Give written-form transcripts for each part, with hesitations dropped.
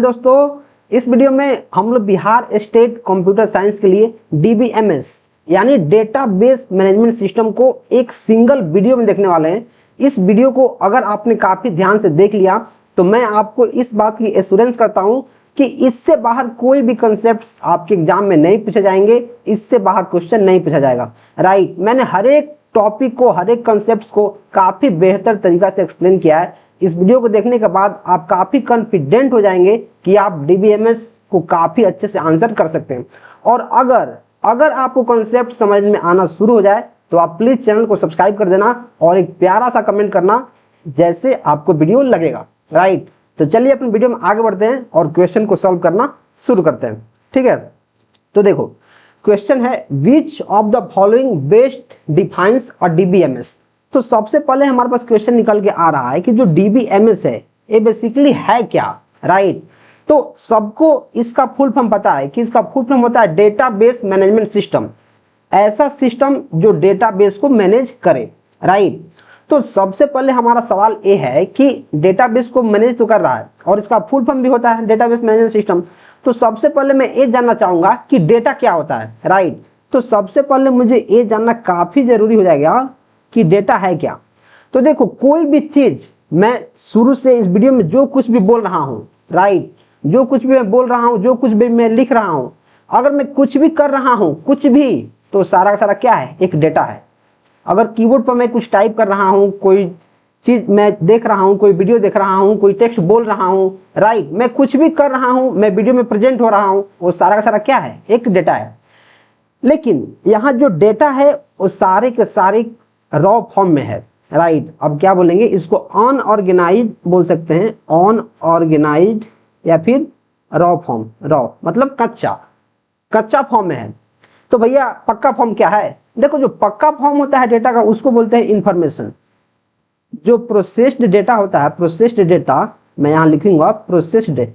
दोस्तों, इस वीडियो में हम लोग बिहार स्टेट कंप्यूटर साइंस के लिए DBMS यानी डेटाबेस मैनेजमेंट सिस्टम को एक सिंगल वीडियो में देखने वाले हैं। इस वीडियो को अगर आपने काफ़ी ध्यान से देख लिया तो मैं आपको इस बात की एश्योरेंस करता हूं कि इससे बाहर कोई भी कंसेप्ट्स आपके एग्जाम में नहीं पूछे जाएंगे, इससे बाहर क्वेश्चन नहीं पूछा जाएगा। राइट, मैंने हर एक टॉपिक को, हर एक कंसेप्ट को काफ़ी बेहतर तरीका से एक्सप्लेन किया है। इस वीडियो को देखने के बाद आप काफ़ी कॉन्फिडेंट हो जाएंगे कि आप DBMS को काफ़ी अच्छे से आंसर कर सकते हैं। और अगर आपको कॉन्सेप्ट समझ में आना शुरू हो जाए तो आप प्लीज़ चैनल को सब्सक्राइब कर देना और एक प्यारा सा कमेंट करना जैसे आपको वीडियो लगेगा। राइट, तो चलिए अपने वीडियो में आगे बढ़ते हैं और क्वेश्चन को सॉल्व करना शुरू करते हैं। ठीक है, तो देखो क्वेश्चन है विच of the following best defines a DBMS। तो सबसे पहले हमारे पास क्वेश्चन निकल के आ रहा है कि जो DBMS है ये बेसिकली है क्या। राइट, तो सबको इसका फुल फॉर्म पता है कि इसका फुल फॉर्म होता है डेटाबेस मैनेजमेंट सिस्टम, ऐसा सिस्टम जो डेटाबेस को मैनेज करे। राइट, तो सबसे पहले हमारा सवाल ये है कि डेटाबेस को मैनेज तो कर रहा है और इसका फुल फॉर्म भी होता है डेटाबेस मैनेजमेंट सिस्टम। तो सबसे पहले मैं ये जानना चाहूंगा कि डेटा क्या होता है। राइट, तो सबसे पहले मुझे ये जानना काफी जरूरी हो जाएगा कि डेटा है क्या। तो देखो, कोई भी चीज मैं शुरू से इस वीडियो में जो कुछ भी बोल रहा हूँ, राइट, जो कुछ भी मैं बोल रहा हूँ, जो कुछ भी मैं लिख रहा हूँ, अगर मैं कुछ भी कर रहा हूँ, कुछ भी, तो सारा का सारा क्या है, एक डेटा है। अगर कीबोर्ड पर मैं कुछ टाइप कर रहा हूँ, कोई चीज मैं देख रहा हूँ, कोई वीडियो देख रहा हूँ, कोई टेक्स्ट बोल रहा हूँ, राइट, मैं कुछ भी कर रहा हूँ, मैं वीडियो में प्रेजेंट हो रहा हूँ, वो सारा का सारा क्या है, एक डेटा है। लेकिन यहाँ जो डेटा है वो सारे के सारे रॉ फॉर्म में है। राइट, अब क्या बोलेंगे, इसको अनऑर्गेनाइज्ड बोल सकते हैं, अनऑर्गेनाइज्ड या फिर रॉ फॉर्म। रॉ मतलब कच्चा फॉर्म में है। तो भैया पक्का फॉर्म क्या है? देखो, जो पक्का फॉर्म होता है डेटा का उसको बोलते हैं इंफॉर्मेशन। जो प्रोसेस्ड डेटा होता है, प्रोसेस्ड डेटा, मैं यहां लिखूंगा प्रोसेस्ड डेटा।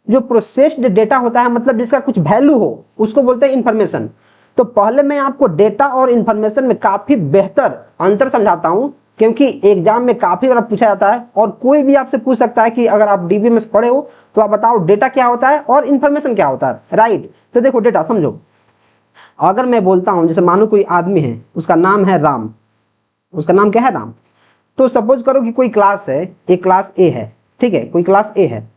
जो प्रोसेस्ड डेटा होता है मतलब जिसका कुछ वैल्यू हो उसको बोलते हैं इंफॉर्मेशन। तो पहले मैं आपको डेटा और इंफॉर्मेशन में काफी बेहतर अंतर समझाता हूं, क्योंकि एग्जाम में काफी बार पूछा जाता है और कोई भी आपसे पूछ सकता है कि अगर आप DBMS पढ़े हो तो आप बताओ डेटा क्या होता है और इंफॉर्मेशन क्या होता है। राइट, तो देखो डेटा समझो, अगर मैं बोलता हूं जैसे मानो कोई आदमी है, उसका नाम है राम, उसका नाम क्या है, राम। तो सपोज करो कि कोई क्लास है, एक क्लास A है। ठीक है, कोई क्लास A है,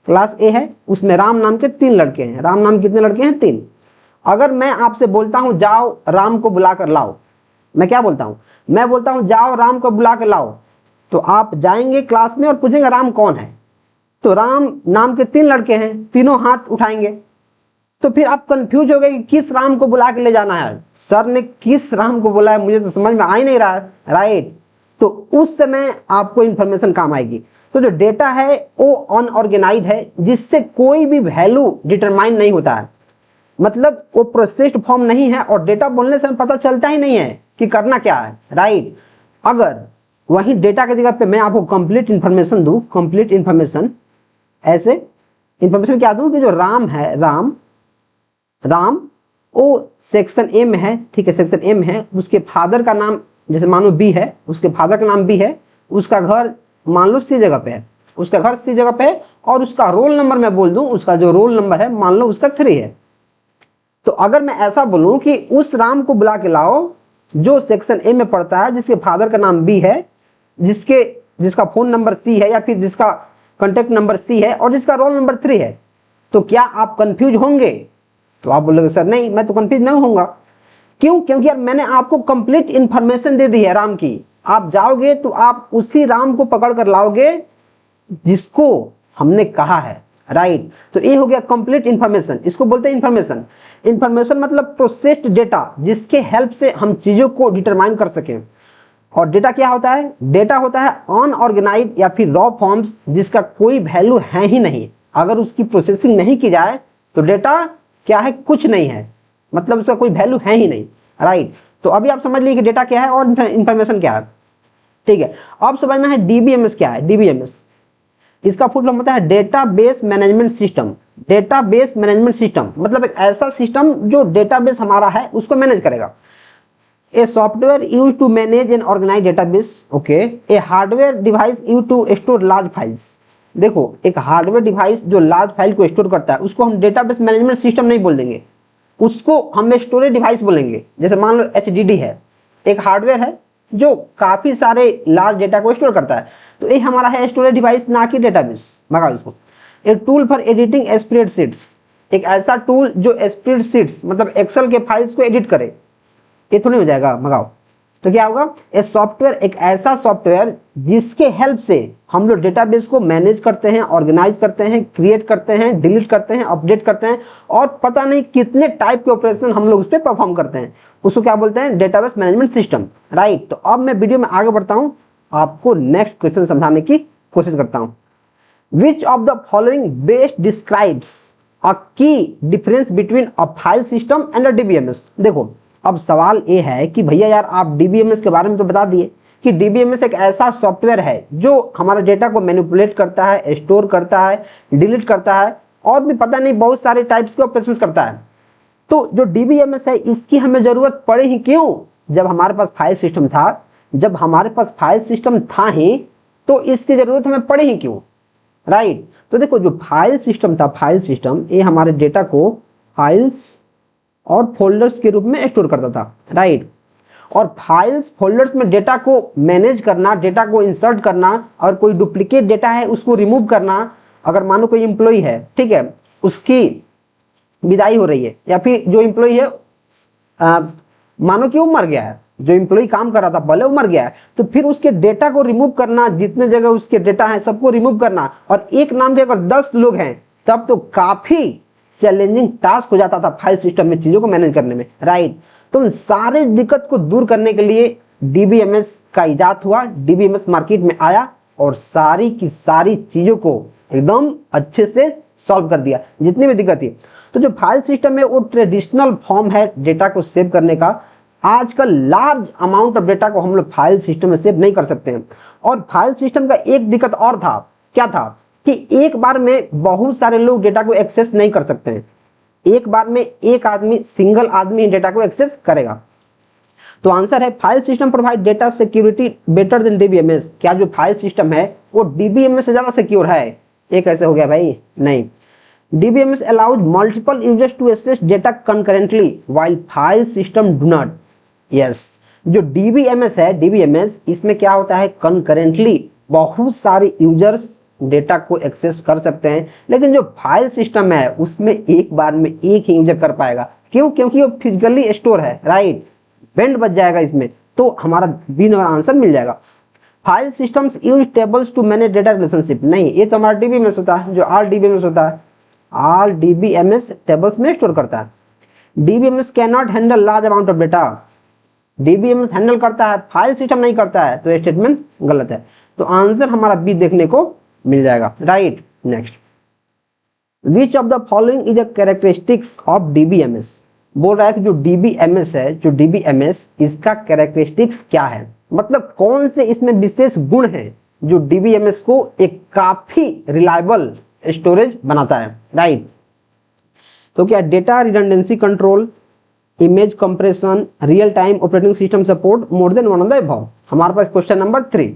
क्लास A है, उसमें राम नाम के 3 लड़के हैं। राम नाम कितने लड़के हैं? 3। अगर मैं आपसे बोलता हूं जाओ राम को बुला कर लाओ, मैं क्या बोलता हूं? मैं बोलता हूं जाओ राम को बुला कर लाओ, तो आप जाएंगे क्लास में और पूछेंगे राम कौन है। तो राम नाम के 3 लड़के हैं, तीनों हाथ उठाएंगे। तो फिर आप कंफ्यूज हो गए कि किस राम को बुला के ले जाना है, सर ने किस राम को बोला है, मुझे तो समझ में आ ही नहीं रहा है। राइट, तो उस समय आपको इंफॉर्मेशन काम आएगी। तो जो डेटा है वो अनऑर्गेनाइज्ड है, जिससे कोई भी वैल्यू डिटरमाइन नहीं होता है, मतलब वो प्रोसेस्ड फॉर्म नहीं है और डेटा बोलने से पता चलता ही नहीं है कि करना क्या है। राइट, अगर वहीं डेटा की जगह पे मैं आपको कंप्लीट इंफॉर्मेशन दूं, कंप्लीट इंफॉर्मेशन, ऐसे इंफॉर्मेशन क्या दूं कि जो राम है, राम वो सेक्शन A में है। ठीक है, सेक्शन A में है, उसके फादर का नाम जैसे मानो B है, उसके फादर का नाम B है, उसका घर मान लो C जगह पे है, उसका घर C जगह पे है, और उसका रोल नंबर मैं बोल दूं, उसका जो रोल नंबर है मान लो उसका 3 है। तो अगर मैं ऐसा बोलूं कि उस राम को बुला के लाओ जो सेक्शन A में पढ़ता है, जिसके फादर का नाम B है, जिसका फोन नंबर C है या फिर जिसका कॉन्टेक्ट नंबर C है और जिसका रोल नंबर 3 है, तो क्या आप कंफ्यूज होंगे? तो आप बोलोगे सर नहीं, मैं तो कंफ्यूज नहीं होऊंगा। क्यों? क्योंकि यार मैंने आपको कंप्लीट इंफॉर्मेशन दे दी है राम की। आप जाओगे तो आप उसी राम को पकड़ कर लाओगे जिसको हमने कहा है। राइट, तो ये हो गया कंप्लीट इंफॉर्मेशन, इसको बोलते हैं इंफॉर्मेशन। इंफॉर्मेशन मतलब प्रोसेस्ड डेटा, जिसके हेल्प से हम चीजों को डिटरमाइन कर सकें। और डेटा क्या होता है? डेटा होता है अनऑर्गेनाइज्ड या फिर रॉ फॉर्म्स, जिसका कोई वैल्यू है ही नहीं। अगर उसकी प्रोसेसिंग नहीं की जाए तो डेटा क्या है? कुछ नहीं है, मतलब उसका कोई वैल्यू है ही नहीं। राइट, तो अभी आप समझ लीजिए कि डेटा क्या है और इंफॉर्मेशन क्या है। ठीक है, अब समझना है DBMS क्या है। DBMS इसका फुल फॉर्म होता है database management system. Database management system मतलब एक ऐसा सिस्टम जो डेटाबेस हमारा है उसको मैनेज करेगा। A software use to manage and organize database. Okay, a hardware device use to store large files. देखो एक हार्डवेयर डिवाइस जो लार्ज फाइल को स्टोर करता है उसको हम डेटाबेस मैनेजमेंट सिस्टम नहीं बोल देंगे, उसको हम स्टोरेज डिवाइस बोलेंगे। जैसे मान लो HDD है, एक हार्डवेयर है जो काफी सारे लार्ज डेटा को स्टोर करता है, तो ये हमारा है स्टोरेज डिवाइस, ना कि डेटाबेस। भगाओ इसको। एक टूल फॉर एडिटिंग स्प्रेडशीट्स, एक ऐसा टूल जो स्प्रेडशीट्स मतलब एक्सेल के फाइल्स को एडिट करे, ये थोड़ी हो जाएगा। भगाओ। तो क्या होगा, ये सॉफ्टवेयर एक ऐसा सॉफ्टवेयर जिसके हेल्प से हम लोग डेटाबेस को मैनेज करते हैं, ऑर्गेनाइज करते हैं, क्रिएट करते हैं, डिलीट करते हैं, अपडेट करते हैं, और पता नहीं कितने टाइप के ऑपरेशन हम लोग उस पर परफॉर्म करते हैं, उसको क्या बोलते हैं, डेटाबेस मैनेजमेंट सिस्टम। राइट। तो अब मैं वीडियो में आगे बढ़ता हूं, आपको नेक्स्ट क्वेश्चन समझाने की कोशिश करता हूं। Which of the following best describes a key difference between a file system and a DBMS। देखो अब सवाल ये है कि भैया यार आप DBMS के बारे में तो बता दिए कि DBMS एक ऐसा सॉफ्टवेयर है जो हमारा डेटा को मैनिपुलेट करता है, स्टोर करता है, डिलीट करता है, और भी पता नहीं बहुत सारे टाइप्स के ऑपरेशंस करता है। तो जो DBMS है इसकी हमें जरूरत पड़े ही क्यों, जब हमारे पास फाइल सिस्टम था। जब हमारे पास फाइल सिस्टम था ही तो इसकी जरूरत हमें पड़े ही क्यों। राइट। तो देखो जो फाइल सिस्टम था, फाइल सिस्टम ये हमारे डेटा को फाइल्स और फोल्डर्स के रूप में स्टोर करता था। राइट। और फाइल्स फोल्डर्स में डेटा को मैनेज करना, डेटा को इंसर्ट करना, और कोई डुप्लीकेट डेटा है उसको रिमूव करना। अगर मानो कोई एम्प्लॉय है, ठीक है, उसकी विदाई हो रही है, या फिर जो एम्प्लॉय है मानो कि वो मर गया है, जो एम्प्लॉय काम कर रहा था पहले वो मर गया है, तो फिर उसके डेटा को रिमूव करना, जितने जगह उसके डेटा है सबको रिमूव करना, और एक नाम के अगर 10 लोग हैं तब तो काफी चैलेंजिंग टास्क हो जाता था फाइल सिस्टम में चीजों को मैनेज करने में। राइट। तो उन सारे दिक्कत को दूर करने के लिए DBMS का इजाद हुआ, DBMS मार्केट में आया और सारी की सारी चीजों को एकदम अच्छे से सॉल्व कर दिया जितनी भी दिक्कत थी। तो जो फाइल सिस्टम है वो ट्रेडिशनल फॉर्म है डेटा को सेव करने का। आजकल लार्ज अमाउंट ऑफ डेटा को हम लोग फाइल सिस्टम में सेव नहीं कर सकते हैं। और फाइल सिस्टम का एक दिक्कत और था, क्या था कि एक बार में बहुत सारे लोग डेटा को एक्सेस नहीं कर सकते हैं। एक बार में एक आदमी, सिंगल आदमी डेटा को एक्सेस करेगा। तो आंसर है file system provide data security better than DBMS। क्या जो फाइल सिस्टम है वो DBMS से ज्यादा सिक्योर है? ये कैसे हो गया भाई? नहीं। DBMS allows multiple users to access data concurrently while file system do not। yes, जो DBMS है, DBMS इसमें क्या होता है, concurrently बहुत सारे यूजर्स डेटा को एक्सेस कर सकते हैं, लेकिन जो फाइल सिस्टम है उसमें एक बार में एक ही यूजर कर पाएगा। क्यों? क्योंकि वो फिजिकली स्टोर है। राइट। बैंड बच जाएगा इसमें, तो हमारा बी नंबर आंसर मिल जाएगा। File systems use tables two manage data relationship. नहीं, ये तो हमारा DBMS होता है, जो RDBMS होता है। RDBMS टेबल्स में स्टोर करता है। DBMS can not handle large amount of data. DBMS handle करता है, फाइल सिस्टम नहीं करता है, तो ये स्टेटमेंट गलत है। तो आंसर हमारा बी देखने को मिल जाएगा। Right. Next, which of the following is a characteristics of DBMS। बोल रहा है कि जो DBMS है, जो DBMS इसका कैरेक्टरिस्टिक्स क्या है, मतलब कौन से इसमें विशेष गुण है जो DBMS को एक काफी रिलायबल स्टोरेज बनाता है। राइट। तो क्या, data redundancy control, image compression, real time operating system support, more than one of the above. हमारे पास क्वेश्चन नंबर 3।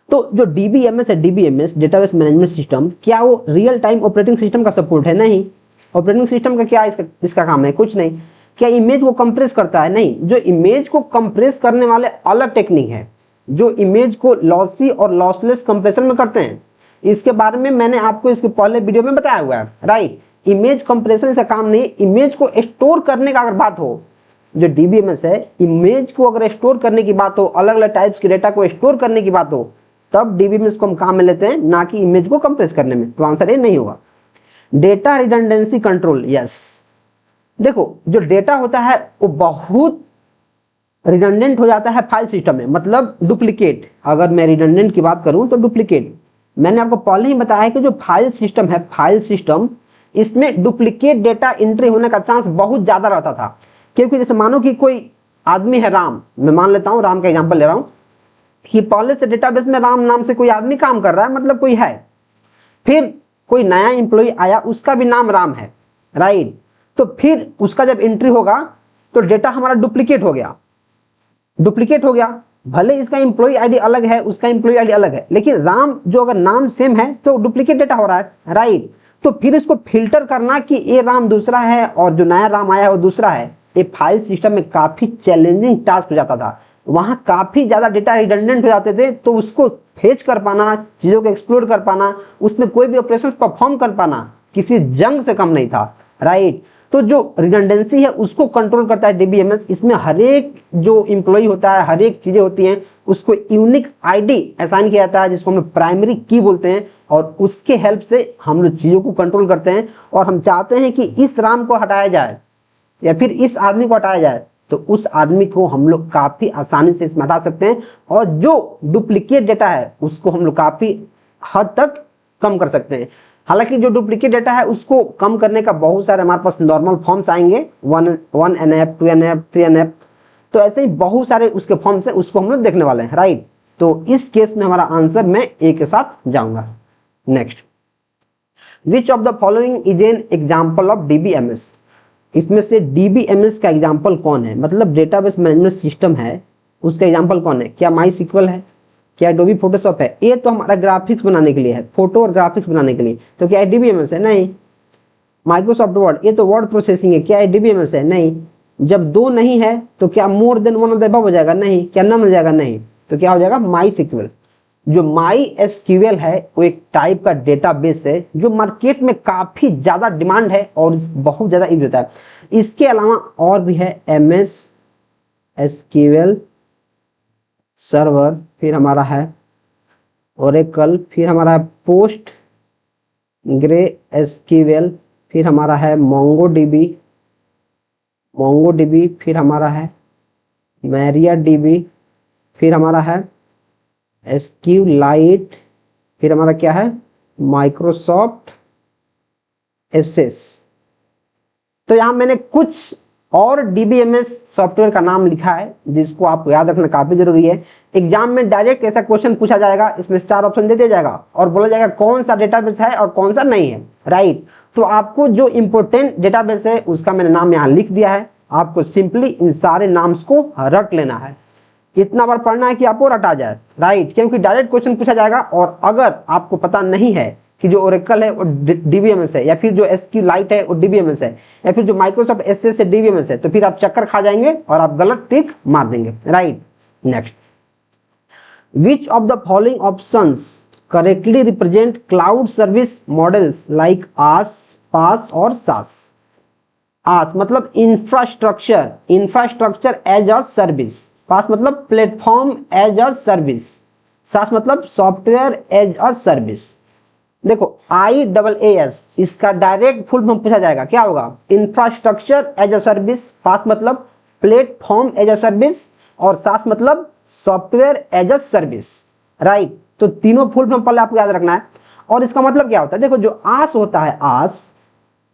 तो जो DBMS है, DBMS डेटाबेस मैनेजमेंट सिस्टम, क्या वो रियल टाइम ऑपरेटिंग सिस्टम का सपोर्ट है? नहीं। ऑपरेटिंग सिस्टम का क्या इसका काम है? कुछ नहीं। क्या इमेज को कंप्रेस करता है? नहीं। जो इमेज को कंप्रेस करने वाले अलग टेक्निक है, जो इमेज को लॉसी और लॉसलेस कंप्रेशन में करते हैं। इसके बारे में मैंने आपको इसके पहले वीडियो में बताया हुआ है। राइट। इमेज कंप्रेशन का काम नहीं, इमेज को स्टोर करने का अगर बात हो, जो DBMS है, इमेज को अगर स्टोर करने की बात हो, अलग अलग टाइप्स के डेटा को स्टोर करने की बात हो, तब DBMS को हम काम में लेते हैं, ना कि इमेज को कंप्रेस करने में। तो आंसर ये नहीं होगा। Data redundancy control, yes. देखो जो डेटा होता है वो बहुत रिडंडेंट हो जाता है फाइल सिस्टम में, मतलब डुप्लीकेट। अगर मैं रिडंडेंट की बात करूं तो डुप्लीकेट। मैंने आपको पहले ही बताया है कि जो फाइल सिस्टम है, फाइल सिस्टम, इसमें डुप्लीकेट डेटा एंट्री होने का चांस बहुत ज्यादा रहता था। क्योंकि जैसे मानो कि कोई आदमी है, राम, मैं मान लेता हूं, राम का एग्जांपल ले रहा हूं कि पहले से डेटाबेस में राम नाम से कोई आदमी काम कर रहा है, मतलब कोई है, फिर कोई नया एम्प्लॉय आया, उसका भी नाम राम है। राइट। तो फिर उसका जब एंट्री होगा तो डेटा हमारा डुप्लीकेट हो गया। डुप्लीकेट हो गया भले इसका एम्प्लॉय आईडी अलग है, उसका एम्प्लॉय आईडी अलग है, लेकिन राम जो अगर नाम सेम है तो डुप्लीकेट डेटा हो रहा है, राइट। तो फिर इसको फिल्टर करना कि ये राम दूसरा है और जो नया राम आया है वो दूसरा है, ये फाइल सिस्टम में काफी चैलेंजिंग टास्क हो जाता था। वहां काफी ज्यादा डेटा रिडंडेंट हो जाते थे, तो उसको फेच कर पाना, चीजों को एक्सप्लोर कर पाना, उसमें कोई भी ऑपरेशन परफॉर्म कर पाना किसी जंग से कम नहीं था, राइट। तो जो रिडंडेंसी है उसको कंट्रोल करता है डीबीएमएस। इसमें हर एक जो इम्प्लॉय होता है, हर एक चीजें होती हैं, उसको यूनिक आईडी असाइन किया जाता है जिसको हम प्राइमरी की बोलते हैं, और उसके हेल्प से हम लोग चीजों को कंट्रोल करते हैं। और हम चाहते हैं कि इस राम को हटाया जाए या फिर इस आदमी को हटाया जाए, तो उस आदमी को हम लोग काफी आसानी से इसमें हटा सकते हैं, और जो डुप्लीकेट डेटा है उसको हम लोग काफी हद तक कम कर सकते हैं। हालांकि जो डुप्लीकेट डेटा है उसको कम करने का बहुत सारे हमारे पास नॉर्मल फॉर्म्स आएंगे, 1NF 2NF 3NF, तो ऐसे ही बहुत सारे उसके फॉर्म्स हैं, उसको हम लोग देखने वाले हैं, राइट। तो इस केस में हमारा आंसर मैं ए के साथ जाऊंगा। Next, which of the following is an example of DBMS. इसमें से डीबीएमएस का एग्जाम्पल कौन है, मतलब डेटाबेस मैनेजमेंट सिस्टम है, उसका एग्जाम्पल कौन है? क्या माई सिक्वल है? क्या एडोबी फोटोशॉप है? ये तो हमारा ग्राफिक्स बनाने के लिए है, फोटो और ग्राफिक्स बनाने के लिए। तो क्या डीबीएमएस है? नहीं। माइक्रोसॉफ्ट वर्ड, ये तो वर्ड प्रोसेसिंग है, क्या डीबीएमएस है? नहीं। जब दो नहीं है तो क्या more than one of the above हो जाएगा? नहीं। क्या नन हो जाएगा? नहीं। तो क्या हो जाएगा? माई सिक्वल। जो माई एसक्यूएल है वो एक टाइप का डेटाबेस है जो मार्केट में काफी ज्यादा डिमांड है और बहुत ज्यादा यूज होता है। इसके अलावा और भी है एमएस एसक्यूएल सर्वर, फिर हमारा है ओरेकल, फिर हमारा है पोस्ट ग्रे एसक्यूएल, फिर हमारा है मोंगोडीबी, फिर हमारा है मैरियाडीबी, फिर हमारा है एसक्यूलाइट, फिर हमारा क्या है माइक्रोसॉफ्ट एसएस। तो यहां मैंने कुछ और डीबीएमएस सॉफ्टवेयर का नाम लिखा है जिसको आपको याद रखना काफी जरूरी है। एग्जाम में डायरेक्ट ऐसा क्वेश्चन पूछा जाएगा, इसमें 4 ऑप्शन दे दिया जाएगा और बोला जाएगा कौन सा डेटाबेस है और कौन सा नहीं है, राइट। तो आपको जो इंपोर्टेंट डेटाबेस है उसका मैंने नाम यहाँ लिख दिया है, आपको सिंपली इन सारे नाम्स को रट लेना है। इतना बार पढ़ना है कि आपको रटा जाए, राइट, क्योंकि डायरेक्ट क्वेश्चन पूछा जाएगा। और अगर आपको पता नहीं है कि जो ओरेकल है वो डीबीएमएस है, या फिर जो एसक्यूलाइट है वो डीबीएमएस है, या फिर जो माइक्रोसॉफ्ट एसएस है डीबीएमएस है, तो फिर आप चक्कर खा जाएंगे और आप गलत टिक मार देंगे, right. Next, which of the following options correctly represent cloud service models like IaaS, PaaS और सास। आस मतलब infrastructure as a service, PaaS मतलब platform as a service, SaaS मतलब सॉफ्टवेयर एज अ सर्विस। देखो IaaS इसका direct full form पूछा जाएगा, क्या होगा? Infrastructure as a service, PaaS मतलब प्लेटफॉर्म एज अ सर्विस, और सास मतलब software as a service, right. तो तीनों फुल फॉर्म पहले आपको याद रखना है। और इसका मतलब क्या होता है? देखो जो आस होता है, आस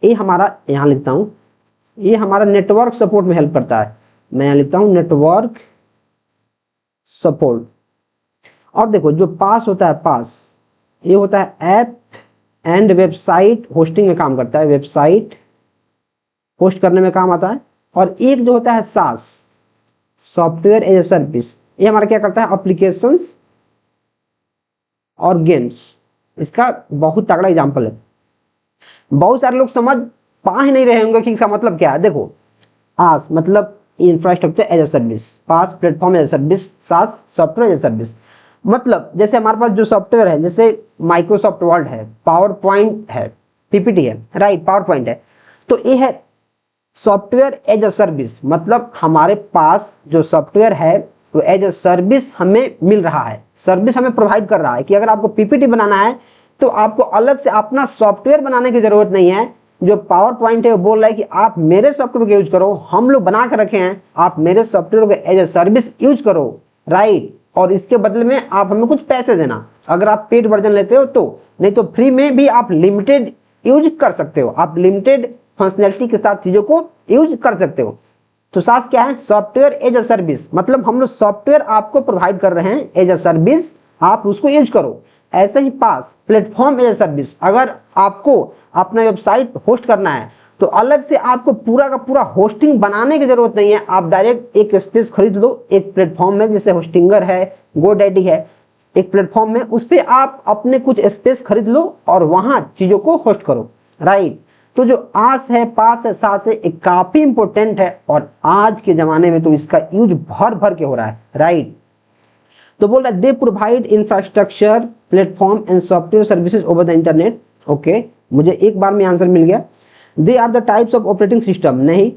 ये हमारा, यहां लिखता हूं, ये हमारा नेटवर्क सपोर्ट में हेल्प करता है। मैं यहां लिखता हूं नेटवर्क सपोर्ट। और देखो जो पास होता है, पास ये होता है ऐप एंड वेबसाइट होस्टिंग में काम करता है, वेबसाइट होस्ट करने में काम आता है। और एक जो होता है सास, सॉफ्टवेयर एज ए सर्विस, ये हमारा क्या करता है? एप्लीकेशंस और गेम्स। इसका बहुत तगड़ा एग्जांपल है। बहुत सारे लोग समझ पा ही नहीं रहे होंगे कि इसका मतलब क्या है। देखो आस मतलब infrastructure as a service, PaaS platform as a service, SaaS software as a service. मतलब जैसे हमारे पास जो सॉफ्टवेयर है, जैसे माइक्रोसॉफ्ट वर्ड है, पावर पॉइंट है, पीपीटी है, राइट, पावर पॉइंट है, तो ये है सॉफ्टवेयर एज अ सर्विस। मतलब हमारे पास जो सॉफ्टवेयर है वो एज अ सर्विस हमें मिल रहा है, सर्विस हमें प्रोवाइड कर रहा है कि अगर आपको पीपीटी बनाना है तो आपको अलग से अपना सॉफ्टवेयर बनाने की जरूरत नहीं है। जो पावर पॉइंट है वो बोल रहा है कि आप मेरे सॉफ्टवेयर को यूज करो, हम लोग बना कर रखे हैं, आप मेरे सॉफ्टवेयर को एज ए सर्विस यूज करो, राइट। और इसके बदले में आप हमें कुछ पैसे देना, अगर आप पेड वर्जन लेते हो तो, नहीं तो फ्री में भी आप लिमिटेड यूज कर सकते हो, आप लिमिटेड फंक्शनैलिटी के साथ चीजों को यूज कर सकते हो। तो साथ क्या है? सॉफ्टवेयर एज अ सर्विस, मतलब हम लोग सॉफ्टवेयर आपको प्रोवाइड कर रहे हैं एज अ सर्विस, आप उसको यूज करो। ऐसे ही पास प्लेटफॉर्म एज अ सर्विस, अगर आपको अपना वेबसाइट होस्ट करना है तो अलग से आपको पूरा का पूरा होस्टिंग बनाने की जरूरत नहीं है, आप डायरेक्ट एक स्पेस खरीद लो एक प्लेटफॉर्म में, जैसे होस्टिंगर है, गोडैडी है, एक प्लेटफॉर्म में उस पर आप अपने कुछ स्पेस खरीद लो और वहां चीजों को होस्ट करो, राइट। तो जो आस है, पास है, सास है, एक काफी इंपॉर्टेंट है और आज के जमाने में तो इसका यूज भर भर के हो रहा है, राइट। तो बोल रहा है they provide infrastructure platform and software services over the internet. Okay, मुझे एक बार में आंसर मिल गया। They are the types of operating system, नहीं।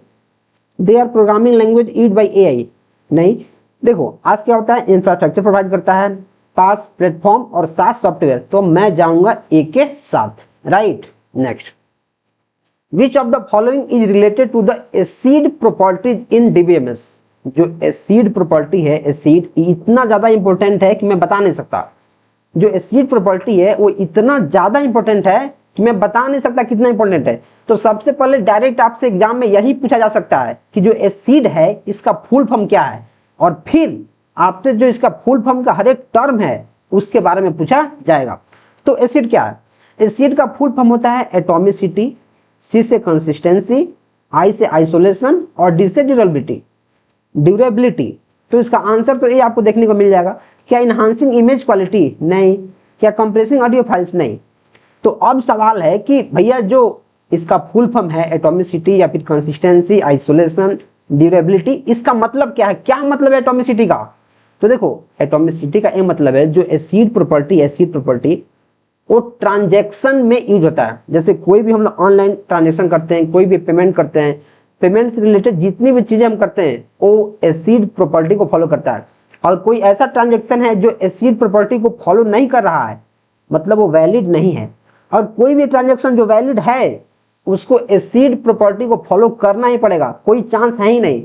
They are programming language used by AI, नहीं। देखो आज क्या होता है, इंफ्रास्ट्रक्चर प्रोवाइड करता है, पास प्लेटफॉर्म और सास सॉफ्टवेयर, तो मैं जाऊंगा ए के साथ, right. Next, which of the following is related to the ACID properties in DBMS. जो एसिड प्रॉपर्टी है, एसिड इतना ज्यादा इंपॉर्टेंट है कि मैं बता नहीं सकता। जो एसिड प्रॉपर्टी है वो इतना ज्यादा इंपॉर्टेंट है कि मैं बता नहीं सकता कितना इंपॉर्टेंट है। तो सबसे पहले डायरेक्ट आपसे एग्जाम में यही पूछा जा सकता है कि जो एसिड है इसका फुल फॉर्म क्या है, और फिर आपसे जो इसका फुल फॉर्म का हर एक टर्म है उसके बारे में पूछा जाएगा। तो एसिड क्या है, एसिड का फुल फॉर्म होता है एटॉमिसिटी, सी से कंसिस्टेंसी, आई से आइसोलेशन और डी से ड्यूरेबिलिटी। ड्यूरेबिलिटी, तो इसका आंसर तो ये आपको देखने को मिल जाएगा। क्या इनहांसिंग इमेज क्वालिटी, नहीं। क्या कंप्रेसिंग ऑडियो फाइल्स, नहीं। तो अब सवाल है कि भैया जो इसका फुल फॉर्म है एटॉमिसिटी या फिर कंसिस्टेंसी, आइसोलेशन, ड्यूरेबिलिटी, इसका मतलब क्या है, क्या मतलब है एटॉमिसिटी का। तो देखो एटॉमिसिटी का ये मतलब है जो एसिड प्रॉपर्टी, एसिड प्रॉपर्टी वो ट्रांजैक्शन में यूज होता है। जैसे कोई भी हम लोग ऑनलाइन ट्रांजैक्शन करते हैं, कोई भी पेमेंट करते हैं, पेमेंट से रिलेटेड जितनी भी चीजें हम करते हैं वो एसिड प्रॉपर्टी को फॉलो करता है। और कोई ऐसा ट्रांजैक्शन है जो एसिड प्रॉपर्टी को फॉलो नहीं कर रहा है, मतलब वो वैलिड नहीं है। और कोई भी ट्रांजैक्शन जो वैलिड है उसको एसिड प्रॉपर्टी को फॉलो करना ही पड़ेगा, कोई चांस है ही नहीं,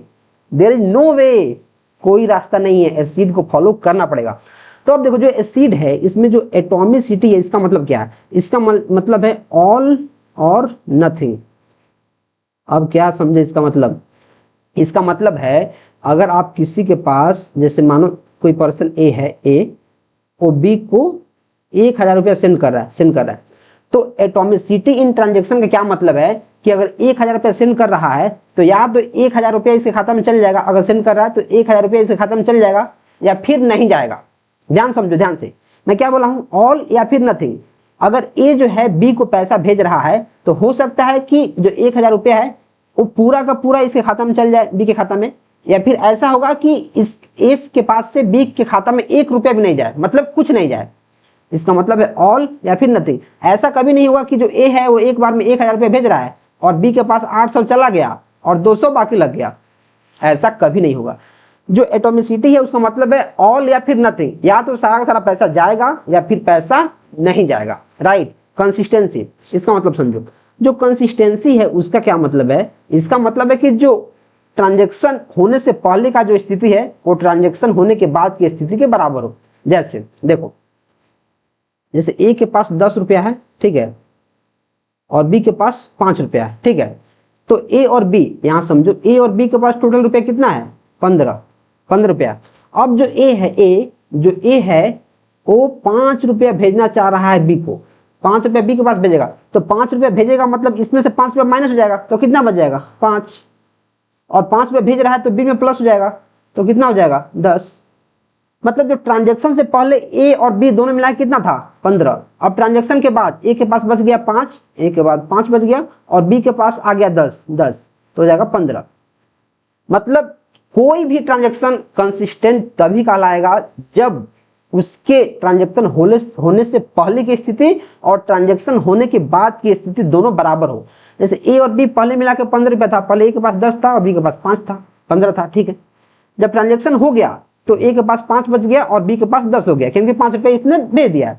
देयर इज नो वे, कोई रास्ता नहीं है, एसिड को फॉलो करना पड़ेगा। तो अब देखो जो एसिड है इसमें जो एटॉमिसिटी है इसका मतलब क्या है, इसका मतलब है ऑल और नथिंग। अब क्या समझे इसका मतलब, इसका मतलब है अगर आप किसी के पास, जैसे मानो कोई पर्सन ए है, ए वो बी को 1000 रुपया सेंड कर रहा है, तो एटॉमिसिटी इन ट्रांजैक्शन का क्या मतलब है कि अगर 1000 रुपया सेंड कर रहा है तो या तो 1000 रुपया इसके खाता में चल जाएगा, अगर सेंड कर रहा है तो 1000 रुपया इसके खाता में चल जाएगा या फिर नहीं जाएगा। ध्यान समझो, ध्यान से मैं क्या बोला हूं, ऑल या फिर नथिंग। अगर ए जो है बी को पैसा भेज रहा है तो हो सकता है कि जो 1000 रुपया है वो पूरा का पूरा इसके खाता में चल जाए, बी के खाता में, या फिर ऐसा होगा कि इस ए के पास से बी के खाता में 1 रुपया भी नहीं जाए, मतलब कुछ नहीं जाए। इसका मतलब है ऑल या फिर नथिंग। ऐसा कभी नहीं होगा कि जो ए है वो एक बार में 1000 रुपया भेज रहा है और बी के पास 800 चला गया और 200 बाकी लग गया, ऐसा कभी नहीं होगा। जो एटॉमिसिटी है उसका मतलब है ऑल या फिर नथिंग, या तो सारा का सारा पैसा जाएगा या फिर पैसा नहीं जाएगा, राइट। कंसिस्टेंसी, इसका मतलब समझो, जो कंसिस्टेंसी है उसका क्या मतलब है, इसका मतलब है कि जो ट्रांजैक्शन होने से पहले का जो स्थिति है वो ट्रांजैक्शन होने के बाद की स्थिति के बराबर हो। जैसे देखो, जैसे ए के पास 10 रुपया है, ठीक है, और बी के पास 5 रुपया है, ठीक है। तो ए और बी, यहां समझो ए और बी के पास टोटल रुपया कितना है, 15 रुपया। अब जो ए है वो 5 रुपया भेजना चाह रहा है बी को, 5 रुपया बी के पास भेजेगा, तो 5 रुपया भेजेगा मतलब इसमें से 5 रुपया माइनस हो जाएगा, तो कितना बच जाएगा 5, और 5 रुपया भेज रहा है तो बी में प्लस हो जाएगा, तो कितना हो जाएगा 10। मतलब जो ट्रांजैक्शन से पहले ए और बी दोनों मिला कितना था 15, अब ट्रांजैक्शन के बाद ए के पास बच गया 5, ए के बाद 5 बच गया और बी के पास आ गया 10, तो हो जाएगा 15। मतलब कोई भी ट्रांजैक्शन कंसिस्टेंट तभी कहलाएगा जब उसके ट्रांजैक्शन होने से पहले की स्थिति और ट्रांजैक्शन होने के बाद की स्थिति दोनों बराबर हो। जैसे ए और बी पहले मिला के 15 रुपया था, पहले ए के पास 10 था और बी के पास 5 था, 15 था, ठीक है। जब ट्रांजैक्शन हो गया तो ए के पास 5 बच गया और बी के पास 10 हो गया, क्योंकि 5 रुपया इसने भेज दिया,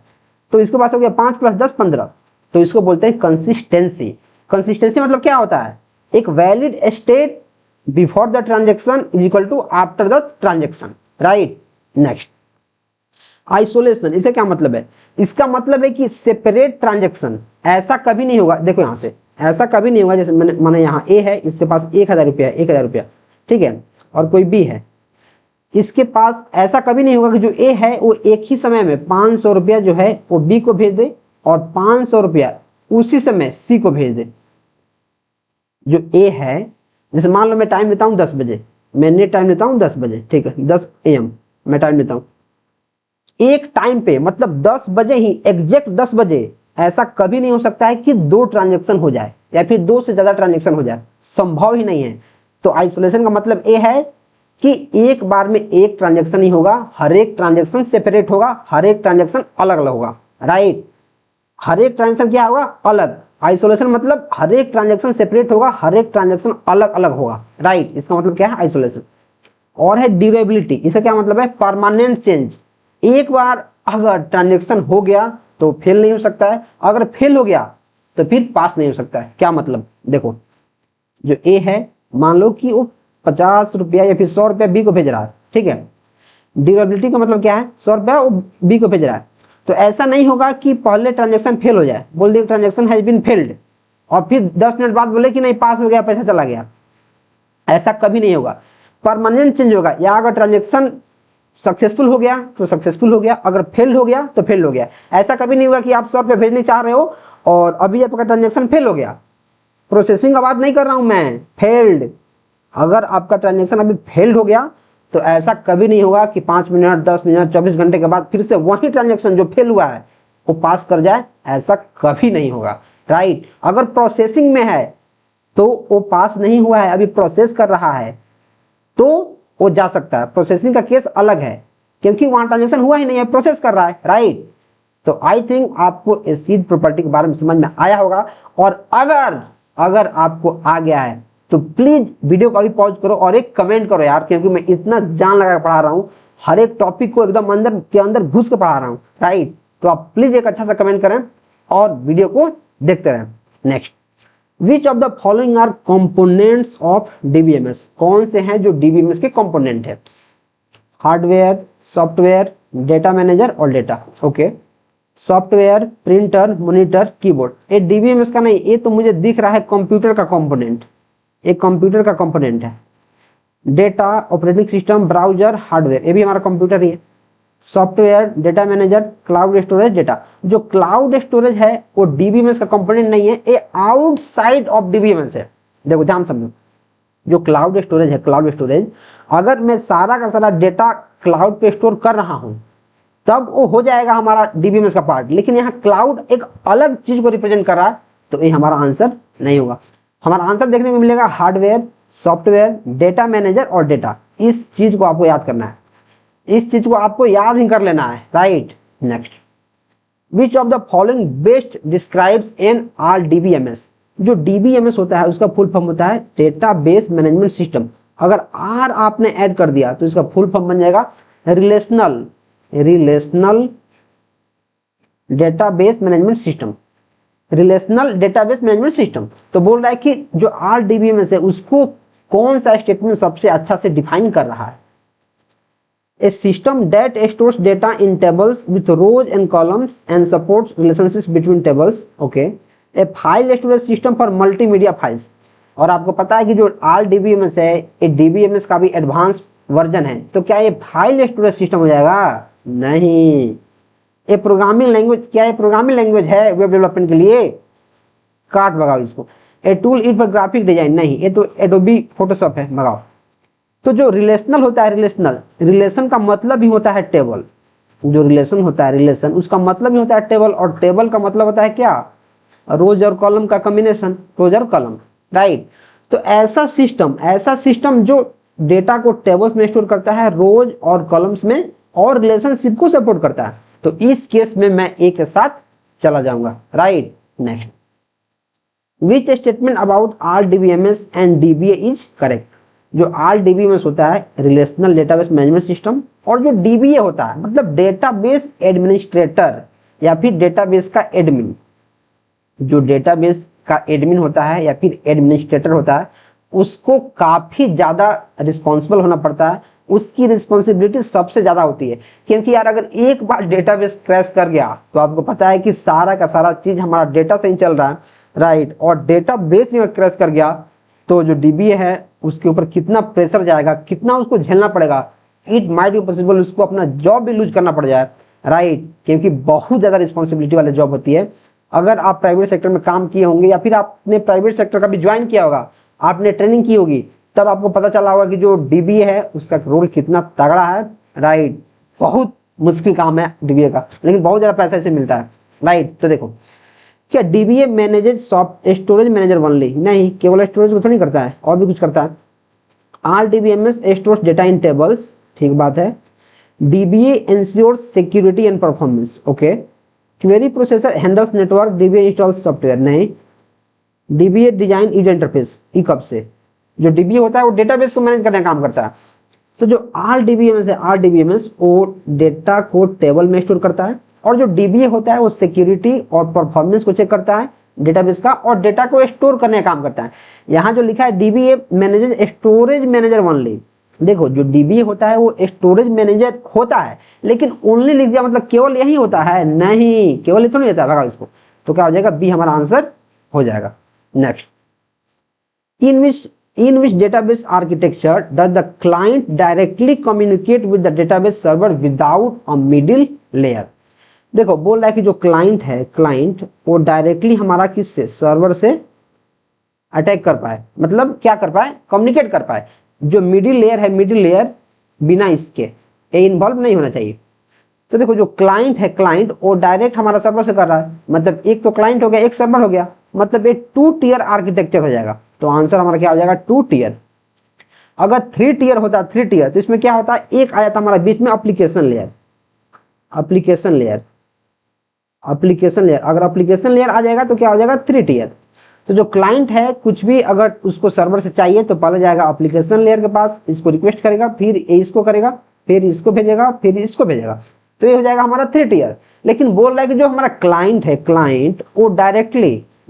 तो इसके पास हो गया 5 + 10 15। तो इसको बोलते हैं कंसिस्टेंसी। कंसिस्टेंसी मतलब क्या होता है, एक valid state before the transaction is equal to after the transaction, right. Next, isolation, इसका क्या मतलब है, इसका मतलब है कि सेपरेट ट्रांजैक्शन। ऐसा कभी नहीं होगा, देखो यहां से ऐसा कभी नहीं होगा, जैसे मैंने यहाँ ए है, इसके पास 1000 रुपया, ठीक है, और कोई बी है, इसके पास ऐसा कभी नहीं होगा कि जो ए है वो एक ही समय में 500 रुपया जो है वो बी को भेज दे और 500 रुपया उसी समय सी को भेज दे। जो ए है, जैसे मान लो मैं टाइम लेता हूँ 10 बजे, मैं नेट टाइम लेता हूँ 10 बजे, ठीक है, 10 AM मैं टाइम लेता हूँ। एक टाइम पे मतलब 10 बजे ही, एग्जैक्ट 10 बजे, ऐसा कभी नहीं हो सकता है कि 2 ट्रांजेक्शन हो जाए या फिर 2 से ज्यादा ट्रांजेक्शन हो जाए, संभव ही नहीं है। तो आइसोलेशन का मतलब ये है कि एक बार में एक ट्रांजेक्शन ही होगा, हर एक ट्रांजेक्शन सेपरेट होगा, हर एक ट्रांजेक्शन अलग अलग होगा, राइट। हर एक ट्रांजेक्शन क्या होगा, अलग। आइसोलेशन मतलब हर एक ट्रांजेक्शन सेपरेट होगा, हर एक ट्रांजेक्शन अलग अलग होगा, राइट। इसका मतलब क्या है, आइसोलेशन। और है ड्यूरेबिलिटी, इसका क्या मतलब है, परमानेंट चेंज। एक बार अगर ट्रांजेक्शन हो गया तो फेल नहीं हो सकता है, अगर फेल हो गया तो फिर पास नहीं हो सकता है। क्या मतलब, देखो जो ए है, मान लो कि वो 50 रुपया या फिर 100 रुपया बी को भेज रहा है, ठीक है। ड्यूरेबिलिटी का मतलब क्या है, 100 रुपया वो बी को भेज रहा है। तो ऐसा नहीं होगा कि पहले ट्रांजेक्शन फेल हो जाए, बोल दिए ट्रांजेक्शन हैज बीन फेल्ड, और फिर 10 मिनट बाद बोले कि नहीं पास हो गया, पैसा चला गया। ऐसा कभी नहीं होगा, परमानेंट चेंज होगा। या अगर ट्रांजेक्शन सक्सेसफुल हो गया तो सक्सेसफुल हो गया, अगर फेल हो गया तो फेल हो गया। ऐसा कभी नहीं होगा कि आप 100 रुपये भेजने चाह रहे हो और अभी आपका ट्रांजेक्शन फेल हो गया। प्रोसेसिंग का बात नहीं कर रहा हूं मैं, फेल्ड। अगर आपका ट्रांजेक्शन अभी फेल्ड हो गया तो ऐसा कभी नहीं होगा कि 5 मिनट 10 मिनट 24 घंटे के बाद फिर से वही ट्रांजेक्शन जो फेल हुआ है वो पास कर जाए, ऐसा कभी नहीं होगा, राइट। अगर प्रोसेसिंग में है तो वो पास नहीं हुआ है, अभी प्रोसेस कर रहा है, तो वो जा सकता है। प्रोसेसिंग का केस अलग है क्योंकि वहां ट्रांजेक्शन हुआ ही नहीं है, प्रोसेस कर रहा है, राइट। तो आई थिंक आपको एसिड प्रॉपर्टी के बारे में समझ में आया होगा। और अगर अगर आपको आ गया है तो प्लीज वीडियो को अभी पॉज करो और एक कमेंट करो यार, क्योंकि मैं इतना जान लगा पढ़ा रहा हूँ, हर एक टॉपिक को एकदम अंदर के अंदर घुस के पढ़ा रहा हूँ, राइट। तो आप प्लीज एक अच्छा सा कमेंट करें और वीडियो को देखते रहें। Next, which of the following are components of DBMS, कौन से हैं जो डीबीएमएस के कंपोनेंट है। हार्डवेयर, सॉफ्टवेयर, डेटा मैनेजर और data, okay. Software, printer, monitor, keyboard. ये डीबीएमएस का नहीं, ये तो मुझे दिख रहा है कंप्यूटर का कंपोनेंट, एक कंप्यूटर का कंपोनेंट है। Data, operating system, browser, hardware, ये भी हमारा कंप्यूटर ही है। Software, data manager, cloud storage, data. जो क्लाउड स्टोरेज है वो डीबीएमएस का कंपोनेंट नहीं है, ये आउटसाइड ऑफ डीबीएमएस है। देखो ध्यान समझो, जो क्लाउड स्टोरेज है, क्लाउड स्टोरेज, अगर मैं सारा का सारा डेटा क्लाउड पे स्टोर कर रहा हूं तब वो हो जाएगा हमारा डीबीएमएस का पार्ट। लेकिन यहाँ क्लाउड एक अलग चीज को रिप्रेजेंट कर रहा है, तो ये हमारा आंसर नहीं होगा। हमारा आंसर देखने को मिलेगा हार्डवेयर, सॉफ्टवेयर, डेटा मैनेजर और डेटा। इस चीज को आपको याद करना है, इस चीज को आपको याद ही कर लेना है, right. Next, which of the following best describes an R DBMS. जो डीबीएमएस होता है उसका फुल फॉर्म होता है डेटाबेस मैनेजमेंट सिस्टम। अगर आर आपने ऐड कर दिया तो इसका फुल फॉर्म बन जाएगा relational database management system, relational database management system. तो बोल रहा है कि जो आर डीबीएमएस है उसको कौन सा स्टेटमेंट सबसे अच्छा से डिफाइन कर रहा है। A system that stores data in tables with rows and columns and supports relationships between tables. Okay. A file storage system for multimedia files. और आपको पता है कि जो RDBMS है ये DBMS का भी एडवांस वर्जन है, तो क्या ये फाइल स्टोरेज सिस्टम हो जाएगा? नहीं, ये प्रोग्रामिंग लैंग्वेज, क्या ये प्रोग्रामिंग लैंग्वेज है वेब डेवलपमेंट के लिए? काट भगाओ इसको। A tool is for graphic design, नहीं, ये तो एडोबी फोटोशॉप है, भगाओ। तो जो रिलेशनल होता है, रिलेशन का मतलब ही होता है टेबल। जो रिलेशन होता है, रिलेशन उसका मतलब ही होता है टेबल, और टेबल का मतलब होता है क्या? रोज और कॉलम का कॉम्बिनेशन, रोज और कॉलम, राइट। तो ऐसा सिस्टम जो डेटा को टेबल्स में स्टोर करता है, रोज और कॉलम्स में, और रिलेशनशिप को सपोर्ट करता है, तो इस केस में मैं एक के साथ चला जाऊंगा, right. Next, which statement about RDBMS and DBA is correct. जो RDBMS होता है रिलेशनल डेटाबेस मैनेजमेंट सिस्टम, और जो DBA होता है मतलब डेटाबेस एडमिनिस्ट्रेटर या फिर डेटाबेस का एडमिन। जो डेटाबेस का एडमिन होता है या फिर एडमिनिस्ट्रेटर होता है उसको काफी ज्यादा रिस्पॉन्सिबल होना पड़ता है, उसकी रिस्पॉन्सिबिलिटी सबसे ज्यादा होती है। क्योंकि यार अगर एक बार डेटाबेस क्रैश कर गया तो आपको पता है कि सारा का सारा चीज हमारा डेटा से ही चल रहा है, राइट। और डेटाबेस ही क्रैश कर गया तो जो DBA है उसके ऊपर कितना प्रेशर जाएगा, कितना उसको झेलना पड़ेगा। इट माइट बी पॉसिबल उसको अपना जॉब भी लूज करना पड़ जाए, राइट, क्योंकि बहुत ज्यादा रिस्पॉन्सिबिलिटी वाली जॉब होती है। अगर आप प्राइवेट सेक्टर में काम किए होंगे या फिर आपने प्राइवेट सेक्टर का भी ज्वाइन किया होगा, आपने ट्रेनिंग की होगी, तब आपको पता चला होगा कि जो डीबीए है उसका रोल कितना तगड़ा है। राइट, बहुत मुश्किल काम है डीबीए का, लेकिन बहुत ज़्यादा पैसा इसे मिलता है। राइट, तो देखो क्या dBA manages soft storage manager only? नहीं, केवल स्टोरेज को थोड़ी करता है, और भी कुछ करता है। R DBMS stores data in tables, ठीक बात है। DBA ensures security and performance, okay. Query processor handles network, DBA installs software, नहीं। डीबीए डिजाइन यूजर इंटरफेस, ई कब से? जो डीबीए होता है वो डेटाबेस को मैनेज करने का काम करता है। तो जो आरडीबीएमएस है, आरडीबीएमएस वो डेटा को टेबल में स्टोर करता है, और जो डीबीए होता है वो सिक्योरिटी और परफॉर्मेंस को चेक करता है डेटाबेस का, और डेटा को स्टोर करने का काम करता है। यहाँ जो लिखा है dBA manages storage manager only, देखो जो डीबीए होता है वो स्टोरेज मैनेजर होता है, लेकिन ओनली लिख दिया मतलब केवल यही होता है? नहीं, केवल इतना नहीं होता है, भगा इसको। तो क्या हो जाएगा? बी हमारा आंसर हो जाएगा। Next, in which database architecture does the client directly communicate with the database server without a middle layer? देखो बोल रहा है कि जो क्लाइंट है, क्लाइंट वो डायरेक्टली हमारा किससे, सर्वर से अटैक कर पाए, मतलब क्या कर पाए, कम्युनिकेट कर पाए। जो मिडिल लेयर है, मिडिल लेयर बिना इसके ये इन्वॉल्व नहीं होना चाहिए। तो देखो जो क्लाइंट है, क्लाइंट वो डायरेक्ट हमारा सर्वर से कर रहा है, मतलब एक तो क्लाइंट हो गया, एक सर्वर हो गया, मतलब ये 2 टियर आर्किटेक्चर हो जाएगा। तो आंसर हमारा क्या हो जाएगा? 2 टियर। अगर 3 टियर होता, 3 टियर, तो इसमें क्या होता है, एक आया था हमारा बीच में application layer, application layer, application layer. अगर एप्लीकेशन लेयर आ जाएगा तो क्या हो जाएगा? 3 टियर। तो जो क्लाइंट है कुछ भी अगर उसको सर्वर से चाहिए तो पहले जाएगा एप्लीकेशन लेयर के पास, इसको रिक्वेस्ट करेगा, फिर इसको करेगा, फिर इसको भेजेगा, फिर इसको भेजेगा। तो ये हो जाएगा हमारा 3 टियर। लेकिन बोल रहा है कि जो हमारा क्लाइंट है, क्लाइंट वो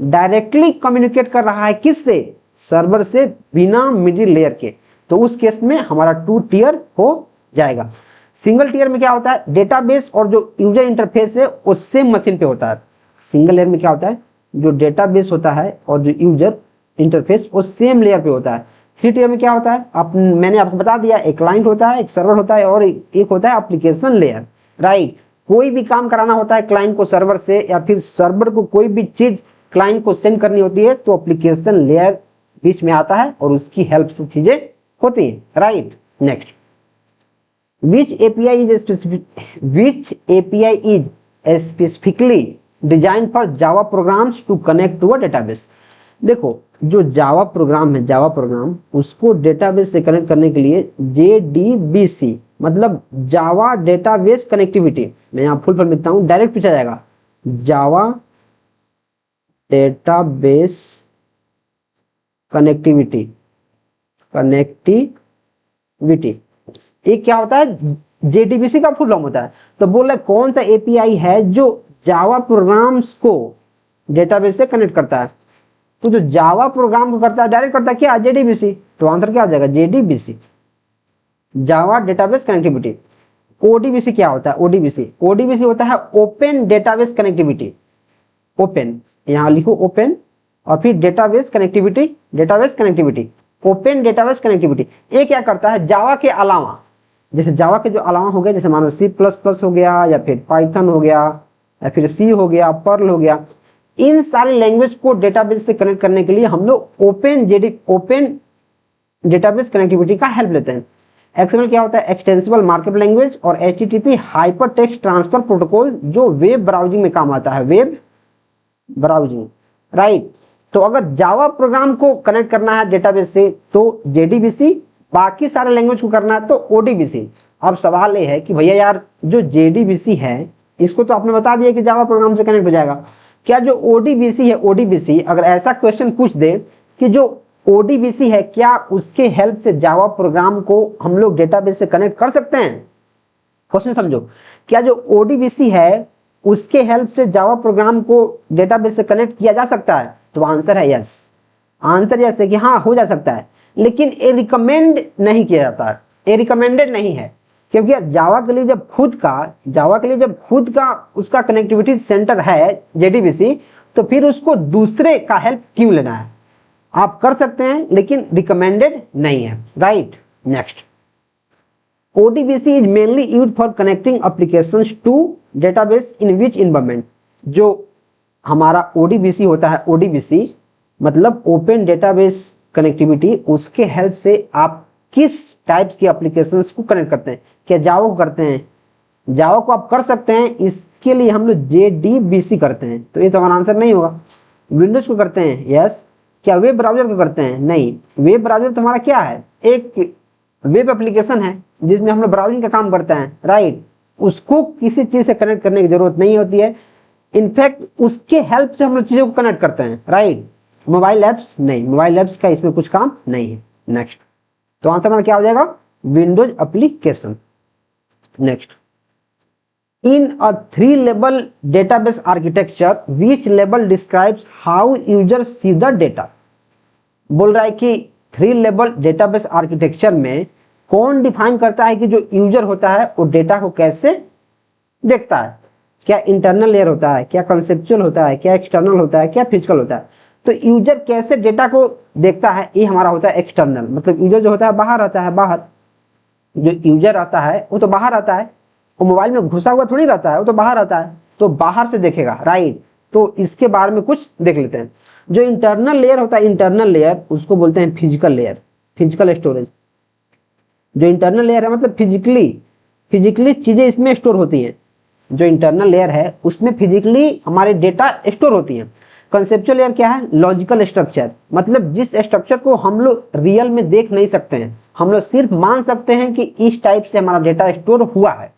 डायरेक्टली कम्युनिकेट कर रहा है किससे? सर्वर से, बिना मिडिल लेयर के। तो उस केस में हमारा 2 टियर हो जाएगा। सिंगल टियर में क्या होता है, डेटाबेस और जो यूजर इंटरफेस है वो सेम मशीन पे होता है। सिंगल लेयर में क्या होता है, जो डेटाबेस होता है और जो यूजर इंटरफेस वो सेम लेयर पे होता है। 3 टियर में क्या होता है, मैंने आपको बता दिया, एक क्लाइंट होता है, एक सर्वर होता है, और एक होता है एप्लीकेशन लेयर। राइट, कोई भी काम कराना होता है क्लाइंट को सर्वर से, या फिर सर्वर को कोई भी चीज क्लाइंट को सेंड करनी होती है, तो एप्लीकेशन लेयर बीच में आता है और उसकी हेल्प से चीजें होती है। Right, next, which API is specifically designed for Java programs to connect to a database? देखो जो जावा प्रोग्राम है, जावा प्रोग्राम उसको डेटाबेस से कनेक्ट करने के लिए JDBC मतलब जावा डेटाबेस कनेक्टिविटी, मैं यहाँ फुल फॉर्म लिखता हूँ, डायरेक्ट पूछा जाएगा, जावा डेटाबेस कनेक्टिविटी, एक क्या होता है, JDBC का फुल फॉर्म होता है। तो बोल रहा है कौन सा एपीआई है जो जावा प्रोग्राम्स को डेटाबेस से कनेक्ट करता है? तो जो जावा प्रोग्राम को करता है, डायरेक्ट करता है क्या, JDBC। तो आंसर क्या हो जाएगा? JDBC, जावा डेटाबेस कनेक्टिविटी। ODBC क्या होता है? ODBC होता है ओपन डेटाबेस कनेक्टिविटी। ओपन, यहाँ लिखो ओपन, और फिर database connectivity, open database connectivity. ये क्या करता है, जावा के अलावा, जैसे जावा के जो अलावा हो गया, जैसे मानो C++ हो गया, या फिर पाइथन हो गया, या फिर C हो गया, पर्ल हो गया, इन सारी लैंग्वेज को डेटाबेस से कनेक्ट करने के लिए हम लोग ओपन डेटाबेस कनेक्टिविटी का हेल्प लेते हैं। XML क्या होता है, एक्सटेंसिबल मार्कअप लैंग्वेज, और HTTP hyper text transfer protocol जो वेब ब्राउजिंग में काम आता है, वेब ब्राउजिंग। राइट, तो अगर जावा प्रोग्राम को कनेक्ट करना है डेटाबेस से तो JDBC, बाकी सारे लैंग्वेज को करना है तो ODBC। अब सवाल ये है कि भैया यार जो JDBC है इसको तो आपने बता दिया कि जावा प्रोग्राम से कनेक्ट हो जाएगा, क्या जो ODBC है, ODBC अगर ऐसा क्वेश्चन पूछ दे कि जो ODBC है क्या उसके हेल्प से जावा प्रोग्राम को हम लोग डेटाबेस से कनेक्ट कर सकते हैं? क्वेश्चन समझो, क्या जो ODBC है उसके हेल्प से जावा प्रोग्राम को डेटाबेस से कनेक्ट किया जा सकता है? तो आंसर है यस, आंसर यस है कि हाँ हो जा सकता है, लेकिन ये रिकमेंड नहीं किया जाता है, ये रिकमेंडेड नहीं है, क्योंकि जावा के लिए जब खुद का उसका कनेक्टिविटी सेंटर है JDBC, तो फिर उसको दूसरे का हेल्प क्यों लेना है? आप कर सकते हैं लेकिन रिकमेंडेड नहीं है। Right, next, ODBC is mainly used for connecting applications to database in which environment? जो हमारा ODBC होता है, ODBC मतलब ओपन डेटाबेस कनेक्टिविटी, उसके हेल्प से आप किस टाइप्स की एप्लीकेशंस को कनेक्ट करते हैं। क्या जावा को करते हैं? जावा को आप कर सकते हैं, इसके लिए हम लोग JDBC करते हैं, तो ये तो हमारा आंसर नहीं होगा। विंडोज को करते हैं, यस। क्या वेब ब्राउजर को करते हैं? नहीं। वेब ब्राउजर तो हमारा क्या है, एक वेब एप्लीकेशन है जिसमें हम लोग ब्राउजिंग का काम करते हैं, राइट। उसको किसी चीज से कनेक्ट करने की जरूरत नहीं होती है, इनफैक्ट उसके हेल्प से हम लोग चीजों को कनेक्ट करते हैं, राइट। मोबाइल ऐप्स नहीं, मोबाइल ऐप्स का इसमें कुछ काम नहीं है। नेक्स्ट, तो आंसर हमारा क्या हो जाएगा, Windows application. Next, in a 3 level database architecture which level describes how user see the data। बोल रहा है कि 3 level database architecture में कौन डिफाइन करता है कि जो यूजर होता है वो डेटा को कैसे देखता है। क्या इंटरनल लेयर होता है, क्या कंसेप्चुअल होता है, क्या एक्सटर्नल होता है, क्या फिजिकल होता है। तो यूजर कैसे डेटा को देखता है, ये हमारा होता है एक्सटर्नल, मतलब यूजर जो होता है बाहर रहता है। बाहर जो यूजर आता है वो तो बाहर आता है, वो मोबाइल में घुसा हुआ थोड़ी रहता है, वो तो बाहर आता है, तो बाहर से देखेगा, राइट। तो इसके बारे में कुछ देख लेते हैं। जो इंटरनल लेयर होता है, इंटरनल लेयर उसको बोलते हैं फिजिकल लेयर, फिजिकल स्टोरेज। जो इंटरनल लेयर है मतलब फिजिकली चीजें इसमें स्टोर होती हैं। जो इंटरनल लेयर है उसमें फिजिकली हमारे डेटा स्टोर होती हैं। कंसेप्चुअल लेयर क्या है, लॉजिकल स्ट्रक्चर, मतलब जिस स्ट्रक्चर को हम लोग रियल में देख नहीं सकते हैं, हम लोग सिर्फ मान सकते हैं कि इस टाइप से हमारा डेटा स्टोर हुआ है।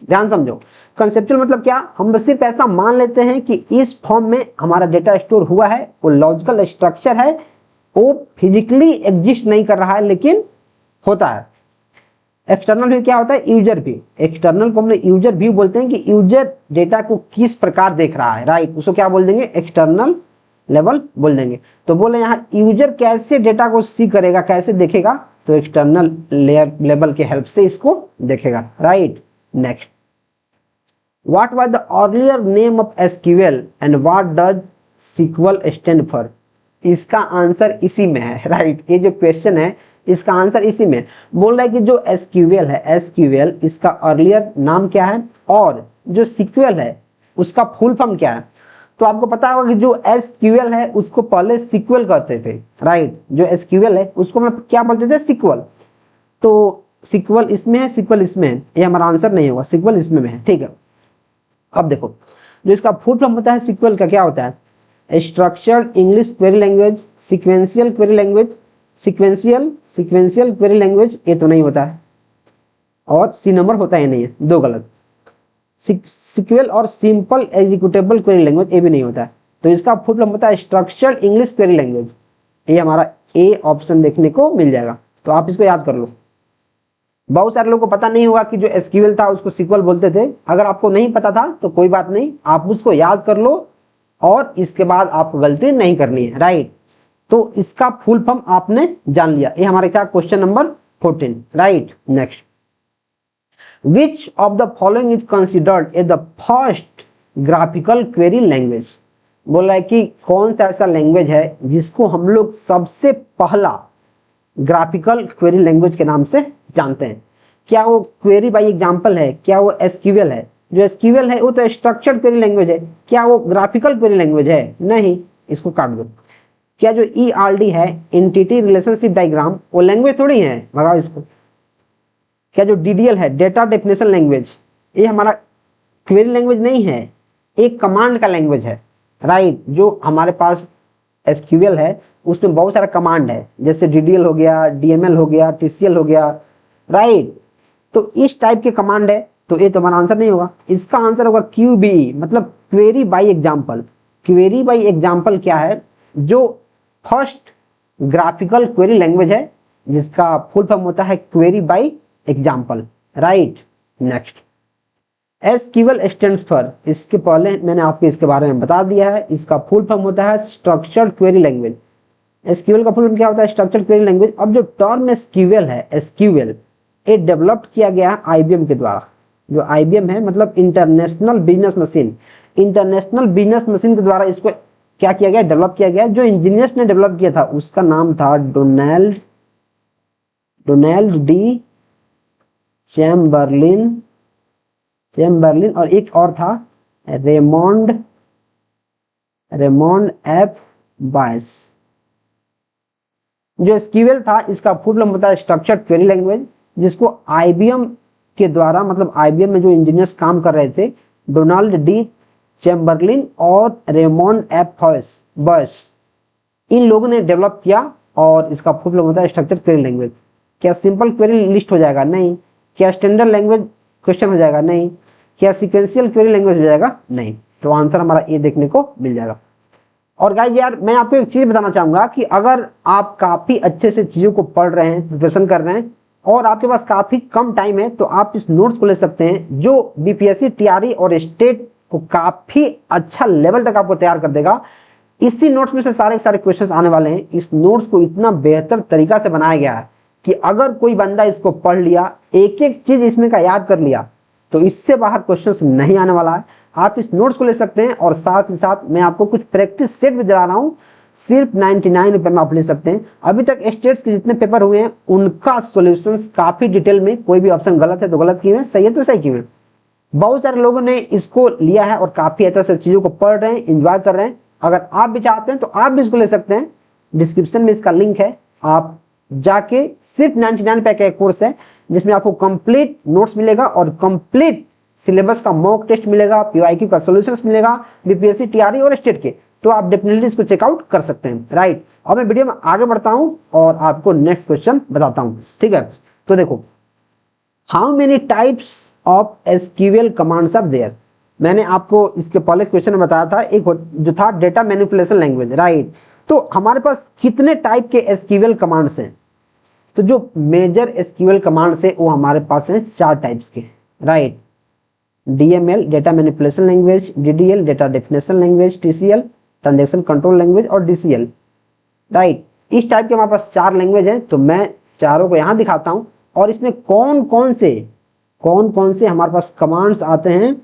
ध्यान समझो, कंसेप्चुअल मतलब क्या, हम लोग सिर्फ ऐसा मान लेते हैं कि इस फॉर्म में हमारा डेटा स्टोर हुआ है, वो लॉजिकल स्ट्रक्चर है, वो फिजिकली एग्जिस्ट नहीं कर रहा है लेकिन होता है। एक्सटर्नल व्यू क्या होता है, यूजर व्यू। एक्सटर्नल को हम लोग यूजर व्यू बोलते हैं कि यूजर डेटा को किस प्रकार देख रहा है, राइट। उसको क्या बोल देंगे, एक्सटर्नल लेवल बोल देंगे। तो बोले यहाँ यूजर कैसे डेटा को सी करेगा, कैसे देखेगा, तो एक्सटर्नल लेयर लेवल के हेल्प से इसको देखेगा, right. Next, what was the earlier name of SQL and what does SQL stand for. इसका आंसर इसी में है, राइट। ये जो क्वेश्चन है इसका आंसर इसी में बोल रहा है कि जो SQL है, SQL इसका अर्लियर नाम क्या है और जो SQL है उसका फुल फॉर्म क्या है। तो आपको पता होगा कि जो SQL है उसको पहले SQL कहते थे, राइट। जो SQL है उसको मतलब क्या बोलते थे, SQL। तो SQL इसमें है, SQL इसमें है, ये हमारा आंसर नहीं होगा, SQL इसमें है, ठीक है। अब देखो जो इसका फुल फॉर्म होता है SQL का क्या होता है, structured English query language, sequential query language, sequential query language, ये तो नहीं होता है, और सी नंबर होता ही नहीं है, दो गलत। सीक्वल और सिंपल एग्जीक्यूटेबल क्वेरी लैंग्वेज, ये भी नहीं होता है। तो इसका फुल फॉर्म होता है स्ट्रक्चर्ड इंग्लिश क्वेरी लैंग्वेज, ये हमारा ए ऑप्शन देखने को मिल जाएगा। तो आप इसको याद कर लो। बहुत सारे लोगों को पता नहीं होगा कि जो SQL था उसको SQL बोलते थे। अगर आपको नहीं पता था तो कोई बात नहीं, आप उसको याद कर लो और इसके बाद आपको गलती नहीं करनी है, राइट। तो इसका फुल फॉर्म आपने जान लिया। ये हमारे क्या question number 14, right. Next, which of the following is considered a the first graphical query language. बोला है कि कौन सा ऐसा लैंग्वेज है जिसको हम लोग सबसे पहला ग्राफिकल क्वेरी लैंग्वेज के नाम से जानते हैं। क्या वो क्वेरी बाय एग्जांपल है, क्या वो SQL है। जो SQL है वो तो स्ट्रक्चर्ड क्वेरी लैंग्वेज है, क्या वो ग्राफिकल क्वेरी लैंग्वेज है, नहीं, इसको काट दो। क्या जो ERD है, एंटिटी रिलेशनशिप डायग्राम, वो लैंग्वेज थोड़ी है, भगाओ इसको। क्या जो DDL है, डेटा डेफिनेशन लैंग्वेज, ये हमारा क्वेरी लैंग्वेज नहीं है, एक कमांड का लैंग्वेज है, राइट। जो हमारे पास SQL है उसमें बहुत सारा कमांड है, जैसे DDL हो गया, DML हो गया, TCL हो गया, राइट। तो इस टाइप के कमांड है, तो ये तो हमारा आंसर नहीं होगा। इसका आंसर होगा QBE, मतलब query by example. Query by example क्या है, जो फर्स्ट ग्राफिकल क्वेरी लैंग्वेज है जिसका फुल फॉर्म होता है query by example, right. Next, SQL stands for, इसके पहले मैंने आपको इसके बारे में बता दिया है, इसका फुल फॉर्म होता है स्ट्रक्चर्ड क्वेरी लैंग्वेज। SQL का फुल फॉर्म क्या होता है, स्ट्रक्चर्ड क्वेरी लैंग्वेज। अब जो टर्म SQL है, SQL ये डेवलप्ड किया गया है IBM के द्वारा। जो IBM है मतलब international business machine, international business machine के द्वारा इसको क्या किया गया, डेवलप किया गया। जो इंजीनियर्स ने डेवलप किया था उसका नाम था डोनाल्ड डी चैम्बरलिन, और एक और था रेमोंड रेमोंड एफ बायस। जो एसक्यूएल था इसका फुल फॉर्म होता है स्ट्रक्चर्ड क्वेरी लैंग्वेज, जिसको आईबीएम के द्वारा, मतलब आईबीएम में जो इंजीनियर्स काम कर रहे थे, डोनाल्ड डी चैम्बरलिन और रेमोंड एफ बायस, इन लोगों ने डेवलप किया। और इसका फुल फॉर्म होता है स्ट्रक्चर्ड क्वेरी लैंग्वेज। क्या सिंपल क्वेरी लिस्ट हो जाएगा? नहीं। क्या स्टैंडर्ड लैंग्वेज क्वेश्चन हो जाएगा? नहीं। क्या सीक्वेंशियल क्वेरी लैंग्वेज हो जाएगा? नहीं। तो आंसर हमारा ए देखने को मिल जाएगा। और गाइस यार मैं आपको एक चीज बताना चाहूंगा कि अगर आप काफी अच्छे से चीजों को पढ़ रहे हैं, प्रिपरेशन कर रहे हैं और आपके पास काफी कम टाइम है, तो आप इस नोट्स को ले सकते हैं जो बीपीएससी, टीआरई और स्टेट को काफी अच्छा लेवल तक आपको तैयार कर देगा। इसी नोट्स में से सारे क्वेश्चंस आने वाले हैं। इस नोट्स को इतना बेहतर तरीका से बनाया गया है कि अगर कोई बंदा इसको पढ़ लिया, एक एक चीज इसमें का याद कर लिया, तो इससे बाहर क्वेश्चंस नहीं आने वाला है। आप इस नोट्स को ले सकते हैं और साथ ही साथ मैं आपको कुछ प्रैक्टिस सेट भी दिला रहा हूँ, सिर्फ 99 रुपए में आप ले सकते हैं। अभी तक स्टेट्स के जितने पेपर हुए हैं उनका सॉल्यूशंस काफी डिटेल में, कोई भी ऑप्शन गलत है तो गलत किए हैं, सही है तो सही किए हैं। बहुत सारे लोगों ने इसको लिया है और काफी अच्छा से चीजों को पढ़ रहे हैं, एंजॉय कर रहे हैं। अगर आप भी चाहते हैं तो आप भी इसको ले सकते हैं। डिस्क्रिप्शन में इसका लिंक है, आप जाके, सिर्फ 99 रुपए का एक कोर्स है जिसमें आपको कंप्लीट नोट्स मिलेगा और कंप्लीट सिलेबस का मॉक टेस्ट मिलेगा, पीवाईक्यू का सॉल्यूशंस मिलेगा, बीपीएससी, टीआरई और स्टेट के। तो आप डेफिनेटली इसको चेकआउट कर सकते हैं, राइट। अब मैं वीडियो में आगे बढ़ता हूं और आपको नेक्स्ट क्वेश्चन बताता हूं, ठीक है। तो देखो, how many types of SQL commands are there. मैंने आपको इसके पहले क्वेश्चन में बताया था, एक जो था डेटा मैनिपुलेशन लैंग्वेज, राइट। तो हमारे पास कितने टाइप के एसक्यूएल कमांड्स हैं? तो जो मेजर एसक्यूएल कमांड्स है वो हमारे पास हैं 4 टाइप्स के, right. DML data manipulation language, DDL data definition language, TCL transaction control language और डीसीएल, राइट। इस टाइप के हमारे पास 4 लैंग्वेज हैं। तो मैं चारों को यहाँ दिखाता हूँ और इसमें कौन कौन से हमारे पास कमांड्स आते हैं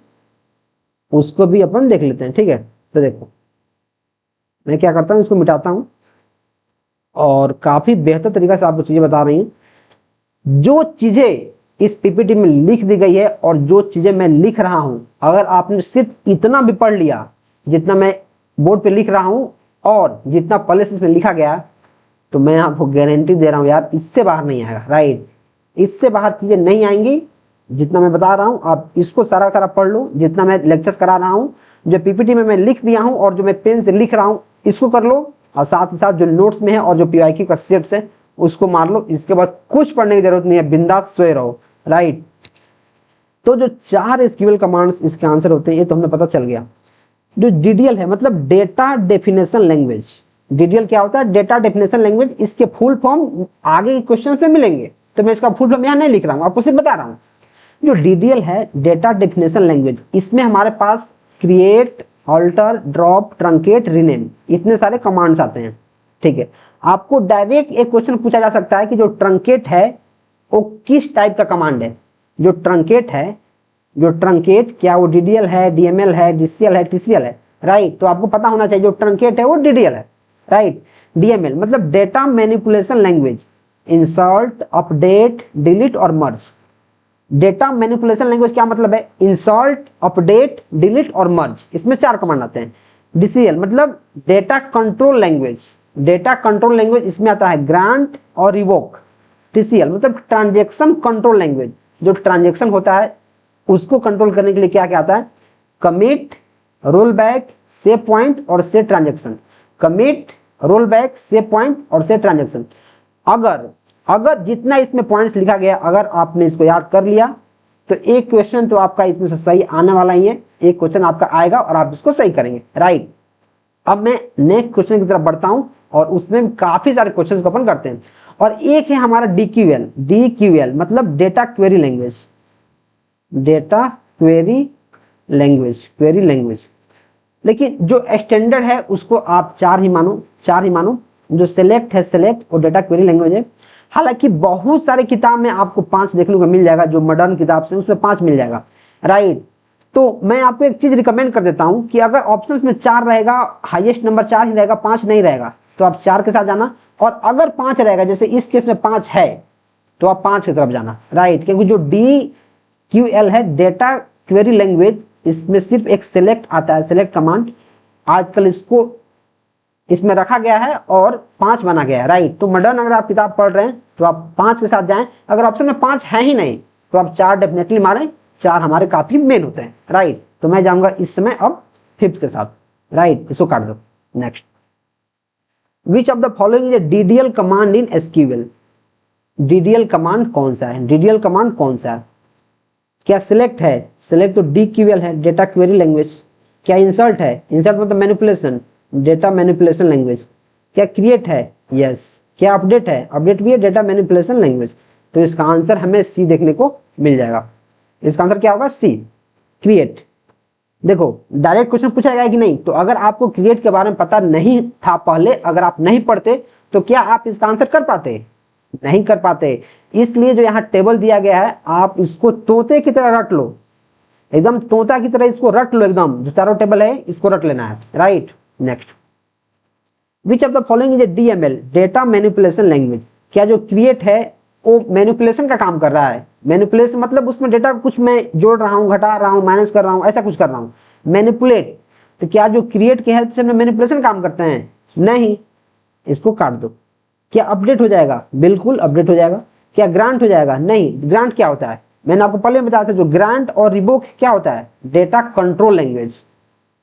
उसको भी अपन देख लेते हैं, ठीक है। तो देखो, मैं क्या करता हूँ, इसको मिटाता हूँ और काफी बेहतर तरीका से आपको चीजें बता रही हूँ। जो चीजें इस पीपीटी में लिख दी गई है और जो चीजें मैं लिख रहा हूं, अगर आपने सिर्फ इतना भी पढ़ लिया जितना मैं बोर्ड पे लिख रहा हूं और जितना पहले से इसमें लिखा गया, तो मैं आपको गारंटी दे रहा हूं यार, इससे बाहर नहीं आएगा, राइट। इससे बाहर चीजें नहीं आएंगी। जितना मैं बता रहा हूं आप इसको सारा पढ़ लो, जितना मैं लेक्चर्स करा रहा हूं, जो पीपीटी में मैं लिख दिया हूं और जो मैं पेन से लिख रहा हूं इसको कर लो, और साथ ही साथ जो नोट्स में है और जो पीवाईक्यू का सेट्स है उसको मार लो। इसके बाद कुछ पढ़ने की जरूरत नहीं है, बिंदास सोए रहो, राइट। तो जो 4 एसक्यूएल कमांड्स इसके आंसर होते हैं ये तो हमें पता चल गया। जो डीडीएल है मतलब डेटा डेफिनेशन लैंग्वेज, डीडीएल क्या होता है? Data definition language. इसके फुल फॉर्म आगे के क्वेश्चन में मिलेंगे, तो मैं इसका फुल फॉर्म यहाँ नहीं लिख रहा हूँ, आपको सिर्फ बता रहा हूँ। जो डीडीएल है डेटा डेफिनेशन लैंग्वेज, इसमें हमारे पास create, alter, drop, truncate, rename, इतने सारे कमांड्स आते हैं, ठीक है। आपको डायरेक्ट एक क्वेश्चन पूछा जा सकता है कि जो ट्रंकेट है वो किस टाइप का कमांड है। जो ट्रंकेट है, जो ट्रंकेट क्या वो डीडीएल है, डीएमएल है, डीसीएल है, टीसीएल है, राइट। तो आपको पता होना चाहिए जो ट्रंकेट है वो डीडीएल है, राइट। डीएमएल मतलब data manipulation language, insert, update, delete और मर्ज। डेटा मैनिपुलेशन लैंग्वेज क्या मतलब है? इंसर्ट, अपडेट, डिलीट और मर्ज, इसमें 4 कमांड आते हैं। डीसीएल मतलब data control language, data control language, इसमें आता है ग्रांट और रिवोक। टीसीएल मतलब ट्रांजैक्शन कंट्रोल लैंग्वेज, जो ट्रांजैक्शन होता है उसको कंट्रोल करने के लिए क्या क्या आता है? Commit, roll back, save point और set transaction. Commit, roll back, save point और सेट ट्रांजैक्शन। अगर जितना इसमें पॉइंट्स लिखा गया, अगर आपने इसको याद कर लिया तो एक क्वेश्चन तो आपका इसमें से सही आने वाला ही है, एक क्वेश्चन आपका आएगा और आप इसको सही करेंगे, राइट। अब मैं नेक्स्ट क्वेश्चन की तरफ बढ़ता हूं और उसमें काफी सारे क्वेश्चंस को अपन करते हैं। और एक है हमारा डीक्यूएल, डीक्यूएल मतलब data query language, data query language. लेकिन जो स्टैंडर्ड है उसको आप 4 ही मानो। जो सेलेक्ट है, सेलेक्ट और डेटा क्वेरी लैंग्वेज है। हालांकि बहुत सारे किताब में आपको 5 देखने को मिल जाएगा, जो मॉडर्न किताब से उसमें 5 मिल जाएगा, राइट। तो मैं आपको एक चीज रिकमेंड कर देता हूं कि अगर ऑप्शंस में 4 रहेगा, हाईएस्ट नंबर 4 ही रहेगा, 5 नहीं रहेगा, तो आप 4 के साथ जाना। और अगर 5 रहेगा, जैसे इस केस में 5 है, तो आप 5 की तरफ जाना, राइट। क्योंकि जो DQL है डेटा क्वेरी लैंग्वेज, इसमें सिर्फ एक सेलेक्ट आता है, सेलेक्ट कमांड, आजकल इसको इसमें रखा गया है और 5 बना गया है, राइट। तो मॉडर्न अगर आप किताब पढ़ रहे हैं तो आप 5 के साथ जाएं, अगर ऑप्शन में 5 है ही नहीं तो आप 4 डेफिनेटली मारें, 4 हमारे काफी मेन होते हैं, राइट। तो मैं जाऊंगा इस समय अब 5th के साथ, राइट, इसको काट दो। Next, which of the following is a DDL command in SQL. DDL command कौन सा है, डीडीएल कमांड कौन सा है? क्या सिलेक्ट है, सिलेक्ट तो डीक्यूएल है, डेटा क्वेरी लैंग्वेज। क्या इंसर्ट है, इंसर्ट मतलब मैनिपुलेशन, डेटा मैनिपुलेशन लैंग्वेज। क्या क्रिएट है, यस। क्या अपडेट है, अपडेट भी है, डेटा मैनिपुलेशन लैंग्वेज। तो इसका आंसर हमें सी देखने को मिल जाएगा। इसका आंसर क्या होगा, सी, क्रिएट। देखो डायरेक्ट क्वेश्चन पूछा गया कि नहीं, तो अगर आपको क्रिएट के बारे में पता नहीं था पहले, अगर आप नहीं पढ़ते तो क्या आप इसका आंसर कर पाते? नहीं कर पाते। इसलिए जो यहाँ टेबल दिया गया है आप इसको तोते की तरह रट लो, एकदम तोता की तरह इसको रट लो, एकदम जो चारों टेबल है इसको रट लेना है, right. Next, which of the following is a DML, data manipulation language. क्या जो क्रिएट है वो मैनिपुलेशन का काम कर रहा है? मैनिपुलेशन मतलब उसमें डेटा कुछ मैं जोड़ रहा हूँ, घटा रहा हूँ, माइनस कर रहा हूँ, ऐसा कुछ कर रहा हूँ, मैनिपुलेट। तो क्या जो क्रिएट की हेल्प से मैनिपुलेशन काम करते हैं? नहीं, इसको काट दो। क्या अपडेट हो जाएगा? बिल्कुल अपडेट हो जाएगा। क्या ग्रांट हो जाएगा? नहीं। ग्रांट क्या होता है? मैंने आपको पहले बताया था, जो ग्रांट और रिवोक क्या होता है? Data control language,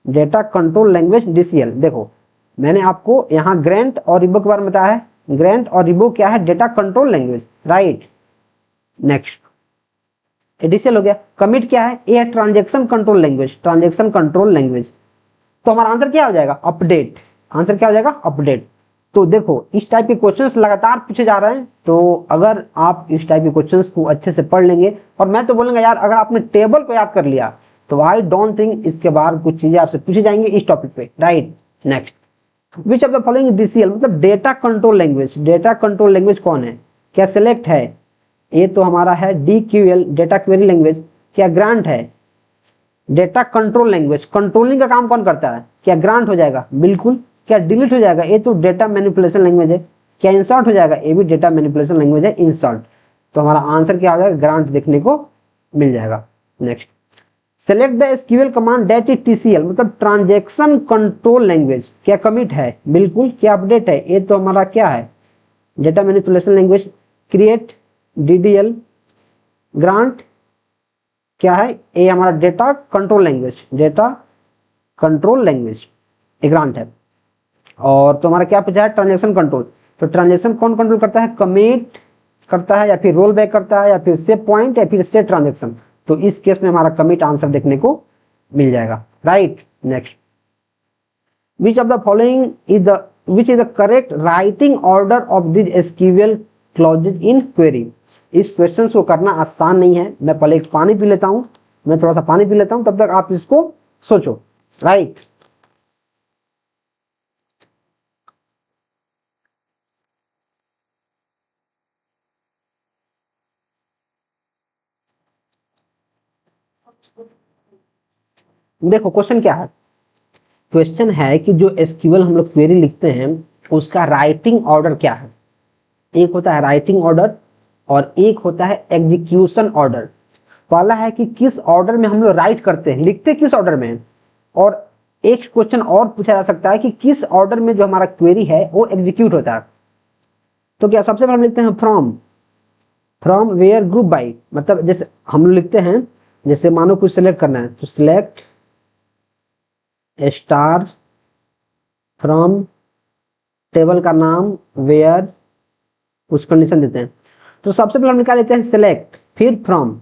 data control language DCL. देखो मैंने आपको यहाँ ग्रांट और रिवोक के बारे में बताया है। ग्रांट और रिवोक क्या है? Data control language, right. Next, DCL हो गया। कमिट क्या है? ये transaction control language, transaction control language. तो हमारा आंसर क्या हो जाएगा? अपडेट। आंसर क्या हो जाएगा? अपडेट। तो देखो इस टाइप के क्वेश्चंस लगातार पूछे जा रहे हैं, तो अगर आप इस टाइप के क्वेश्चंस को अच्छे से पढ़ लेंगे, और मैं तो बोलूंगा यार अगर आपने टेबल को याद कर लिया तो आई डोंट थिंक इसके बाद कुछ चीजें आपसे पूछी जाएंगी इस टॉपिक पे, right. Next, which of the following DCL मतलब data control language. Data control language कौन है? क्या सिलेक्ट है? ये तो हमारा है डीक्यूएल, डेटा क्वेरी लैंग्वेज। क्या ग्रांट है? डेटा कंट्रोल लैंग्वेज, कंट्रोलिंग का काम कौन करता है? क्या ग्रांट हो जाएगा? बिल्कुल। क्या डिलीट हो जाएगा? ये तो डेटा मैनिपुलेशन लैंग्वेज है। क्या इंसर्ट हो जाएगा? ये भी डेटा मैनिपुलेशन लैंग्वेज है, इंसर्ट। तो हमारा आंसर क्या हो जाएगा? ग्रांट देखने को मिल जाएगा। Next, select the SQL command that is TCL मतलब ट्रांजैक्शन कंट्रोल लैंग्वेज। क्या कमिट है? बिल्कुल। क्या अपडेट है? ये तो हमारा क्या है? Data manipulation language. Create, DDL, grant क्या है? ये हमारा data control language, data control language, grant है। और तो हमारा क्या पूछा है? Transaction control. तो ट्रांजैक्शन कौन कंट्रोल करता है? कमिट करता है, या फिर रोल बैक करता है, या फिर सेव पॉइंट, या फिर सेट ट्रांजैक्शन। तो इस केस में हमारा कमिट आंसर देखने को मिल जाएगा, right. Next, which of the following is the which is the correct writing order of this SQL clauses in query. इस क्वेश्चन को करना आसान नहीं है। मैं पहले एक पानी पी लेता हूं, मैं थोड़ा सा पानी पी लेता हूं, तब तक आप इसको सोचो, राइट। देखो क्वेश्चन क्या है? क्वेश्चन है कि जो एसक्यूएल हम लोग क्वेरी लिखते हैं उसका राइटिंग ऑर्डर क्या है। एक होता है राइटिंग ऑर्डर और एक होता है एग्जीक्यूशन ऑर्डर। पहला है कि किस ऑर्डर में हम लोग राइट करते हैं, लिखते किस ऑर्डर में। और एक क्वेश्चन और पूछा जा सकता है कि किस ऑर्डर में जो हमारा क्वेरी है वो एग्जीक्यूट होता है। तो क्या सबसे पहले हम लिखते हैं from, from where group by, मतलब जैसे हम लोग लिखते हैं, जैसे मानो कुछ सिलेक्ट करना है तो सिलेक्ट स्टार फ्रॉम टेबल का नाम वेयर, कुछ कंडीशन देते हैं। तो सबसे पहले हम निकाल लेते हैं सिलेक्ट, फिर फ्रॉम।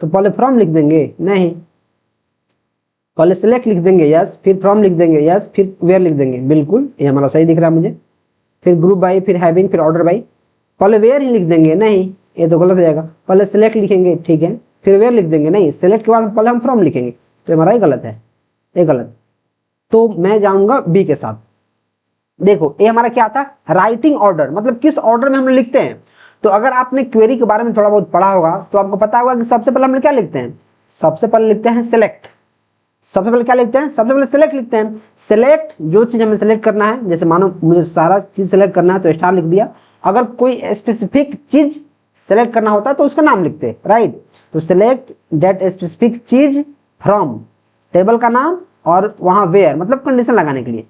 तो पहले फ्रॉम लिख देंगे? नहीं, पहले सिलेक्ट लिख देंगे, यस, फिर फ्रॉम लिख देंगे, यस, फिर वेयर लिख देंगे, बिल्कुल ये हमारा सही दिख रहा है मुझे। फिर ग्रुप बाई, फिर हैविंग, फिर ऑर्डर बाई। पहले वेयर ही लिख देंगे? नहीं, ये तो गलत हो जाएगा। पहले सिलेक्ट लिखेंगे, ठीक है, फिर वेयर लिख देंगे? नहीं, सिलेक्ट के बाद पहले हम फ्रॉम लिखेंगे, तो हमारा ये गलत है, ये गलत। तो मैं जाऊंगा बी के साथ। देखो ये हमारा क्या था? राइटिंग ऑर्डर, मतलब किस ऑर्डर में हम लिखते हैं। तो अगर आपने क्वेरी के बारे में थोड़ा बहुत पढ़ा होगा तो आपको पता होगा कि सबसे पहले हम क्या लिखते हैं? सबसे पहले लिखते हैं सिलेक्ट। सबसे पहले क्या लिखते हैं? सबसे पहले सिलेक्ट लिखते हैं। सिलेक्ट जो चीज हमें सिलेक्ट करना है, जैसे मानो मुझे सारा चीज सिलेक्ट करना है तो स्टार लिख दिया। अगर कोई स्पेसिफिक चीज सेलेक्ट करना होता है तो उसका नाम लिखते हैं, राइट। तो सिलेक्ट दैट स्पेसिफिक चीज फ्रॉम टेबल का नाम और वहां वेयर मतलब कंडीशन लगाने के लिए।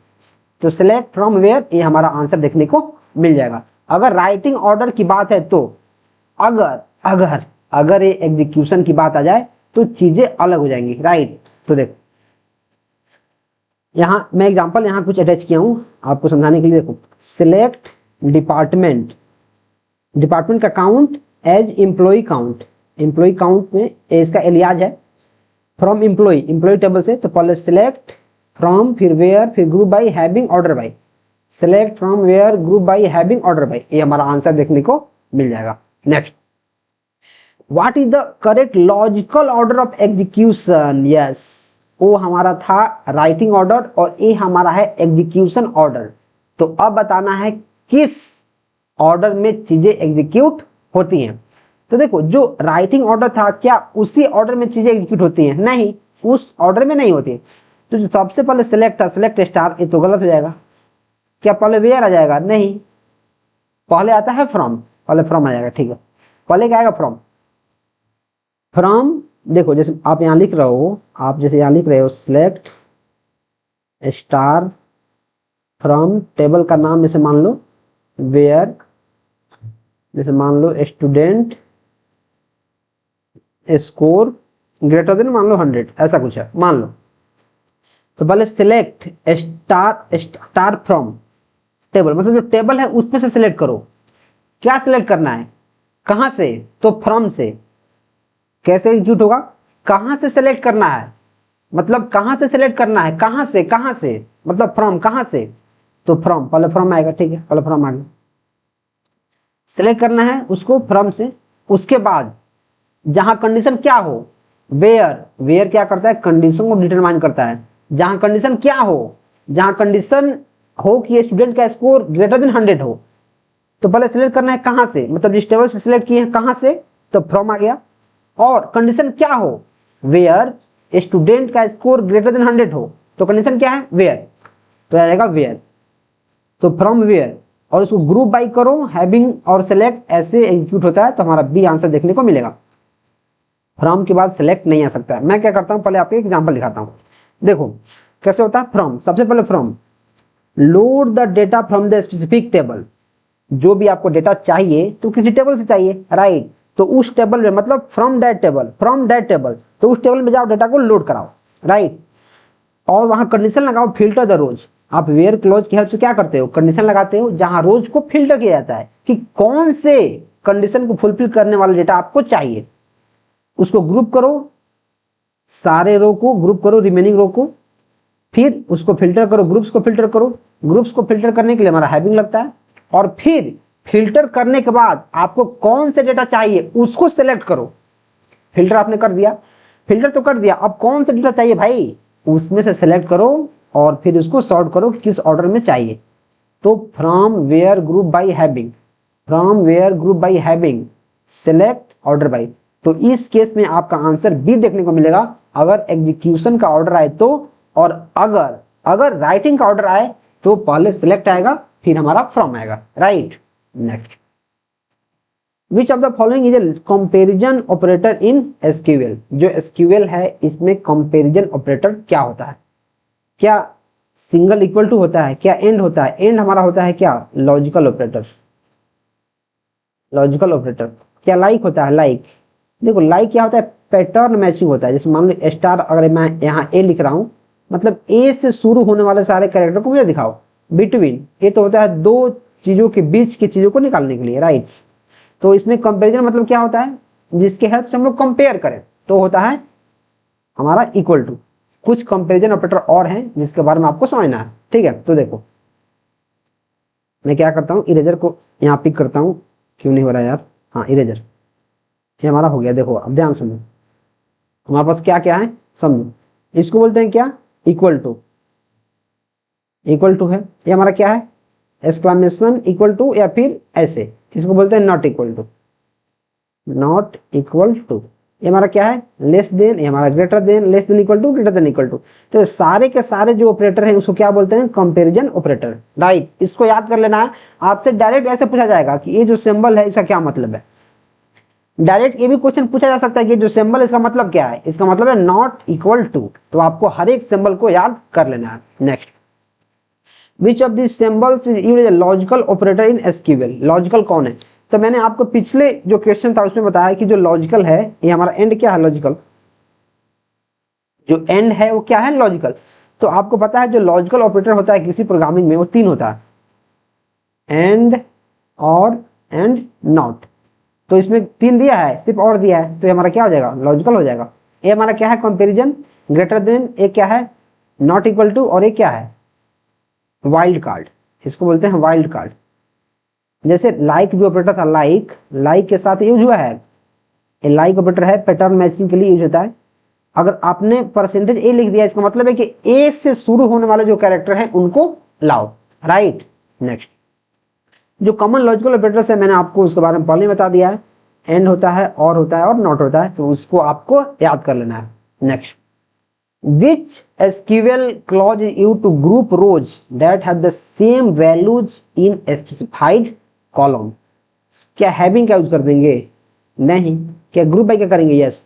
तो सिलेक्ट फ्रॉम वेयर, ये हमारा आंसर देखने को मिल जाएगा। अगर राइटिंग ऑर्डर की बात है तो अगर अगर अगर ये एग्जीक्यूशन की बात आ जाए तो चीजें अलग हो जाएंगी, राइट। तो देखो यहाँ मैं एग्जांपल यहाँ कुछ अटैच किया हूँ आपको समझाने के लिए। देखो सिलेक्ट डिपार्टमेंट, डिपार्टमेंट का count as employee count, employee count में इसका एलियाज है फ्रॉम एम्प्लॉय, एम्प्लॉय टेबल से। तो पहले सिलेक्ट फ्रॉम, फिर वेयर, फिर group by, having, order by. Select from where, group by, having, order by, ये हमारा आंसर देखने को मिल जाएगा। Next, what is the correct logical order of execution? Yes, वो हमारा था राइटिंग ऑर्डर और ये हमारा है एग्जीक्यूशन ऑर्डर। तो अब बताना है किस ऑर्डर में चीजें एग्जीक्यूट होती हैं। तो देखो जो राइटिंग ऑर्डर था क्या उसी ऑर्डर में चीजें एग्जीक्यूट होती हैं? नहीं, उस ऑर्डर में नहीं होती। तो जो सबसे पहले सिलेक्ट था, सिलेक्ट स्टार, ये तो गलत हो जाएगा। क्या पहले वेयर आ जाएगा? नहीं, पहले आता है फ्रॉम, पहले फ्रॉम आ जाएगा, ठीक है। पहले क्या आएगा? फ्रॉम। फ्रॉम देखो जैसे आप यहाँ लिख रहे हो, आप जैसे यहाँ लिख रहे हो सिलेक्ट स्टार फ्रॉम, टेबल का नाम जैसे मान लो वेयर, जैसे मान लो स्टूडेंट स्कोर ग्रेटर देन मान लो 100, ऐसा कुछ है मान लो। तो पहले सिलेक्ट स्टार फ्रॉम टेबल, मतलब जो टेबल है उसमें से सिलेक्ट करो। क्या सिलेक्ट करना है? कहां से? तो फ्रॉम से। कैसे एग्जीक्यूट होगा? कहां से सिलेक्ट करना है, मतलब कहां से सिलेक्ट करना है, कहां से, कहां से मतलब फ्रॉम, कहां से? तो फ्रॉम, पहले फ्रॉम आएगा, ठीक है, पहले फ्रॉम आ गया। सिलेक्ट करना है उसको फ्रॉम से। उसके बाद जहां कंडीशन क्या हो, वेयर, वेयर क्या करता है? कंडीशन को डिटरमाइन करता है। जहां कंडीशन क्या हो, जहां कंडीशन हो कि स्टूडेंट का स्कोर ग्रेटर देन 100 हो। तो पहले सिलेक्ट करना है कहां से, मतलब जिस टेबल से सिलेक्ट किए हैं कहां से, तो फ्रॉम आ गया। और कंडीशन क्या हो, वेयर स्टूडेंट का स्कोर ग्रेटर देन 100 हो, तो कंडीशन क्या है? वेयर, तो आ जाएगा वेयर। तो फ्रॉम वेयर, और उसको ग्रुप बाई करो, हैविंग और सिलेक्ट, ऐसे एग्जीक्यूट होता है। तो हमारा बी आंसर देखने को मिलेगा। फ्रॉम के बाद सिलेक्ट नहीं आ सकता है। मैं क्या करता हूं, पहले आपको एक एग्जांपल दिखाता हूं। देखो कैसे होता है फ्रॉम। सबसे पहले from, load the data from the specific table. जो भी आपको डेटा चाहिए तो किसी टेबल से चाहिए, राइट। तो उस टेबल में मतलब from that table, from that table, तो उस टेबल में जाओ, डेटा को लोड कराओ, राइट। और वहां कंडीशन लगाओ फिल्टर द रोज। आप वेयर क्लोज की हेल्प से क्या करते हो? कंडीशन लगाते हो जहां रोज को फिल्टर किया जाता है कि कौन से कंडीशन को फुलफिल करने वाला डेटा आपको चाहिए। उसको ग्रुप करो, सारे रो को ग्रुप करो, रिमेनिंग रो को, फिर उसको फिल्टर करो, ग्रुप्स को फिल्टर करो। ग्रुप्स को फिल्टर करने के लिए हमारा हैविंग लगता है। और फिर फिल्टर करने के बाद आपको कौन से डेटा चाहिए उसको सिलेक्ट करो। फिल्टर आपने कर दिया, फिल्टर तो कर दिया, अब कौन सा डेटा चाहिए भाई, उसमें से सिलेक्ट करो और फिर उसको सॉर्ट करो किस ऑर्डर में चाहिए। तो from where group by having, from where group by having, select order by. तो इस केस में आपका आंसर बी देखने को मिलेगा, अगर एग्जीक्यूशन का ऑर्डर आए तो। और अगर राइटिंग का ऑर्डर आए तो पहले सिलेक्ट आएगा फिर हमारा फ्रॉम आएगा, right. Next, which of the following is a comparison operator in SQL. जो एसक्यूएल है इसमें कंपैरिजन ऑपरेटर क्या होता है? क्या सिंगल इक्वल टू होता है? क्या एंड होता है? एंड हमारा होता है क्या? Logical operator, logical operator. क्या लाइक होता है? लाइक, देखो लाइक क्या होता है? पैटर्न मैचिंग होता है। जैसे मान लो स्टार, अगर मैं यहाँ ए लिख रहा हूं, मतलब ए से शुरू होने वाले सारे कैरेक्टर को मुझे दिखाओ। बिटवीन, ये तो होता है दो चीजों के बीच की चीजों को निकालने के लिए, राइट। तो इसमें कंपैरिजन मतलब क्या होता है? जिसके हेल्प से हम लोग कंपेयर करें, तो होता है हमारा इक्वल टू। कुछ कंपैरिजन ऑपरेटर और हैं जिसके बारे में आपको समझना है, ठीक है। तो देखो मैं क्या करता हूँ, इरेजर को यहाँ पिक करता हूँ, क्यों नहीं हो रहा यार, हाँ इरेजर, ये हमारा हो गया। देखो अब ध्यान सुनो, हमारे पास क्या क्या है समझो। इसको बोलते हैं क्या? इक्वल टू, इक्वल टू है। ये हमारा क्या है? एक्सक्लेमेशन इक्वल टू, या फिर ऐसे इसको बोलते हैं not equal to, not equal to. ये हमारा क्या है? Less than. ये हमारा greater than, less than equal to, greater than equal to. तो सारे के सारे जो ऑपरेटर हैं उसको क्या बोलते हैं? Comparison operator, right. इसको याद कर लेना है, आपसे डायरेक्ट ऐसे पूछा जाएगा कि ये जो सिंबल है इसका क्या मतलब है। डायरेक्ट ये भी क्वेश्चन पूछा जा सकता है कि जो सिंबल इसका मतलब क्या है, इसका मतलब है नॉट इक्वल टू, तो आपको हर एक सिंबल को याद कर लेना है। Next, which of this symbols is used as a logical operator in SQL, logical कौन है? तो मैंने आपको पिछले जो क्वेश्चन था उसमें बताया कि जो लॉजिकल है ये हमारा एंड क्या है, लॉजिकल जो एंड है वो क्या है, लॉजिकल। तो आपको पता है जो लॉजिकल ऑपरेटर होता है किसी प्रोग्रामिंग में वो 3 होता है, एंड, और, एंड, नॉट। तो इसमें 3 दिया है, सिर्फ और दिया है, तो ये हमारा क्या हो जाएगा, लॉजिकल हो जाएगा। ये हमारा क्या है, कंपैरिजन, ग्रेटर देन, एक क्या है, नॉट इक्वल टू, और एक क्या है, वाइल्ड कार्ड, इसको बोलते हैं वाइल्ड कार्ड। जैसे लाइक जो ऑपरेटर था, लाइक, लाइक के साथ यूज हुआ है, लाइक ऑपरेटर है, पैटर्न मैचिंग के लिए यूज होता है। अगर आपने परसेंटेज ए लिख दिया, इसका मतलब है कि ए से शुरू होने वाले जो कैरेक्टर हैं उनको लाओ, राइट। नेक्स्ट, जो कॉमन लॉजिकल ऑपरेटर्स है मैंने आपको उसके बारे में पहले बता दिया है, एंड होता है, और नॉट होता है, तो उसको आपको याद कर लेना है। Next, which SQL clause is used to group rows that have the same values in a specified column? क्या हैविंग का यूज कर देंगे? नहीं। क्या ग्रुप बाई का करेंगे? यस।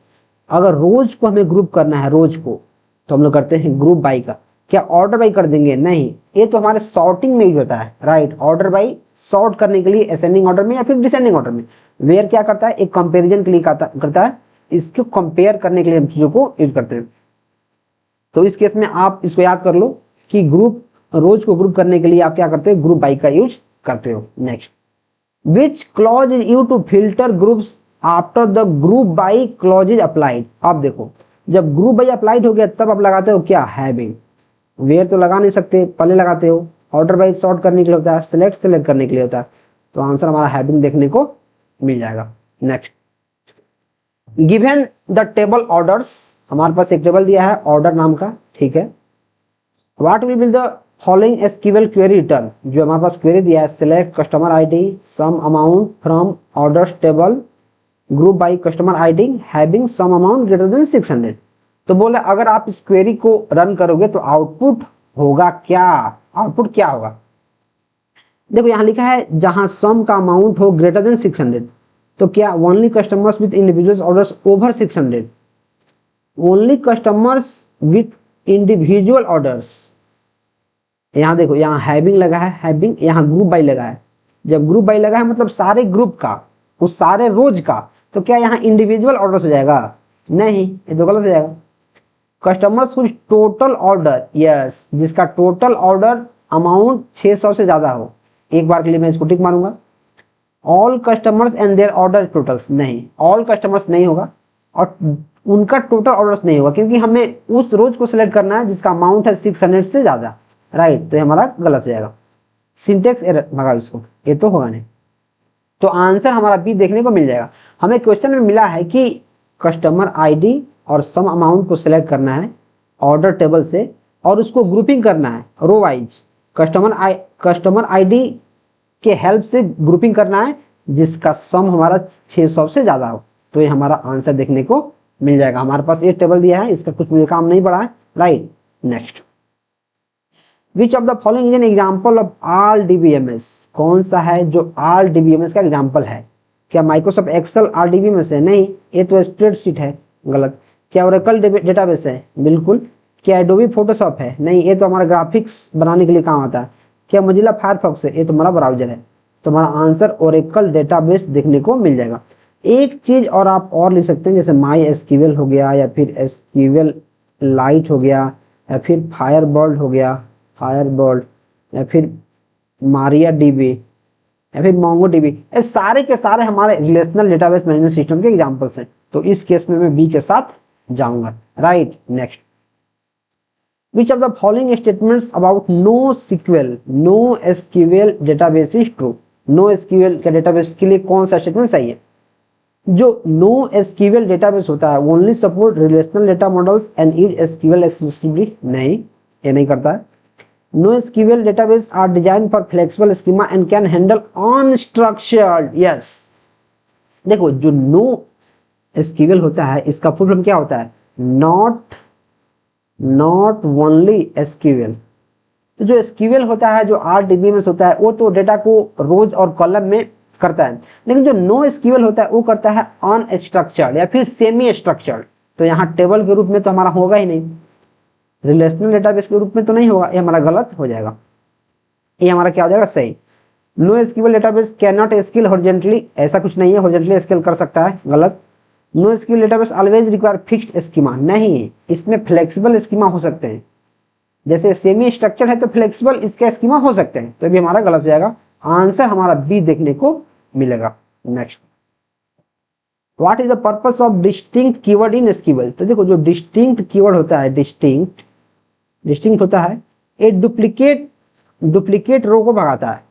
अगर रोज को हमें ग्रुप करना है, रोज को, तो हम लोग करते हैं ग्रुप बाई का। क्या ऑर्डर बाई कर देंगे? नहीं, ये तो हमारे सॉर्टिंग में यूज होता है, राइट। ऑर्डर बाई सॉर्ट करने के लिए असेंडिंग ऑर्डर में या फिर डिसेंडिंग ऑर्डर में। वेयर क्या करता है, एक कंपेरिजन के लिए करता है, इसको कंपेयर करने के लिए हम चीजों को यूज करते हैं। तो इस केस में आप इसको याद कर लो कि ग्रुप, रोज को ग्रुप करने के लिए आप क्या करते हो, ग्रुप बाई का यूज करते हो। Next, which clause is use to filter groups after the group by clause is applied? आप देखो, जब ग्रुप बाई अप्लाइड हो गया तब आप लगाते हो क्या, हैविंग। वेयर तो लगा नहीं सकते, पहले लगाते हो। ऑर्डर बाई सॉर्ट करने के लिए होता है, सेलेक्ट करने के लिए होता है, तो आंसर हमारा हैविंग देखने को मिल जाएगा। Next, given the table orders, हमारे पास एक टेबल दिया है ऑर्डर नाम का, ठीक है। What will be the following SQL query return? जो हमारे पास क्वेरी दिया है, select customer ID sum amount from orders table group by customer ID having sum amount greater than 600। तो बोले अगर आप इस क्वेरी को रन करोगे तो आउटपुट होगा क्या, आउटपुट क्या होगा? देखो यहाँ लिखा है जहां सम का अमाउंट हो ग्रेटर देन 600, तो क्या only customers with individual orders over 600, only customers with individual orders. यहाँ देखो, यहाँ हैविंग लगा है, हैविंग, यहाँ ग्रुप बाई लगा है। जब ग्रुप बाई लगा है मतलब सारे ग्रुप का, उस सारे रोज का, तो क्या यहाँ इंडिविजुअल ऑर्डर्स हो जाएगा? नहीं, ये तो गलत हो जाएगा। Customers with total order, yes, जिसका टोटल ऑर्डर अमाउंट 600 से ज्यादा हो। एक बार के लिए मैं इसको टिक मारूंगा। All customers and their order totals, नहीं, ऑल कस्टमर्स नहीं होगा और उनका टोटल ऑर्डर्स नहीं होगा, क्योंकि हमें उस रोज को सिलेक्ट करना है जिसका अमाउंट है 600 से ज्यादा, राइट। तो हमारा गलत हो जाएगा, सिंटेक्स एरर भगा इसको, ये तो होगा नहीं। तो आंसर हमारा बी देखने को मिल जाएगा। हमें क्वेश्चन में मिला है कि कस्टमर आईडी और सम अमाउंट को सिलेक्ट करना है ऑर्डर टेबल से और उसको ग्रुपिंग करना है रो वाइज। कस्टमर आईडी के हेल्प से ग्रुपिंग करना है जिसका सम हमारा 600 से ज्यादा हो, तो ये हमारा आंसर देखने को मिल जाएगा। हमारे पास ये टेबल दिया है, इसका कुछ मुझे काम नहीं पड़ा है, right. Next, which of the following is an example of all DBMS? कौन सा है जो आल डीबीएमएस का एग्जाम्पल है? क्या माइक्रोसॉफ्ट एक्सेल आल डीबीएमएस है? नहीं, ये तो स्प्रेडशीट है, गलत। क्या ओरेकल डेटाबेस है? बिल्कुल। क्या एडोबी फोटोशॉप है? नहीं, ये तो हमारा ग्राफिक्स बनाने के लिए काम आता है। क्या मोजिला फायरफॉक्स है? ये तो हमारा ब्राउजर है। तो हमारा आंसर ओरेकल डेटाबेस देखने को मिल जाएगा। एक चीज और आप और लिख सकते हैं, जैसे माई एसक्यूएल हो गया, या फिर एसक्यूएल लाइट हो गया, या फिर फायरबोल्ट हो गया, फायरबोल्ट, या फिर मारिया डीबी, या फिर मोंगो डीबी। ये सारे के सारे हमारे रिलेशनल डेटाबेस मैनेजमेंट सिस्टम के एग्जांपल्स हैं। तो इस केस में मैं बी के साथ जाऊंगा, right. Next, which of the following statements about no sequel no SQL database is true? No SQL के डेटाबेस के लिए कौन सा स्टेटमेंट सही है? जो नो एसक्यूएल डेटाबेस होता है only support relational data models and use SQL exclusively, नहीं, ये नहीं करता है। No SQL database are design for flexible schema and can handle unstructured, yes. देखो, जो नो एसक्यूएल होता है इसका फुल फॉर्म क्या होता है? Not only SQL. तो जो एसक्यूएल होता है, जो आरडीबीएमएस होता है, वो तो डेटा को रोज और कॉलम में करता है। लेकिन जो नो एसक्यूएल होता है वो करता है अनस्ट्रक्चर्ड या फिर सेमी स्ट्रक्चर्ड। तो यहाँ टेबल के रूप में तो हमारा होगा ही नहीं, रिलेशनल डेटाबेस के रूप में तो नहीं होगा, ये हमारा गलत हो जाएगा, ये हमारा क्या हो जाएगा सही। No SQL database can not scale horizontally, ऐसा कुछ नहीं है, हॉरिजॉन्टली स्केल कर सकता है, गलत। No SQL database always require fixed schema, नहीं, इसमें फ्लेक्सिबल स्कीमा हो सकते हैं, जैसे सेमी स्ट्रक्चर है तो फ्लेक्सिबल इसके स्कीमा हो सकते हैं, तो भी हमारा गलत हो जाएगा। आंसर हमारा बी देखने को मिलेगा। Next, what is the purpose of distinct keyword in SQL. तो देखो जो डिस्टिंक्ट कीवर्ड होता है, डिस्टिंक्ट होता है, ये डुप्लीकेट रो को भगाता है,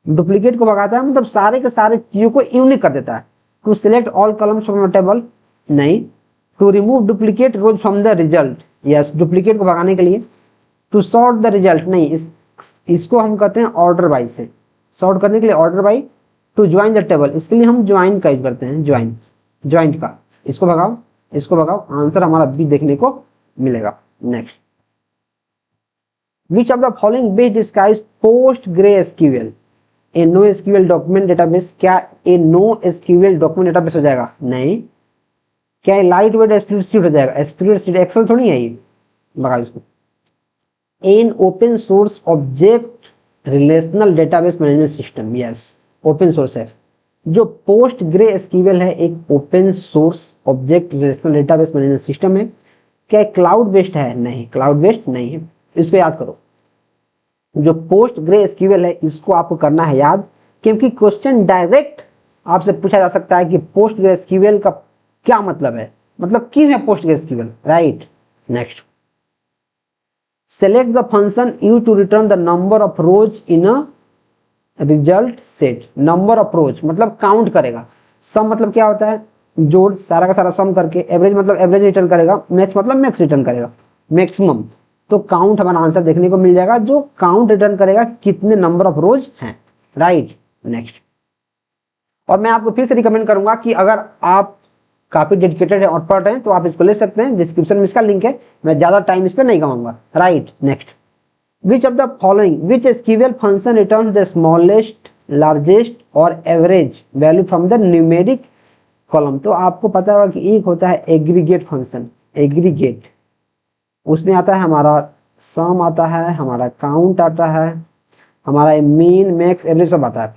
डुप्लीकेट को भगाता है मतलब सारे के सारे चीजों को यूनिक कर देता है। To select all columns from a table, नहीं। To remove duplicate rows from the result, yes, duplicate को भगाने के लिए। टू सॉर्ट द रिजल्ट, नहीं, इसको हम कहते हैं ऑर्डर बाई से, सॉर्ट करने के लिए order by. To join the table, इसके लिए हम ज्वाइन का यूज करते हैं, ज्वाइंट का, इसको भगाओ, इसको भगाओ, आंसर हमारा बी देखने को मिलेगा। Next, which of the following best describes PostgreSQL a NoSQL document database. क्या a NoSQL document database हो जाएगा? नहीं। क्या लाइट वेट स्प्रेडशीट हो जाएगा? स्प्रेडशीट एक्सेल थोड़ी है ये, भगाओ इसको। An open source object relational database management system, yes, open source है। जो पोस्ट ग्रे एसक्यूएल है एक open source object relational database management system है। क्या क्लाउड बेस्ड है? नहीं, क्लाउड बेस्ड नहीं है, इस पे याद करो। जो पोस्ट ग्रे एसक्यूएल है इसको आपको करना है याद, क्योंकि क्वेश्चन डायरेक्ट आपसे पूछा जा सकता है कि पोस्ट ग्रे एसक्यूएल का क्या मतलब है, मतलब क्यों है PostgreSQL, right. Next, select the function you to return the number of rows in a result set. Number of rows मतलब काउंट करेगा, सम मतलब क्या होता है, जोड़, सारा का सारा सम करके, एवरेज मतलब एवरेज रिटर्न करेगा, मैक्स मतलब मैक्स रिटर्न करेगा, मैक्सिमम। तो काउंट हमारा आंसर देखने को मिल जाएगा, जो काउंट रिटर्न करेगा कितने नंबर ऑफ रोज हैं, राइट। नेक्स्ट, और मैं आपको फिर से रिकमेंड करूंगा कि अगर आप काफी डेडिकेटेड है और पढ़ रहे हैं तो आप इसको ले सकते हैं, डिस्क्रिप्शन में इसका लिंक है, मैं ज्यादा टाइम इस पर नहीं गवाऊंगा, right. Next, which of the following which SQL function returns the smallest, largest और average value from the numeric column. तो आपको पता होगा कि एक होता है एग्रीगेट फंक्शन, एग्रीगेट, उसमें आता है हमारा सम आता है, हमारा काउंट आता है, हमारा मीन मैक्स एवरेज सब आता है।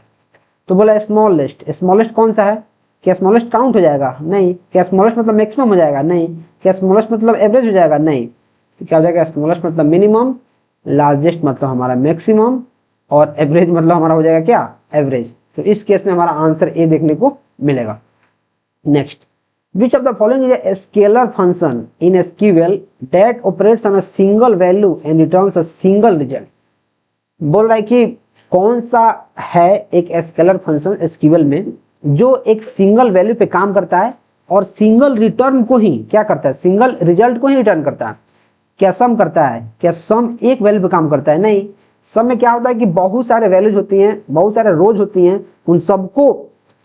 तो बोला स्मॉलेस्ट, स्मॉलेस्ट कौन सा है? क्या स्मॉलेस्ट काउंट हो जाएगा? नहीं। क्या स्मॉलेस्ट मतलब मैक्सिमम हो जाएगा? नहीं। क्या स्मॉलेस्ट मतलब एवरेज हो जाएगा? नहीं। तो क्या हो जाएगा? स्मॉलेस्ट मतलब मिनिमम, लार्जेस्ट मतलब हमारा मैक्सिमम और एवरेज मतलब हमारा हो जाएगा क्या? एवरेज। तो इस केस में हमारा आंसर ए देखने को मिलेगा। Next, which of the following is a scalar function in SQL that operates on a single value and returns a single result। बोल रहा है कि कौन सा है एक स्केलर फंक्शन SQL में जो एक सिंगल वैल्यू पे काम करता है और सिंगल रिटर्न को ही क्या करता है, सिंगल रिजल्ट को ही रिटर्न करता है। क्या सम करता है? क्या सम एक वैल्यू पे काम करता है? नहीं। सम में क्या होता है कि बहुत सारे वैल्यूज होती हैं, बहुत सारे रोज होती हैं, उन सबको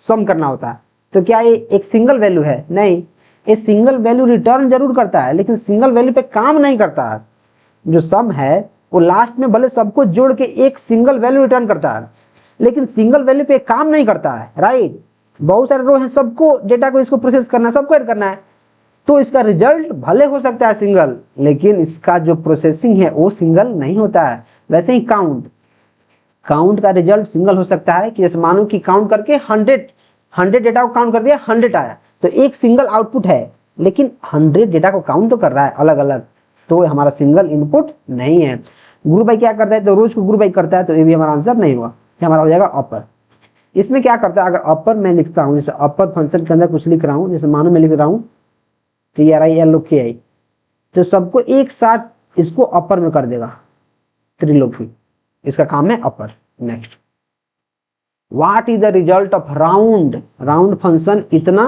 सम करना होता है। तो क्या ये एक सिंगल वैल्यू है? नहीं। ये सिंगल वैल्यू रिटर्न जरूर करता है लेकिन सिंगल वैल्यू पे काम नहीं करता है। जो सम है वो लास्ट में भले सबको जोड़ के एक सिंगल वैल्यू रिटर्न करता है लेकिन सिंगल वैल्यू पे काम नहीं करता है, राइट। बहुत सारे रो हैं, सबको डेटा को इसको प्रोसेस करना है, सबको ऐड करना है, तो इसका रिजल्ट भले हो सकता है सिंगल लेकिन इसका जो प्रोसेसिंग है वो सिंगल नहीं होता है। वैसे ही काउंट का रिजल्ट सिंगल हो सकता है कि जैसे मानो कि काउंट करके 100 डेटा को काउंट कर दिया, 100 आया, तो एक सिंगल आउटपुट है लेकिन 100 डेटा को काउंट तो कर रहा है अलग अलग, तो हमारा सिंगल इनपुट नहीं है। ग्रुप बाई क्या करता है? तो रोज को ग्रुप बाई करता है, तो ये भी हमारा आंसर नहीं हुआ, ये हमारा हो जाएगा अपर। इसमें क्या करता है, अगर अपर मैं लिखता हूँ, जैसे अपर फंक्शन के अंदर कुछ लिख रहा हूँ, जैसे मानो मैं लिख रहा हूँ TRILOKI, तो सबको एक साथ इसको अपर में कर देगा, त्रिलोकी, इसका काम है upper. Next, what is the result of round function इतना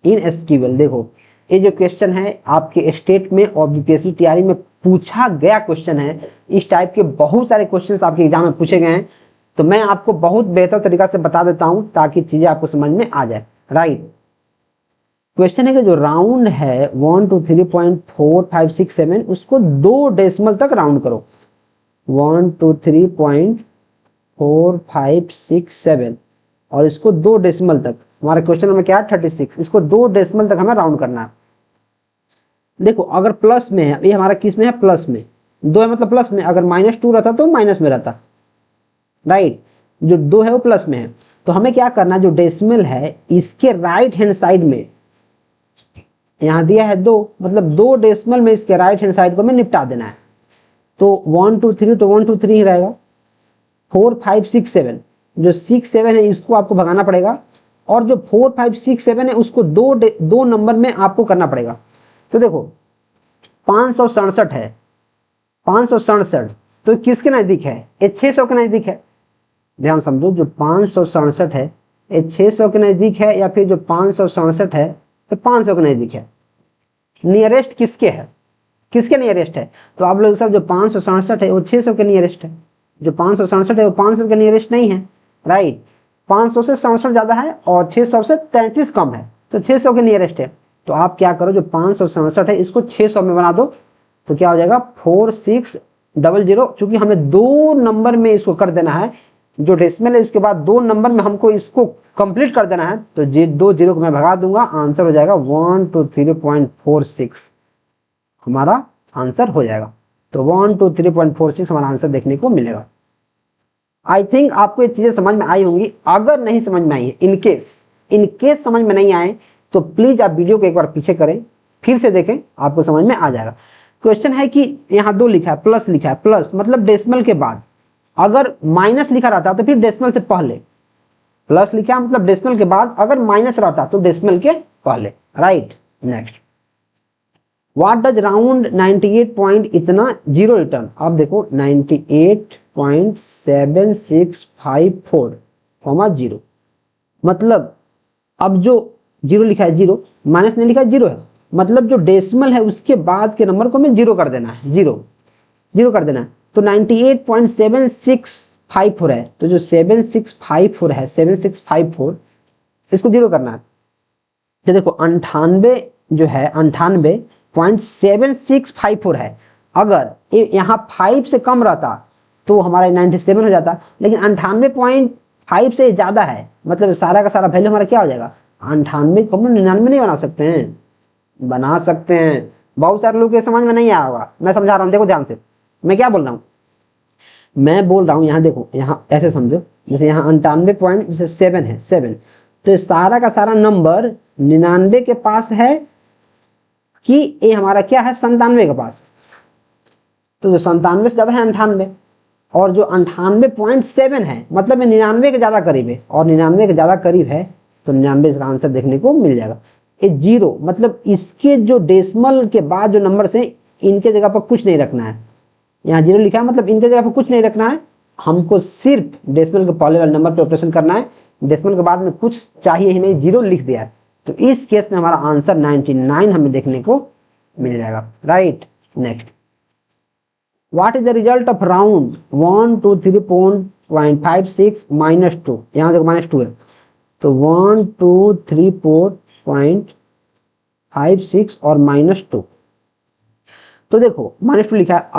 इन SQL। देखो ये जो क्वेश्चन है आपके स्टेट में और BPSC TRE में पूछा गया क्वेश्चन है। इस टाइप के बहुत सारे क्वेश्चंस आपके एग्जाम में पूछे गए हैं, तो मैं आपको बहुत बेहतर तरीका से बता देता हूं ताकि चीजें आपको समझ में आ जाए, राइट। क्वेश्चन है कि जो राउंड है 1 2 3 4 5 6 7 उसको 2 डेसिमल तक राउंड करो। 1 2 3 4 5 6 7 और इसको 2 डेसिमल तक, हमारे क्वेश्चन में क्या है 36, इसको 2 डेसिमल तक हमें राउंड करना है। देखो अगर प्लस में है, ये हमारा किस में है, प्लस में, 2 है मतलब प्लस में, अगर -2 रहता तो माइनस में रहता, राइट। जो 2 है वो प्लस में है, तो हमें क्या करना है, जो डेसिमल है इसके राइट हैंड साइड में, यहाँ दिया है 2, मतलब 2 डेसिमल में इसके राइट हैंड साइड को हमें निपटा देना है। तो 1 2 3, तो 1 2 3 ही रहेगा। 4 5 6 7, जो 6 7 है इसको आपको भगाना पड़ेगा, और जो 4 5 6 7 है उसको दो नंबर में आपको करना पड़ेगा। तो देखो 567 है, 567 तो किसके नजदीक है, ये 600 के नजदीक है। ध्यान समझो, जो 567 है ये 600 के नजदीक है, या फिर जो 567 है ये 500 के नजदीक है। नियरेस्ट किसके है, किसके नियरेस्ट है, तो आप लोग सब जो 567 है वो 600 के नियरेस्ट है, जो 567 है वो 500 के नियरेस्ट नहीं है, राइट। 500 से 67 ज्यादा है और 600 से 33 कम है, तो 600 के नियरेस्ट है। तो आप क्या करो, जो 567 है इसको 600 में बना दो, तो क्या हो जाएगा 4600। चूंकि हमें 2 नंबर में इसको कर देना है, जो डेसिमल है उसके बाद 2 नंबर में हमको इसको कंप्लीट कर देना है, तो ये 2 जीरो को मैं भगा दूंगा, आंसर हो जाएगा 123.46, हमारा आंसर हो जाएगा। तो 123.46 हमारा आंसर देखने को मिलेगा। आई थिंक आपको ये चीजें समझ में आई होंगी। अगर नहीं समझ में आई है, इनकेस समझ में नहीं आए, तो प्लीज आप वीडियो को एक बार पीछे करें, फिर से देखें, आपको समझ में आ जाएगा। क्वेश्चन है कि यहाँ 2 लिखा है, प्लस लिखा है, प्लस मतलब डेसिमल के बाद, अगर माइनस लिखा रहता तो फिर डेसिमल से पहले, प्लस लिखा मतलब डेसिमल के बाद, अगर माइनस रहता तो डेसिमल के पहले, right. Next, what does round 98 point इतना जीरो रिटर्न। अब देखो 98.7654 जीरो, मतलब अब जो जीरो लिखा है जीरो, माइनस नहीं लिखा है जीरो है, मतलब जो डेसिमल है उसके बाद के नंबर को हमें जीरो कर देना है, जीरो कर देना है। तो 98.7654 है, तो जो 7654 है, 7654 इसको जीरो करना है। तो देखो 98 जो है 98.7654 है, अगर यहाँ 5 से कम रहता तो हमारा 97 हो जाता, लेकिन 98.5 से ज्यादा है, मतलब सारा का सारा वैल्यू हमारा क्या हो जाएगा, 98 को हम 99 नहीं बना सकते हैं, बना सकते हैं। बहुत सारे लोग के समझ में नहीं आया होगा, मैं समझा रहा हूँ, देखो ध्यान से मैं क्या बोल रहा हूँ। मैं बोल रहा हूँ यहाँ देखो, यहाँ ऐसे समझो, जैसे यहाँ 98.7 है 7, तो सारा का सारा नंबर 99 के पास है कि ये हमारा क्या है 97 के पास। तो जो 97 से ज्यादा है 98, और जो 98.7 है मतलब 99 के ज्यादा करीब है, और 99 के ज्यादा करीब है तो 99 इसका आंसर देखने को मिल जाएगा। ये जीरो मतलब इसके जो डेसिमल के बाद जो नंबर से, इनके जगह पर कुछ नहीं रखना है, यहाँ जीरो लिखा है मतलब इनके जगह पर कुछ नहीं रखना है, हमको सिर्फ डेसिमल के पहले वाले नंबर पे ऑपरेशन करना है, डेसिमल के बाद में कुछ चाहिए ही नहीं, जीरो लिख दिया है। तो इस केस में हमारा आंसर 99 हमें देखने को मिल जाएगा, right. Next, what is the result of round 123.56 -2, यहाँ देखो -2 है, तो 123.56 और -2, तो देखो -2 लिखा है,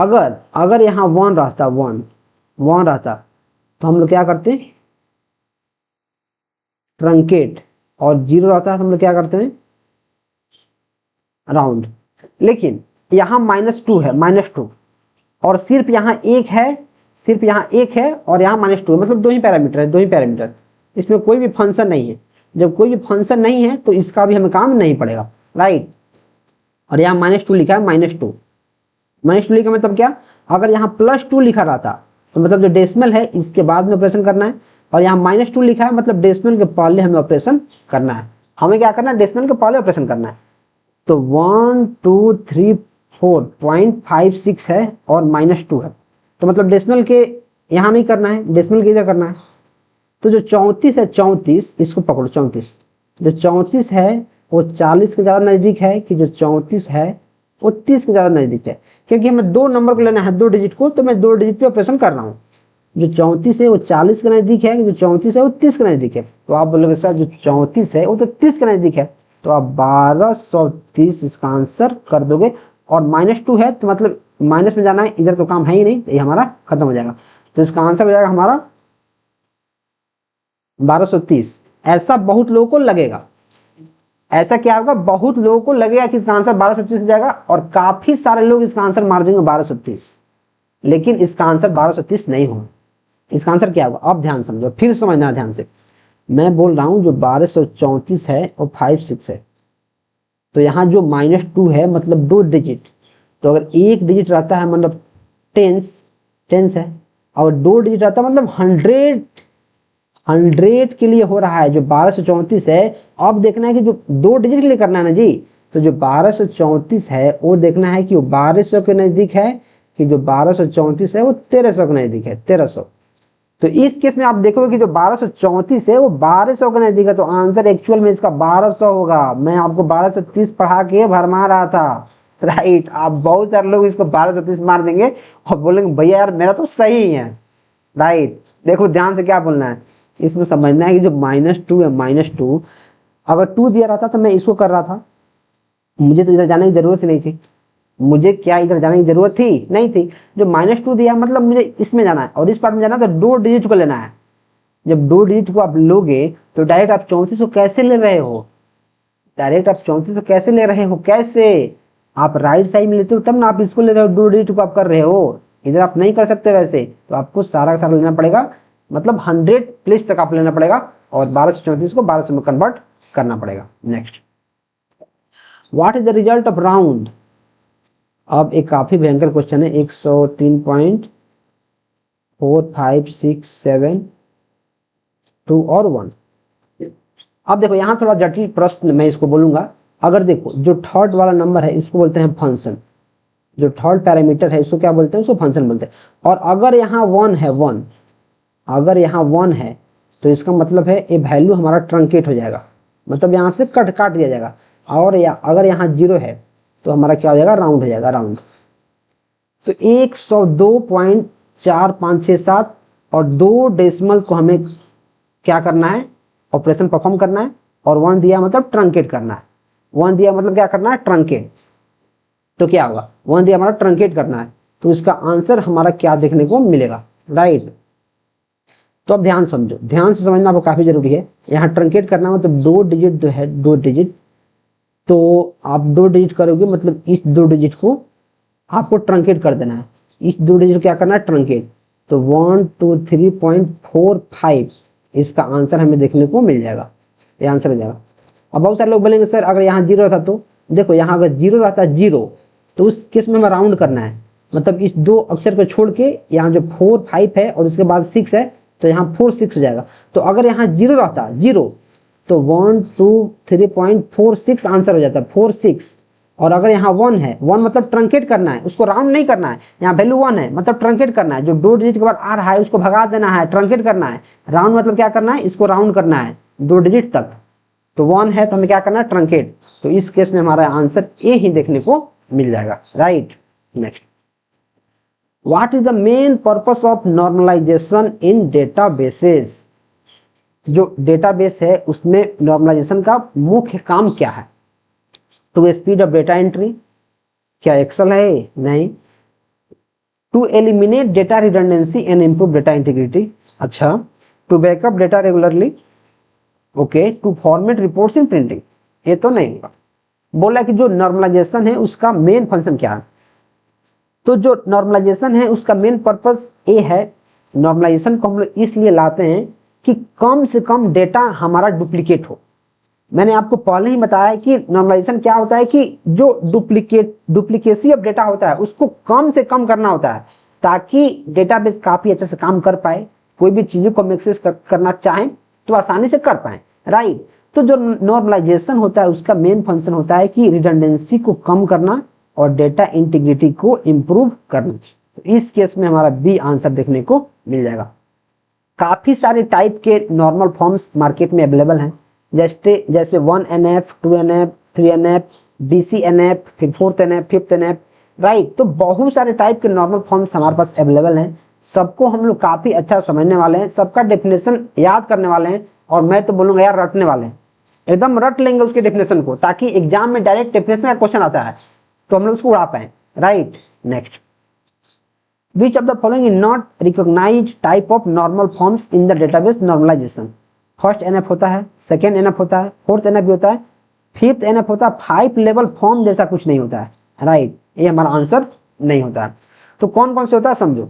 अगर यहाँ 1 रहता, 1 रहता तो हम लोग क्या करते, ट्रंकेट, और 0 रहता है तो हम लोग क्या करते हैं, राउंड। लेकिन यहाँ -2 है, -2, और सिर्फ यहाँ 1 है, सिर्फ यहाँ 1 है और यहाँ -2, मतलब 2 ही पैरामीटर है, 2 ही पैरामीटर, इसमें कोई भी फंक्शन नहीं है। जब कोई भी फंक्शन नहीं है तो इसका भी हमें काम नहीं पड़ेगा, राइट। और यहाँ -2 लिखा है, -2 लिखा मतलब क्या, अगर यहाँ +2 लिखा रहता तो मतलब जो डेसिमल है इसके बाद में ऑपरेशन करना है, और यहाँ -2 लिखा है मतलब डेसिमल के पहले हमें ऑपरेशन करना है। हमें क्या करना है, डेसिमल के पहले ऑपरेशन करना है। तो 1234.56 है और -2 है, तो मतलब डेसिमल के यहाँ नहीं करना है, डेसिमल के इधर करना है। तो जो 34 है, 34 इसको पकड़ो, 34 जो 34 है वो 40 के ज्यादा नजदीक है, कि जो 34 है वो 30 के ज्यादा नजदीक है, क्योंकि हमें 2 नंबर को लेना है, 2 डिजिट को, तो मैं 2 डिजिट पे ऑपरेशन कर रहा हूँ। जो 34 है वो 40 के नजदीक है, जो 34 है वो 30 के नजदीक है। तो आप बोलोगे सर जो 34 है वो तो 30 के नजदीक है, तो आप 1230 इसका आंसर कर दोगे। और -2 है तो मतलब माइनस में जाना है, इधर तो काम है ही नहीं, तो ये हमारा खत्म हो जाएगा। तो इसका आंसर हो जाएगा हमारा 1230। ऐसा बहुत लोगों को लगेगा, ऐसा क्या होगा, बहुत लोगों को लगेगा कि इसका आंसर 1230 हो जाएगा और काफी सारे लोग इसका आंसर मार देंगे 1230, लेकिन इसका आंसर 1230 नहीं होगा। इसका आंसर क्या होगा, अब ध्यान समझो, फिर समझना ध्यान से। मैं बोल रहा हूं जो 1234 है और 56 है, तो यहाँ जो -2 है मतलब 2 डिजिट, तो अगर 1 डिजिट रहता है मतलब टेंस है, और 2 डिजिट रहता है मतलब 100 के लिए हो रहा है जो 1234 है। अब देखना है कि जो 2 डिजिट के लिए करना है ना जी, तो जो 1234 है वो देखना है कि वो 1200 के नजदीक है, कि जो 1234 है वो 1300 के नजदीक है, 1300। तो इस केस में आप देखोगे कि जो 1234 है वो 1200 के नजदीक है, तो आंसर एक्चुअल में इसका 1200 होगा। मैं आपको 1230 पढ़ा के भरमा रहा था, राइट। आप बहुत सारे लोग इसको 1230 मार देंगे और बोलेंगे भैया यार मेरा तो सही ही है, राइट। देखो ध्यान से क्या बोलना है, इसमें समझना है कि जो -2 है, -2 अगर 2 दिया रहता तो मैं इसको कर रहा था, मुझे तो इधर जाने की जरूरत ही नहीं थी। मुझे क्या इधर जाने की जरूरत थी, नहीं थी। जो -2 दिया मतलब मुझे इसमें जाना है और इस पार्ट में जाना है, तो 2 डिजिट को लेना है। जब 2 डिजिट को आप लोगे तो डायरेक्ट आप 34 को कैसे ले रहे हो, डायरेक्ट आप 34 को कैसे ले रहे हो, कैसे आप राइट साइड में लेते हो तब ना आप इसको ले रहे हो, 2 डिजिट को आप कर रहे हो, इधर आप नहीं कर सकते वैसे। तो आपको सारा का सारा लेना पड़ेगा, मतलब 100 प्लेस तक आप लेना पड़ेगा और 1234 को 1200 में कन्वर्ट करना पड़ेगा। Next, what is the result of round. अब एक काफी भयंकर क्वेश्चन है, 103.4567 2 और 1। अब देखो यहाँ थोड़ा जटिल प्रश्न मैं इसको बोलूंगा। अगर देखो जो थर्ड वाला नंबर है इसको बोलते हैं फंक्शन, जो थर्ड पैरामीटर है इसको क्या बोलते हैं, उसको फंक्शन बोलते हैं। और अगर यहाँ 1 है, 1 अगर यहाँ 1 है तो इसका मतलब है ये वैल्यू हमारा ट्रंकेट हो जाएगा, मतलब यहाँ से काट दिया जाएगा। और अगर यहाँ 0 है तो हमारा क्या हो जाएगा, राउंड हो जाएगा, राउंड। तो 102.4567 और 2 डेसिमल को हमें क्या करना है, ऑपरेशन परफॉर्म करना है। और 1 दिया मतलब ट्रंकेट करना है, 1 दिया मतलब क्या करना है, ट्रंकेट। तो क्या होगा, 1 दिया हमारा ट्रंकेट करना है, तो इसका आंसर हमारा क्या देखने को मिलेगा, राइट। तो अब ध्यान समझो, ध्यान से समझना आपको काफी जरूरी है। यहाँ ट्रंकेट करना मतलब 2 डिजिट जो है, 2 डिजिट, तो आप 2 डिजिट करोगे मतलब इस 2 डिजिट को आपको ट्रंकेट कर देना है, इस 2 डिजिट को क्या करना है, ट्रंकेट। तो 123.45 इसका आंसर हमें देखने को मिल जाएगा, ये आंसर हो जाएगा। अब बहुत सारे लोग बोलेंगे सर अगर यहाँ 0 रहता, तो देखो यहाँ अगर 0 रहता, 0 तो उस केस में हमें राउंड करना है, मतलब इस 2 अक्षर को छोड़ के यहाँ जो 4 5 है और उसके बाद 6 है तो यहाँ 4 6 हो जाएगा। तो अगर यहाँ 0 रहता, 0 तो 123.46 आंसर हो जाता है, 46। और अगर यहाँ 1 है, 1 मतलब ट्रंकेट करना है, उसको राउंड नहीं करना है। यहाँ वैल्यू 1 है मतलब ट्रंकेट करना है, जो 2 डिजिट के बाद आ रहा है उसको भगा देना है, ट्रंकेट करना है। राउंड मतलब क्या करना है, इसको राउंड करना है 2 डिजिट तक। तो 1 है तो हमें क्या करना है, ट्रंकेट। तो इस केस में हमारा आंसर ए ही देखने को मिल जाएगा, right. Next, what is the main purpose of normalization in databases. जो डेटाबेस है उसमें नॉर्मलाइजेशन का मुख्य काम क्या है। To speed of data entry, क्या एक्सेल है, नहीं। To eliminate data redundancy and improve data integrity, अच्छा। To backup data regularly, okay. To format reports in printing, ये तो नहीं होगा। बोला कि जो नॉर्मलाइजेशन है उसका मेन फंक्शन क्या है, तो जो नॉर्मलाइजेशन है उसका मेन पर्पस ये है। नॉर्मलाइजेशन को हम लोग इसलिए लाते हैं कि कम से कम डेटा हमारा डुप्लीकेट हो। मैंने आपको पहले ही बताया कि नॉर्मलाइजेशन क्या होता है कि जो डुप्लीकेसी ऑफ डेटा होता है उसको कम से कम करना होता है, ताकि डेटाबेस काफी अच्छे से काम कर पाए। कोई भी चीजों को हम एक्सेस करना चाहें तो आसानी से कर पाए, राइट। तो जो नॉर्मलाइजेशन होता है उसका मेन फंक्शन होता है कि रिडंडेंसी को कम करना और डेटा इंटीग्रिटी को इंप्रूव करना। तो इस केस में हमारा बी आंसर देखने को मिल जाएगा। काफी सारे टाइप के नॉर्मल फॉर्म्स मार्केट में अवेलेबल हैं, जैसे 1NF, 2NF, 3NF, BCNF, फिर 4NF, 5NF, राइट। तो बहुत सारे टाइप के नॉर्मल फॉर्म्स हमारे पास अवेलेबल हैं। सबको हम लोग काफी अच्छा समझने वाले हैं, सबका डेफिनेशन याद करने वाले हैं, और मैं तो बोलूंगा यार रटने वाले हैं, एकदम रट लेंगे उसके डेफिनेशन को, ताकि एग्जाम में डायरेक्ट डेफिनेशन का क्वेश्चन आता है तो हम लोग उसको उड़ा पाए, right. Next, which of the following is not recognized type of normal forms in the database normalization। First NF होता है, सेकेंड एनएफ होता है, फोर्थ एनएफ भी होता है, फिफ्थ एनएफ होता है, 5 लेवल फॉर्म जैसा कुछ नहीं होता है, राइट। ये हमारा आंसर नहीं होता है। तो कौन कौन से होता है समझो।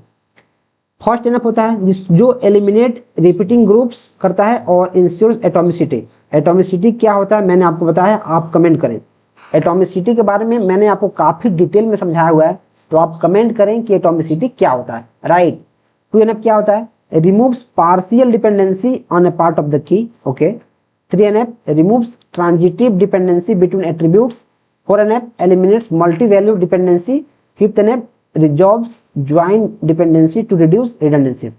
फर्स्ट एनएफ होता है जो एलिमिनेट रिपीटिंग ग्रुप्स करता है और इंश्योर्स एटॉमिसिटी। एटॉमिसिटी क्या होता है मैंने आपको बताया, आप कमेंट करें। एटॉमिसिटी के बारे में मैंने आपको काफी डिटेल में समझाया हुआ है, तो आप कमेंट करें कि एटॉमिसिटी क्या होता है, राइट। 2NF क्या होता है, removes partial dependency on a part of the key, okay. 3NF removes transitive dependency between attributes. 4NF eliminates multi value dependency. 5th NF resolves joint dependency to reduce redundancy.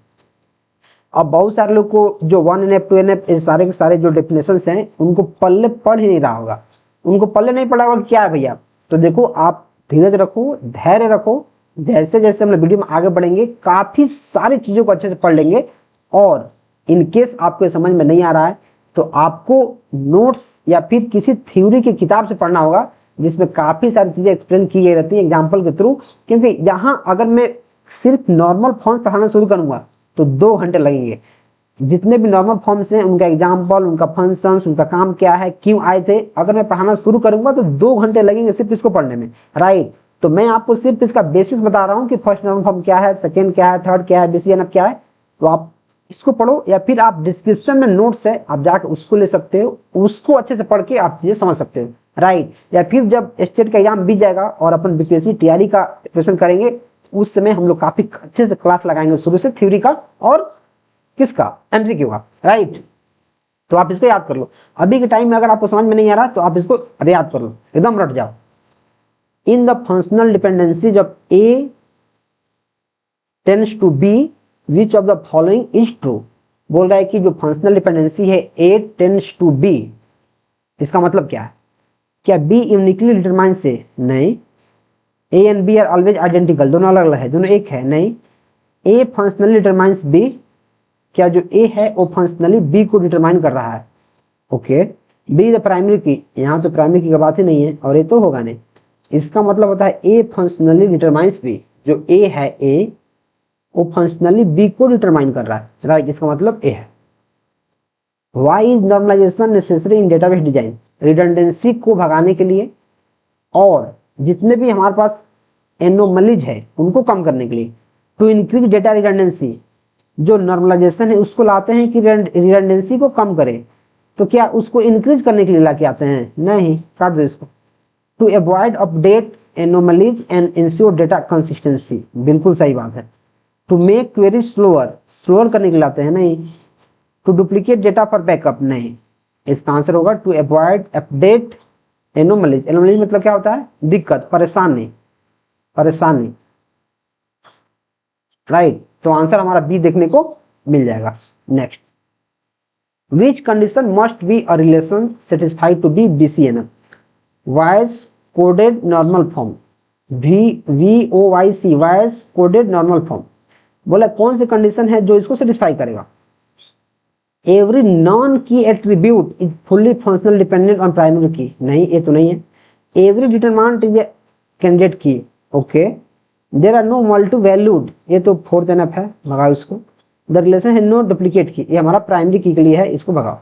अब बहुत सारे लोग को जो 1NF 2NF ये सारे के सारे जो डेफिनेशंस हैं उनको पल्ले पढ़ ही नहीं रहा होगा, उनको पल्ले नहीं पड़ा होगा क्या है भैया। तो देखो आप धीरज रखो, धैर्य रखो, जैसे जैसे हम वीडियो में आगे बढ़ेंगे काफी सारी चीजों को अच्छे से पढ़ लेंगे। और इन केस आपको समझ में नहीं आ रहा है तो आपको नोट्स या फिर किसी थ्योरी की किताब से पढ़ना होगा जिसमें काफी सारी चीजें एक्सप्लेन की गई रहती है एग्जाम्पल के थ्रू। क्योंकि यहाँ अगर मैं सिर्फ नॉर्मल फॉर्म पढ़ाना शुरू करूंगा तो 2 घंटे लगेंगे। जितने भी नॉर्मल फॉर्म्स हैं उनका एग्जाम्पल, उनका फंक्शंस, उनका काम क्या है, क्यों आए थे, अगर मैं पढ़ाना शुरू करूंगा तो 2 घंटे लगेंगे सिर्फ इसको पढ़ने में, राइट। तो मैं आपको सिर्फ इसका बेसिक्स बता रहा हूँ कि फर्स्ट नॉर्मल फॉर्म क्या है, सेकंड क्या है, थर्ड क्या है, BCNF क्या है। तो आप इसको पढ़ो या फिर आप डिस्क्रिप्शन में नोट्स है आप जाकर उसको ले सकते हो, उसको अच्छे से पढ़ के आप चीजें समझ सकते हो, राइट। या फिर जब स्टेट का एग्जाम बीत जाएगा और अपन बीपीएससी टीआरई का प्रिपरेशन करेंगे उस समय हम लोग काफी अच्छे से क्लास लगाएंगे शुरू से थ्योरी का और किसका, MCQ का, राइट। तो आप इसको याद कर लो। अभी के टाइम में अगर आपको समझ में नहीं आ रहा तो आप इसको याद कर लो, एकदम रट जाओ। In the functional dependencies of A tends to B which of the following is true. बोल रहा है कि जो फंक्शनल डिपेंडेंसी है A टेंड्स टू B, इसका मतलब क्या है, क्या B यूनिकली डिटरमाइंस A? नहीं। A and B are always identical, दोनों अलग अलग है, दोनों एक है? नहीं। A फंक्शनली डिटरमाइंस B, क्या जो A है वो फंक्शनली B को डिटरमाइन कर रहा है, ओके। B द प्राइमरी की, यहाँ तो प्राइमरी की बात ही नहीं है और ये तो होगा नहीं। इसका मतलब होता है A फंक्शनली डिटरमाइंस B, जो A है A वो फंक्शनली B को डिटरमाइन कर रहा है, राइट। इसका मतलब A है। Why is normalization necessary in database design. Redundancy को भगाने के लिए और जितने भी हमारे पास एनोमलीज है उनको कम करने के लिए। टू इंक्रीज डेटा रिडंडेंसी, जो नॉर्मलाइजेशन है उसको लाते हैं कि रिडंडेंसी को कम करे, तो क्या उसको इंक्रीज करने के लिए लाके आते हैं? नहीं, काट दो इसको। To avoid update anomalies and ensure data consistency, बिल्कुल सही बात है। टू मेक क्वेरी स्लोअर करने के लिए लाते हैं? नहीं। To duplicate data for backup, नहीं। इसका आंसर होगा to avoid update anomalies. Anomalies मतलब क्या होता है? दिक्कत, परेशानी, राइट। तो आंसर हमारा बी देखने को मिल जाएगा। Next, which condition must be a relation satisfied to be BCNF? Voice coded normal form, VOIC, voice coded normal form. बोला कौन सी कंडीशन है जो इसको सेटिस्फाई करेगा? Every non key attribute is fully functional dependent on primary key, नहीं, ये तो नहीं है। Every determinant is a candidate key, okay. There are no multi valued, ये तो 4th NF है, भगाओ इसको। द रिलेशन है नो डुप्लीकेट की, ये हमारा प्राइमरी की के लिए है, इसको भगाओ।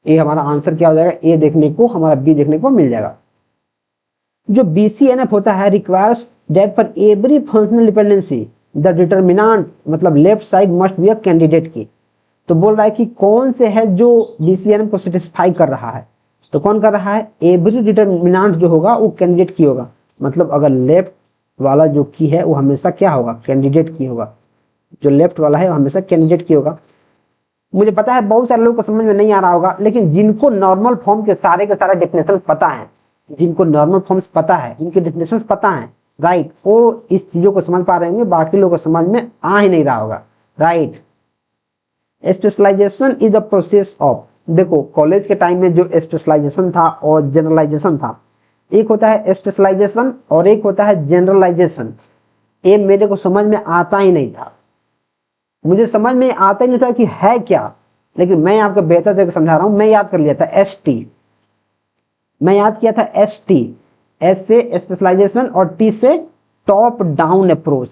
ये हमारा आंसर क्या हो जाएगा? ए देखने को, हमारा बी देखने को मिल जाएगा। जो BCNF होता है requires that for every functional dependency the determinant मतलब left side must be a candidate key. तो बोल रहा है कि कौन से है जो BCNF को सेटिस्फाई कर रहा है, तो कौन कर रहा है? एवरी डिटरमिनेंट जो होगा वो कैंडिडेट की होगा। मतलब अगर लेफ्ट वाला जो की है वो हमेशा क्या होगा? कैंडिडेट की होगा। जो लेफ्ट वाला है वो हमेशा कैंडिडेट की होगा। मुझे पता है बहुत सारे लोगों को समझ में नहीं आ रहा होगा, लेकिन जिनको नॉर्मल फॉर्म के सारे डेफिनेशन पता है, जिनको नॉर्मल फॉर्म्स पता है, इनके डेफिनेशंस पता है, राइट, वो इस चीजों को समझ पा रहे होंगे, बाकी लोगों को समझ में आ ही नहीं रहा होगा, right. Specialization is the process of, देखो कॉलेज के टाइम में जो स्पेशलाइजेशन था और जनरलाइजेशन था, एक होता है स्पेशलाइजेशन और एक होता है जनरलाइजेशन। ये मेरे को समझ में आता ही नहीं था, मुझे समझ में आता ही नहीं था कि है क्या, लेकिन मैं आपको बेहतर तरीके समझा रहा हूं। मैं याद कर लिया था ST, मैं याद किया था ST, S से स्पेशलाइजेशन और T से top down approach,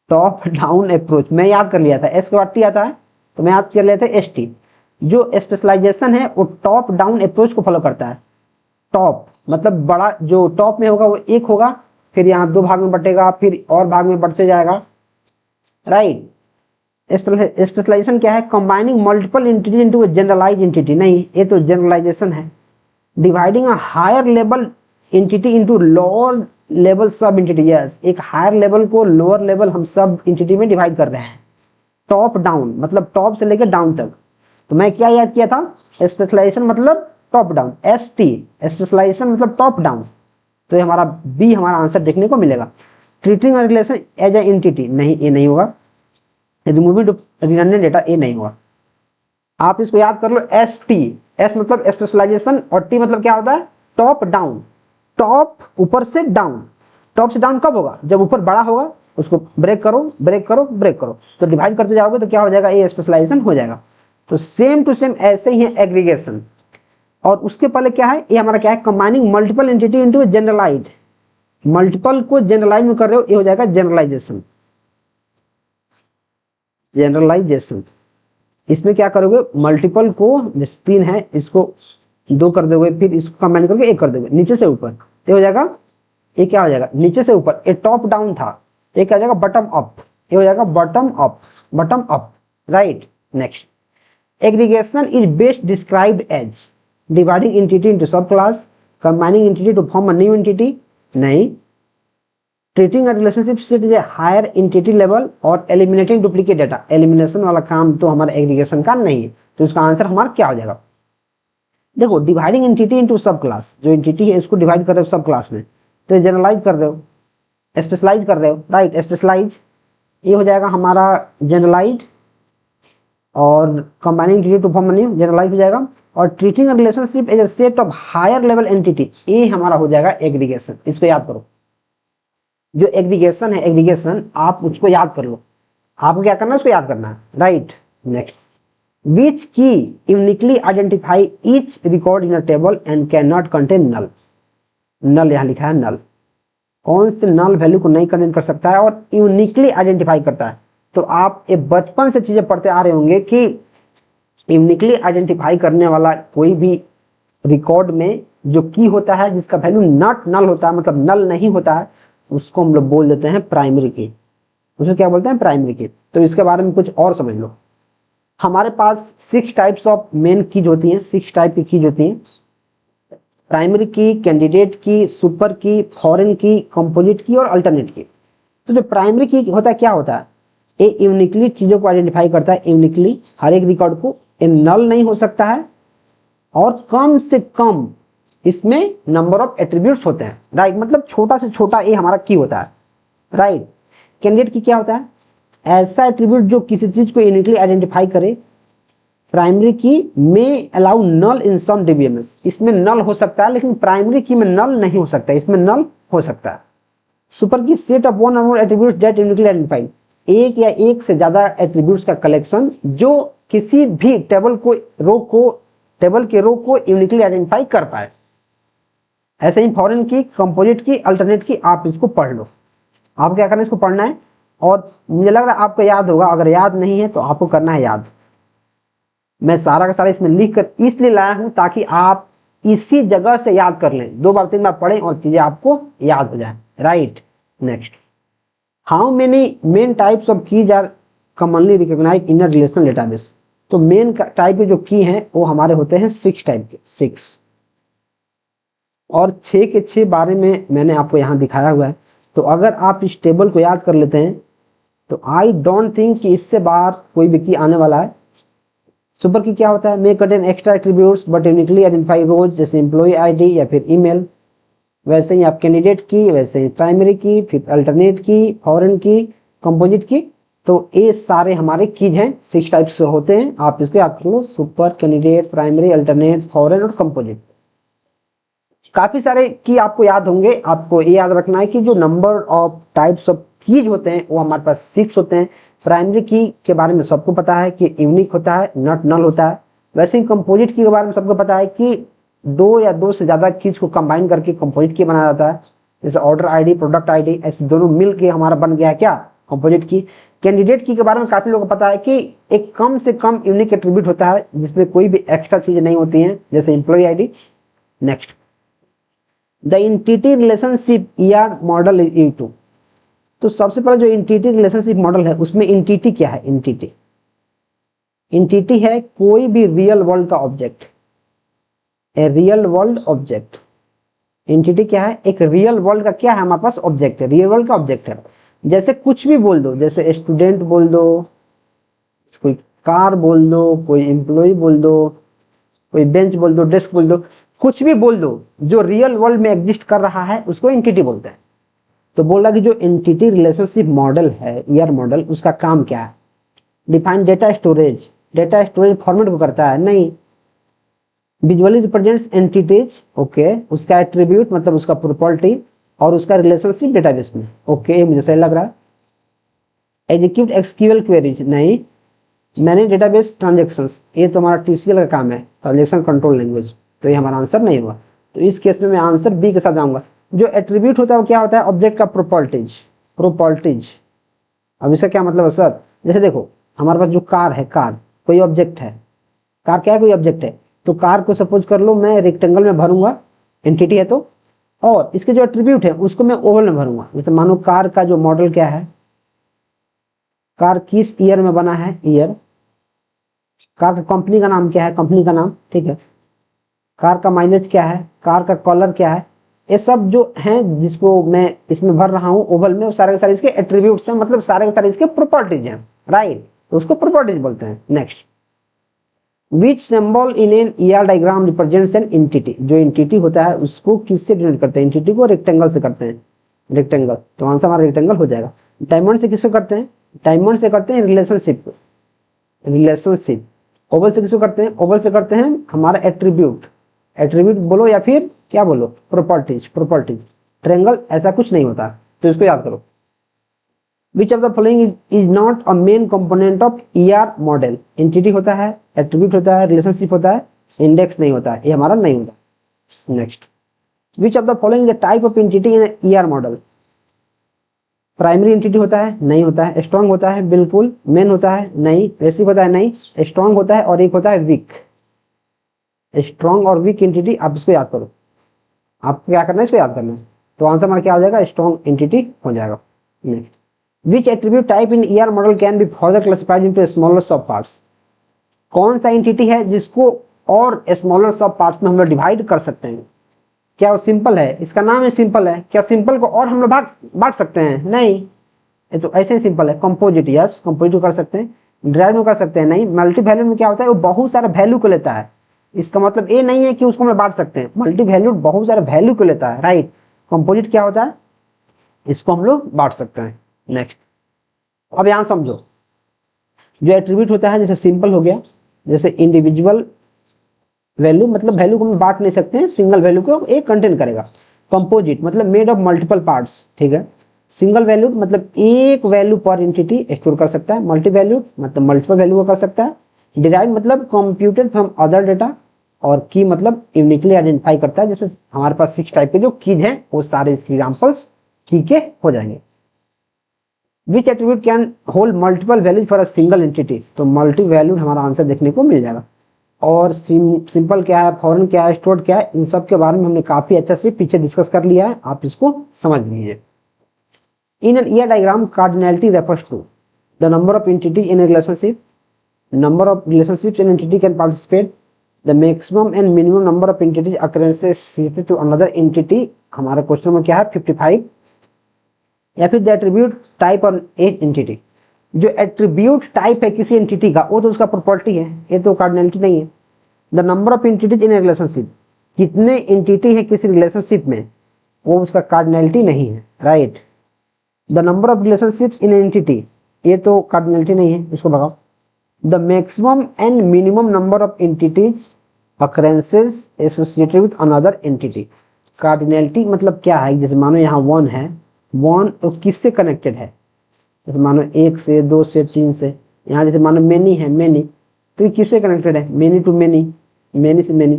top down approach मैं याद कर लिया था। S के बाद T आता है तो मैं याद कर लिया था ST। जो स्पेशलाइजेशन है वो टॉप डाउन अप्रोच को फॉलो करता है। टॉप मतलब बड़ा, जो टॉप में होगा वो एक होगा, फिर यहाँ 2 भाग में बटेगा, फिर और भाग में बढ़ते जाएगा, राइट। स्पेशलाइजेशन क्या है? Combining multiple entity into a generalized entity. नहीं, ये तो जनरलाइजेशन है। Dividing a higher level entity into lower level sub entity. Yes, एक हायर लेवल को लोअर लेवल हम सब एंटिटी में डिवाइड कर रहे हैं। टॉप डाउन मतलब टॉप से लेकर डाउन तक। तो मैं क्या याद किया था? स्पेशलाइजेशन मतलब टॉप डाउन, ST स्पेशलाइजेशन मतलब टॉप डाउन। तो ये हमारा बी हमारा आंसर देखने को मिलेगा। Treating relation as a entity, नहीं ये नहीं होगा। रिमूविंग रिडंडेंट डेटा, ये नहीं होगा। आप इसको याद कर लो, ST, S मतलब स्पेशलाइजेशन और T मतलब क्या होता है? Top down. टॉप ऊपर से डाउन। टॉप से डाउन कब होगा? जब ऊपर बड़ा होगा, उसको ब्रेक करो ब्रेक करो ब्रेक करो, तो डिवाइड करते जाओगे तो क्या हो जाएगा? ये स्पेशलाइजेशन हो जाएगा। तो सेम टू सेम ऐसे ही है एग्रीगेशन। और उसके पहले क्या है? ये हमारा क्या है? Combining multiple entity into generalized. Multiple को जनरलाइज में कर रहे हो, ये हो जाएगा जनरलाइजेशन। जनरलाइजेशन इसमें क्या करोगे? मल्टीपल को, जैसे 3 है, इसको 2 कर दोगे, फिर इसको कंबाइन करके 1 कर दोगे, नीचे से ऊपर, ये हो जाएगा। ये क्या हो जाएगा? नीचे से ऊपर। ये टॉप डाउन था, ये क्या हो जाएगा? Bottom up. ये हो जाएगा bottom up, bottom up, right. Next, aggregation is best described as dividing entity into subclass, combining entity to form a new entity, नहीं। Treating a relationship set is a higher entity level, और eliminating duplicate data. Elimination वाला काम तो हमारा aggregation का नहीं है, तो इसका आंसर हमारा क्या हो जाएगा? देखो, डिवाइडिंग एंटिटी इनटू सब क्लास, जो एंटिटी है इसको डिवाइड कर रहे हो सब क्लास में, तो जनरलाइज कर रहे हो, स्पेशलाइज कर रहे हो, राइट। स्पेशलाइज ये हो जाएगा हमारा जनरलाइज, और combining entity to form new, generalize हो जाएगा। और treating a relationship as a set of higher level entity, ये हमारा हो जाएगा एग्रीगेशन। इसको याद करो, जो एग्रीगेशन है, एग्रीगेशन आप उसको याद कर लो। आपको क्या करना है? उसको याद करना है, right. Next, which key uniquely identify each record in a table and cannot contain null. Null यहाँ लिखा है, नल। कौन से नल वैल्यू को नहीं कंटेन कर सकता है और यूनिकली आइडेंटिफाई करता है? तो आप ये बचपन से चीजें पढ़ते आ रहे होंगे कि यूनिकली आइडेंटिफाई करने वाला कोई भी रिकॉर्ड में जो की होता है, जिसका वैल्यू नॉट नल होता है, मतलब नल नहीं होता है, उसको हम लोग बोल देते हैं प्राइमरी की। उसको क्या बोलते हैं? प्राइमरी की। तो इसके बारे में कुछ और समझ लो। हमारे पास 6 टाइप्स ऑफ मेन कीज होती हैं, 6 टाइप की कीज होती हैं। प्राइमरी की, कैंडिडेट की, सुपर की, फॉरेन की, कंपोजिट की और अल्टरनेट की। तो जो प्राइमरी की होता है, क्या होता है? ये यूनिकली चीजों को आइडेंटिफाई करता है, यूनिकली हर एक रिकॉर्ड को। ये नल नहीं हो सकता है, और कम से कम इसमें नंबर ऑफ एट्रीब्यूट्स होते हैं, राइट। मतलब छोटा से छोटा ये हमारा की होता है, राइट। कैंडिडेट की क्या होता है? ऐसा एट्रीब्यूट जो किसी चीज को यूनिकली आइडेंटिफाई करे। प्राइमरी की में अलाउ नल इन सम डीबीएमएस, इसमें नल हो सकता है, लेकिन प्राइमरी की में नल नहीं हो सकता, इसमें नल हो सकता है। सुपर की सेट ऑफ वन और मोर एट्रीब्यूट्स दैट यूनिकली आइडेंटिफाइड, एक या एक से ज्यादा एट्रीब्यूट्स का कलेक्शन जो किसी भी टेबल को, रो को, टेबल के रो को यूनिकली आइडेंटिफाई कर पाए। ऐसे ही फॉरेन की, कंपोजिट की, अल्टरनेट की, आप इसको पढ़ लो। आपको क्या करना है? इसको पढ़ना है, और मुझे लग रहा है आपको याद होगा। अगर याद नहीं है तो आपको करना है याद। मैं सारा का सारा इसमें लिख कर इसलिए लाया हूं ताकि आप इसी जगह से याद कर लें, 2 बार 3 बार पढ़ें और चीजें आपको याद हो जाए, right. Next, how many main types of keys are commonly recognized in a relational database. तो मेन टाइप के जो की हैं वो हमारे होते हैं 6 टाइप के, 6। और 6 के 6 बारे में मैंने आपको यहाँ दिखाया हुआ है। तो अगर आप इस टेबल को याद कर लेते हैं तो आई डोंट थिंक कि इससे बाहर कोई भी की आने वाला है। सुपर की क्या होता है? May contain extra attributes but uniquely identify rows, जैसे एम्प्लॉय आईडी या फिर ईमेल। वैसे ही आप कैंडिडेट की, वैसे ही प्राइमरी की, फिर अल्टरनेट की, फॉरेन की, कंपोजिट की। तो ये सारे हमारे कीज हैं, 6 टाइप्स होते हैं। आप इसको याद कर लो, super, candidate, primary, alternate, foreign और कंपोजिट। काफी सारे की आपको याद होंगे। आपको ये याद रखना है कि जो number of types of keys होते हैं वो हमारे पास 6 होते हैं। प्राइमरी की के बारे में सबको पता है कि यूनिक होता है, नॉट नल होता है। वैसे ही कंपोजिट की के बारे में सबको पता है कि 2 या 2 से ज्यादा कीज को कंबाइन करके कंपोजिट की बनाया जाता है। जैसे ऑर्डर आईडी, प्रोडक्ट आईडी, ऐसे दोनों मिल के हमारा बन गया है क्या? Composite key. कैंडिडेट की के बारे में काफी लोगों को पता है कि एक कम से कम यूनिक एट्रीब्यूट होता है जिसमें कोई भी एक्स्ट्रा चीजें नहीं होती हैं, जैसे employee ID. Next, the entity relationship ER model is used to. तो सबसे पहले जो एंटिटी रिलेशनशिप मॉडल है उसमें एंटिटी क्या है? एंटिटी है कोई भी रियल वर्ल्ड का object, a real world object. Entity क्या है? एक रियल वर्ल्ड का क्या है हमारे पास? ऑब्जेक्ट है, रियल वर्ल्ड का ऑब्जेक्ट है। जैसे कुछ भी बोल दो, जैसे स्टूडेंट बोल दो, कोई कार बोल दो, कोई एम्प्लॉय बोल दो, कोई बेंच बोल दो, डेस्क बोल दो, कुछ भी बोल दो जो रियल वर्ल्ड में एग्जिस्ट कर रहा है उसको एंटिटी बोलते हैं। तो बोल रहा कि जो एंटिटी रिलेशनशिप मॉडल है, ईआर मॉडल, उसका काम क्या है? Define data storage. Data storage format को करता है? नहीं। Visually represents entities, okay. उसका एट्रीब्यूट मतलब उसका प्रॉपर्टी और उसका रिलेशनशिप डेटाबेस में, ओके, मुझे सही लग रहा है। एग्जीक्यूट एक्सक्यूएल क्वेरीज, नहीं। मैनेज डेटाबेस ट्रांजेक्शंस, ये तो हमारा टीसीएल का काम है, ट्रांजेक्शन कंट्रोल लैंग्वेज, तो ये हमारा आंसर नहीं हुआ। तो इस केस में मैं आंसर बी के साथ जाऊंगा। जो एट्रीब्यूट होता है वो क्या होता है? ऑब्जेक्ट का प्रॉपर्टीज। अब इसका क्या मतलब है सर? जैसे देखो हमारे पास जो कार है, कार कोई ऑब्जेक्ट है, कार क्या है? कोई ऑब्जेक्ट है। तो कार को सपोज कर लो मैं रेक्टेंगल में भरूंगा, एंटिटी है तो, और इसके जो एट्रीब्यूट है उसको मैं ओवल में भरूंगा। जैसे मानो कार का जो मॉडल क्या है, कार किस ईयर में बना है, ईयर। कार का कंपनी का नाम क्या है, कंपनी का नाम, ठीक है। कार का माइलेज क्या है, कार का कलर क्या है, ये सब जो हैं जिसको मैं इसमें भर रहा हूँ ओवल में, वो सारे के सारे इसके एट्रीब्यूट्स हैं, मतलब सारे के सारे इसके प्रॉपर्टीज हैं, राइट। तो उसको प्रॉपर्टीज बोलते हैं। Next, which symbol in an ER diagram represents an entity. जो एंटिटी होता है उसको किससे डिनोट करते हैं? एंटिटी को रेक्टेंगल से करते हैं, रेक्टेंगल। तो आंसर हमारा रेक्टेंगल हो जाएगा। डायमंड से किसको करते हैं? डायमंड से करते हैं रिलेशनशिप। ओवल से किसको करते हैं? ओवल से करते हैं हमारा एट्रीब्यूट बोलो या फिर क्या बोलो, प्रॉपर्टीज। ट्रायंगल ऐसा कुछ नहीं होता, तो इसको याद करो। विच of the following is not a main component of ER model. Entity होता है, एट्रीब्यूट होता है, रिलेशनशिप होता है, इंडेक्स नहीं होता है, ये हमारा नहीं होता। Next, which of the following is the type of entity in ER model. Primary entity होता है? नहीं होता है। स्ट्रॉन्ग होता है? बिल्कुल। मेन होता है? नहीं। पैसिव होता है? नहीं। स्ट्रॉन्ग होता है और एक होता है वीक। स्ट्रॉन्ग और वीक एंटिटी, आप इसको याद करो। आपको क्या करना है? इसको याद करना है। तो आंसर हमारा क्या हो जाएगा? स्ट्रॉन्ग एंटिटी हो जाएगा। Next, which attribute type in ER model can be further classified into smaller सब पार्ट्स। कौन सा एंटिटी है जिसको और स्मॉलर सब पार्ट्स में हम लोग डिवाइड कर सकते हैं? क्या वो सिंपल है? इसका नाम ही सिंपल है। क्या सिंपल को और हम लोग बांट सकते हैं? नहीं, ये तो ऐसे ही सिंपल है। कंपोजिट, यस, कंपोजिट कर सकते हैं। ड्राइव में कर सकते हैं? नहीं। मल्टी वैल्यूड में क्या होता है? वो बहुत सारा वैल्यू को लेता है। इसका मतलब ये नहीं है कि उसको हम लोग बांट सकते हैं। मल्टी वैल्यूड बहुत सारे वैल्यू को लेता है, राइट। कंपोजिट क्या होता है? इसको हम लोग बांट सकते हैं। नेक्स्ट, अब यहां समझो, जो एट्रीब्यूट होता है जैसे सिंपल हो गया, जैसे इंडिविजुअल वैल्यू, मतलब वैल्यू को हम बांट नहीं सकते हैं, सिंगल वैल्यू को एक कंटेन करेगा। कंपोजिट मतलब मेड ऑफ मल्टीपल पार्ट्स, ठीक है। सिंगल वैल्यू मतलब एक वैल्यू पर एंटिटी स्टोर कर सकता है। मल्टी वैल्यू मतलब मल्टीपल वैल्यू को कर सकता है। डिराइव मतलब कंप्यूटेड फ्रॉम अदर डेटा, और की मतलब यूनिकली आइडेंटिफाई करता है। जैसे हमारे पास 6 टाइप के जो कीज हैं वो सारे इसके एग्जांपल्स की के हो जाएंगे। Which attribute can hold multiple values for a single entity. तो मल्टी वैल्यूड हमारा आंसर देखने को मिल जाएगा। और सिंपल क्या है, फॉरेन क्या है, स्टोर्ड क्या है, इन सब के बारे में हमने काफी अच्छा से पीछे डिस्कस कर लिया है, आप इसको समझ लीजिए। In an ER diagram cardinality refers to the number of entity in a relationship. Number of relationships in entity can participate. The maximum and minimum number of entities occurrences shifted to another entity. हमारे question में क्या है? 55। या फिर the attribute type on a entity. जो attribute type है किसी entity का वो तो उसका प्रॉपर्टी है, ये तो कार्डिनैलिटी नहीं है। The number of entities in a relationship, कितने एंटिटी है किसी रिलेशनशिप में, वो उसका कार्डिनैलिटी नहीं है, right. The number of relationships in entity, ये तो कार्डिनैलिटी नहीं है, इसको भगाओ। The maximum and minimum number of entities occurrences associated with another entity. Cardinality मतलब क्या है? जैसे मानो यहाँ 1 है, 1 किससे कनेक्टेड है? जैसे मानो 1 से, 2 से, 3 से। यहाँ जैसे मानो मेनी है, मेनी, तो ये किससे कनेक्टेड है? मेनी टू मेनी, मेनी से मेनी।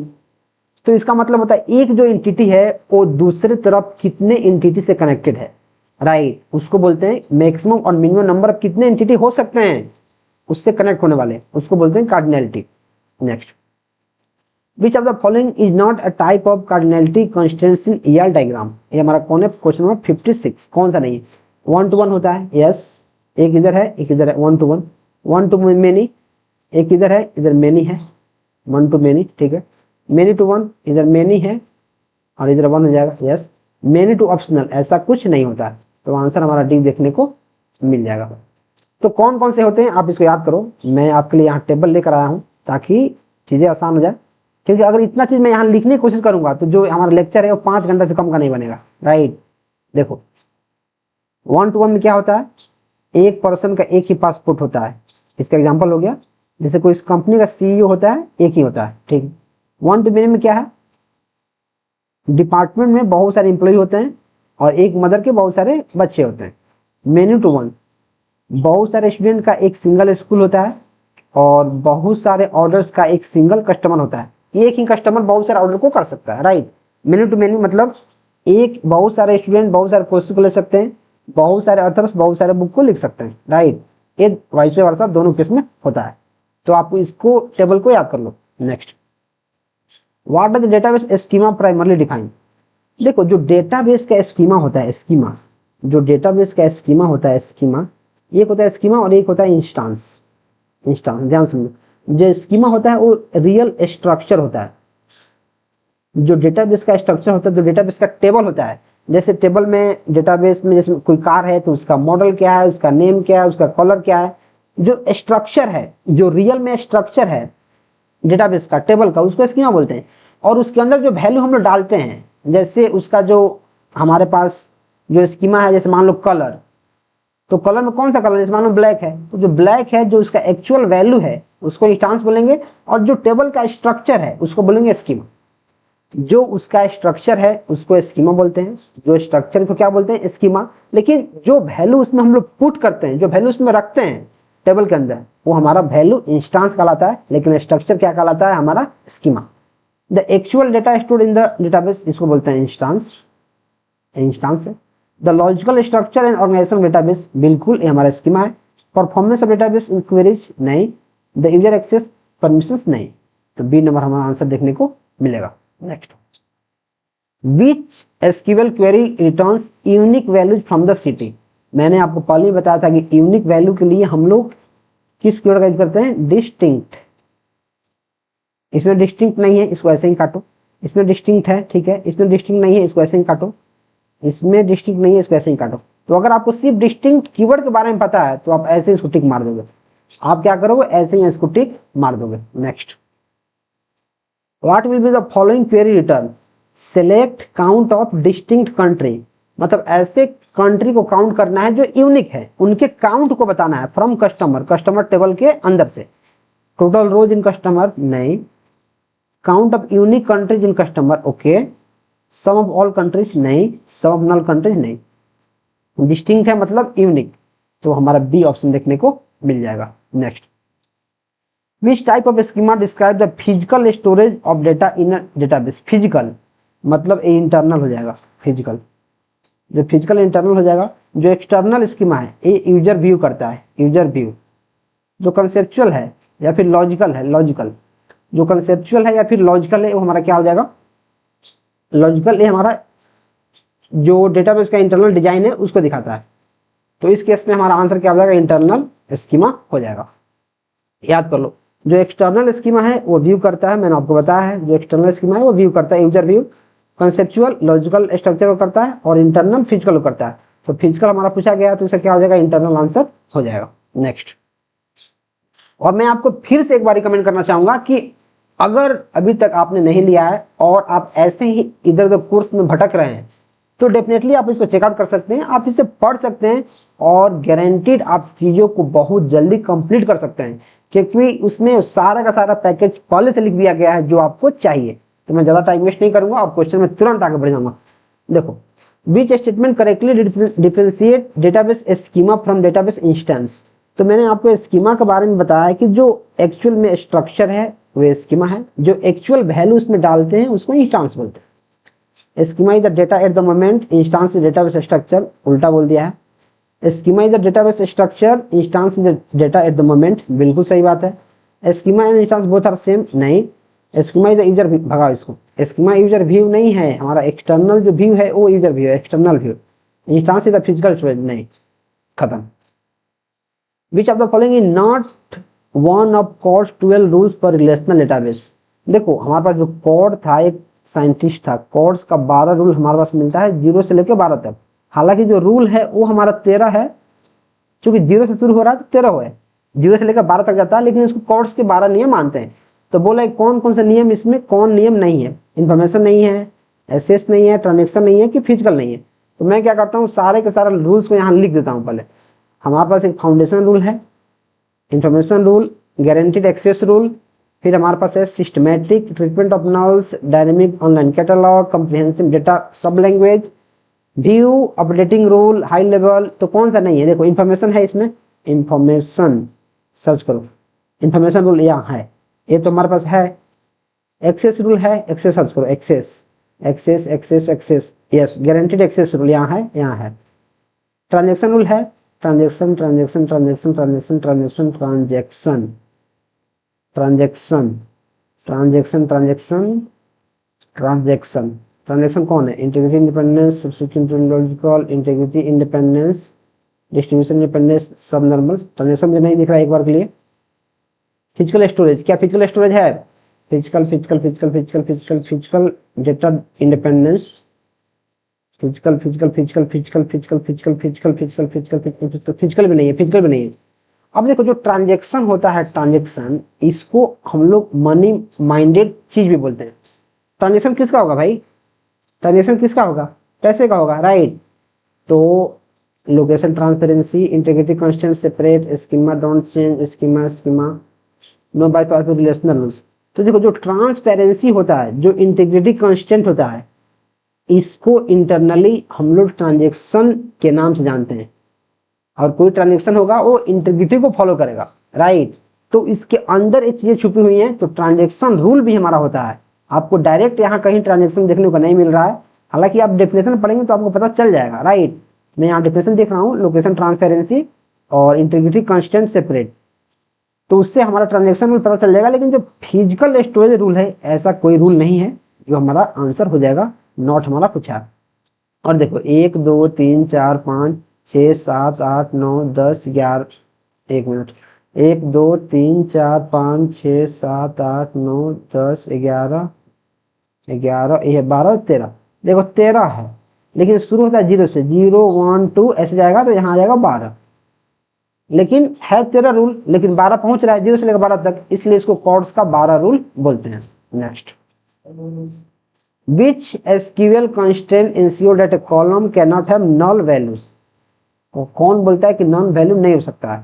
तो इसका मतलब होता है एक जो एंटिटी है वो दूसरे तरफ कितने एंटिटी से कनेक्टेड है। राइट, उसको बोलते हैं मैक्सिमम और मिनिमम नंबर ऑफ कितने एंटिटी हो सकते हैं उससे कनेक्ट होने वाले, उसको बोलते हैं cardinality. Next, which of the following is not a type of cardinality constraints in ER diagram. ये हमारा कौन है, क्वेश्चन नंबर 56, कौन सा नहीं है। 1 to 1 होता है, यस, एक इधर है एक इधर है, 1 to 1, 1 to मेनी, एक इधर है इधर मेनी है, 1 to मेनी, ठीक है। मेनी टू 1, इधर मेनी है और इधर 1 हो जाएगा, यस। मेनी टू ऑप्शनल, ऐसा कुछ नहीं होता है, तो आंसर हमारा डी देखने को मिल जाएगा। तो कौन कौन से होते हैं आप इसको याद करो, मैं आपके लिए यहाँ टेबल लेकर आया हूँ ताकि चीज़ें आसान हो जाए, क्योंकि अगर इतना चीज़ मैं यहाँ लिखने की कोशिश करूंगा तो जो हमारा लेक्चर है वो 5 घंटे से कम का नहीं बनेगा, राइट। देखो 1 to 1 में क्या होता है, एक पर्सन का एक ही पासपोर्ट होता है। इसका एग्जांपल हो गया, जैसे कोई इस कंपनी का सीईओ होता है, एक ही होता है, ठीक। 1 to मेनी में क्या है, डिपार्टमेंट में बहुत सारे एम्प्लॉय होते हैं और एक मदर के बहुत सारे बच्चे होते हैं। मेनी टू 1, बहुत सारे स्टूडेंट का एक सिंगल स्कूल होता है और बहुत सारे ऑर्डर्स का एक सिंगल कस्टमर होता है। एक ही कस्टमर बहुत सारे ऑर्डर को कर सकता है, राइट। मेनी टू मेनी मतलब एक बहुत सारे स्टूडेंट बहुत सारे कोर्सेज को ले सकते हैं, बहुत सारे ऑथर्स बहुत सारे बुक को लिख सकते हैं, राइट। ये वाइस वर्सा दोनों केस में होता है, तो आप इसको टेबल को याद कर लो। Next, what does the database schema primarily define. देखो जो डेटाबेस का स्कीमा होता है, स्कीमा, जो डेटाबेस का स्कीमा होता है, स्कीमा, एक होता है स्कीमा और एक होता है इंस्टांस। इंस्टांस ध्यान समझो, जो स्कीमा होता है वो रियल स्ट्रक्चर होता है, जो डेटाबेस का स्ट्रक्चर होता है, जो डेटाबेस का टेबल होता है। जैसे टेबल में, डेटाबेस में जैसे कोई कार है तो उसका मॉडल क्या है, उसका नेम क्या है, उसका कलर क्या है, जो स्ट्रक्चर है, जो रियल में स्ट्रक्चर है डेटाबेस का, टेबल का, उसको स्कीमा बोलते हैं। और उसके अंदर जो वैल्यू हम लोग डालते हैं, जैसे उसका जो हमारे पास जो स्कीमा है, जैसे मान लो कलर, तो कलर में कौन सा कलर, जैसे मान लो ब्लैक है, तो जो ब्लैक है जो उसका एक्चुअल वैल्यू है उसको इंस्टांस बोलेंगे, और जो टेबल का स्ट्रक्चर है उसको बोलेंगे स्कीमा। जो उसका स्ट्रक्चर है उसको स्कीमा बोलते हैं, जो स्ट्रक्चर को क्या बोलते हैं, स्कीमा। लेकिन जो वैल्यू उसमें हम लोग पुट करते हैं, जो वैल्यू उसमें रखते हैं टेबल के अंदर, वो हमारा वैल्यू इंस्टांस कहलाता है, लेकिन स्ट्रक्चर क्या कहलाता है, हमारा schema. The actual data stored in the database, इसको बोलते हैं इंस्टांस, इंस्टांस है। The logical structure and organization database, बिल्कुल ये हमारा स्कीमा है। परफॉर्मेंस ऑफ डेटाबेस इंक्वायरीज, नहीं। द यूजर एक्सेस परमिशंस, नहीं। तो बी नंबर हमारा आंसर देखने को मिलेगा। Next, which SQL query returns unique values from the city. मैंने आपको पहले ही बताया था कि यूनिक वैल्यू के लिए हम लोग किस कीवर्ड का यूज करते हैं, डिस्टिंक्ट। इसमें डिस्टिंक्ट नहीं है, इसको ऐसे ही काटो। इसमें डिस्टिंक्ट है, ठीक है, इसमें डिस्टिंक्ट नहीं है, इसको ऐसे ही काटो। इसमें डिस्टिंक्ट नहीं है, इसको ऐसे ही काटो। तो अगर आपको सिर्फ डिस्टिंक्ट कीवर्ड के बारे में पता है तो आप ऐसे इसको टिक मार दोगे। आप क्या करोगे, ऐसे ही इसको टिक मार दोगे। Next, what will be the following query return, select count of distinct country. मतलब ऐसे कंट्री को काउंट करना है जो यूनिक है, उनके काउंट को बताना है फ्रॉम कस्टमर, कस्टमर टेबल के अंदर से। टोटल रोज इन कस्टमर, नहीं। Count of unique countries in customer, okay. Sum of all countries, नहीं। सम ऑफ नल कंट्रीज, नहीं। डिस्टिंक्ट है मतलब यूनिक, तो हमारा बी ऑप्शन देखने को मिल जाएगा। Next, which type of schema describe the physical storage of data in a database. Physical मतलब ये इंटरनल हो जाएगा, फिजिकल, जो फिजिकल इंटरनल हो जाएगा। जो एक्सटर्नल स्कीमा है ये यूजर व्यू करता है, यूजर व्यू। जो कंसेप्चुअल है या फिर लॉजिकल है, लॉजिकल, जो कंसेप्चुअल है या फिर लॉजिकल है वो हमारा क्या हो जाएगा, लॉजिकल। ये हमारा जो डेटाबेस का इंटरनल डिजाइन है उसको दिखाता है, तो इस केस में हमारा आंसर क्या हो जाएगा, इंटरनल स्कीमा हो जाएगा। याद कर लो, जो एक्सटर्नल स्कीमा है वो व्यू करता है, मैंने आपको बताया है, जो एक्सटर्नल स्कीमा है वो व्यू करता है, user view. Conceptual logical structure को करता है और इंटरनल फिजिकल को करता है। तो फिजिकल हमारा पूछा गया तो इसका क्या हो जाएगा, इंटरनल आंसर हो जाएगा। नेक्स्ट, और मैं आपको फिर से एक बार रिकमेंड करना चाहूंगा कि अगर अभी तक आपने नहीं लिया है और आप ऐसे ही इधर उधर कोर्स में भटक रहे हैं तो डेफिनेटली आप इसको चेकआउट कर सकते हैं, आप इसे पढ़ सकते हैं और गारंटीड आप चीज़ों को बहुत जल्दी कंप्लीट कर सकते हैं, क्योंकि उसमें सारा का सारा पैकेज पहले से लिख दिया गया है जो आपको चाहिए। तो मैं ज़्यादा टाइम वेस्ट नहीं करूंगा और क्वेश्चन में तुरंत आगे बढ़ जाऊंगा। देखो, which statement correctly differentiate database schema from database instance. तो मैंने आपको स्कीमा के बारे में बताया कि जो एक्चुअल में स्ट्रक्चर है वो स्कीमा है, जो एक्चुअल वैल्यू उसमें डालते हैं उसको इंस्टेंस बोलते हैं। Schema is the data at the moment, instance is database structure, उल्टा बोल दिया है। Schema is the database structure, instance is the data at the moment, बिल्कुल सही बात है। Schema and instance both are same, नहीं। स्कीमा इज द यूजर, भगाओ इसको, स्कीमा यूजर व्यू नहीं है, हमारा एक्सटर्नल जो व्यू है वो यूजर व्यू है, external view. Instance is the physical storage, नहीं, खत्म। विच of the following is not one of codes 12 rules पर रिलेशनल डेटाबेस। देखो हमारे पास जो कोड था, एक साइंटिस्ट था, कोड्स का 12 रूल हमारे पास मिलता है 0 से लेकर 12 तक। हालांकि जो रूल है वो हमारा 13 है, क्योंकि 0 से शुरू हो रहा है तो 13 है, 0 से लेकर 12 तक जाता है, लेकिन इसको कोड्स के 12 नियम मानते हैं। तो बोला कौन कौन से नियम, इसमें कौन नियम नहीं है, इन्फॉर्मेशन नहीं है, एसेस नहीं है, ट्रांजेक्शन नहीं है, कि फिजिकल नहीं है। तो मैं क्या करता हूँ, सारे के सारे रूल्स को यहाँ लिख देता हूँ। पहले हमारे पास एक फाउंडेशन रूल है, information rule, guaranteed access rule, फिर हमारे पास है systematic treatment of nulls, dynamic online catalogue, comprehensive data sub language, view updating rule, high level. तो कौन सा नहीं है, देखो इन्फॉर्मेशन है इसमें, इंफॉर्मेशन सर्च करो, इंफॉर्मेशन रूल यहाँ है, ये तो हमारे पास है। एक्सेस रूल है, एक्सेस सर्च करो, access access access access, yes, guaranteed access rule यहाँ है, यहाँ है। ट्रांजेक्शन रूल है, transaction transaction transaction transaction transaction transaction transaction transaction transaction transaction transaction कौन है, integrity independence, subsequent logical, integrity independence, distribution independence, सब normal. Transaction जो नहीं दिख रहा है एक बार के लिए। फिजिकल स्टोरेज, क्या फिजिकल स्टोरेज है, physical physical physical physical physical physical data independence, physical physical physical physical physical physical physical physical physical physical physical physical भी नहीं है, फिजिकल भी नहीं है। अब देखो जो ट्रांजेक्शन होता है, ट्रांजेक्शन, इसको हम लोग मनी माइंडेड चीज भी बोलते हैं। ट्रांजेक्शन किसका होगा भाई, ट्रांजेक्शन किसका होगा, पैसे का होगा, राइट। तो location transparency, integrity constant, separate, schema don't change, schema schema, no bypass relational rules. तो देखो जो ट्रांसपेरेंसी होता है, जो इंटीग्रिटी कांस्टेंट होता है, इसको इंटरनली हम लोग ट्रांजेक्शन के नाम से जानते हैं। और कोई ट्रांजेक्शन होगा वो इंटीग्रिटी को फॉलो करेगा, राइट। तो इसके अंदर ये चीजें छुपी हुई हैं। तो ट्रांजेक्शन रूल भी हमारा होता है। आपको डायरेक्ट यहाँ कहीं ट्रांजेक्शन देखने को नहीं मिल रहा है, हालांकि आप डेफिनेशन पढ़ेंगे तो आपको पता चल जाएगा, राइट। मैं यहाँ डेफिनेशन देख रहा हूँ, लोकेशन ट्रांसपेरेंसी और इंटीग्रिटी कांस्टेंट सेपरेट, तो उससे हमारा ट्रांजेक्शन रूल पता चल जाएगा। लेकिन जो फिजिकल स्टोरेज रूल है, ऐसा कोई रूल नहीं है, जो हमारा आंसर हो जाएगा नॉट हमारा पूछा। और देखो 1 2 3 4 5 6 7 8 9 10 11, 1 मिनट, 1 2 3 4 5 6 7 8 9 10 11 11, ये 12 13, देखो 13 है, लेकिन शुरू होता है 0 से, 0 1 2 ऐसे जाएगा, तो यहाँ आ जाएगा 12। लेकिन है 13 रूल, लेकिन 12 पहुंच रहा है 0 से लेकर 12 तक, इसलिए इसको कॉर्ड्स का 12 रूल बोलते हैं। Next, which SQL constraint ensure that a column cannot have null values। कौन बोलता है कि नॉन वैल्यू नहीं हो सकता है,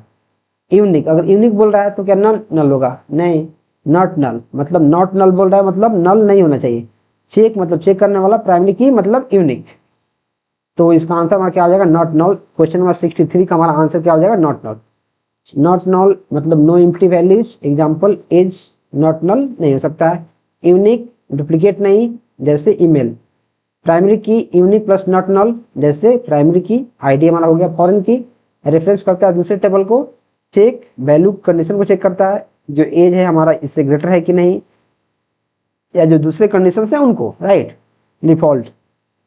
यूनिक। अगर यूनिक बोल रहा है तो क्या नल नल होगा, नहीं, नॉट नल, मतलब नॉट नल बोल रहा है मतलब नल नहीं होना चाहिए। चेक मतलब चेक करने वाला, प्राइमरी की मतलब यूनिक। तो इसका आंसर हमारा क्या हो जाएगा, नॉट नल। क्वेश्चन नंबर 63 का हमारा आंसर क्या हो जाएगा, नॉट नल। नॉट नल मतलब no empty values, example as not null नहीं हो सकता है। यूनिक डुप्लीकेट नहीं, जैसे email. Primary key unique plus not null, जैसे प्राइमरी की, आईडी हमारा हो गया फॉरेन की, रेफरेंस करता है दूसरे टेबल को, चेक वैल्यू कंडीशन को चेक करता है, जो एज है हमारा इससे ग्रेटर है कि नहीं, या जो दूसरे कंडीशन है उनको, right. Default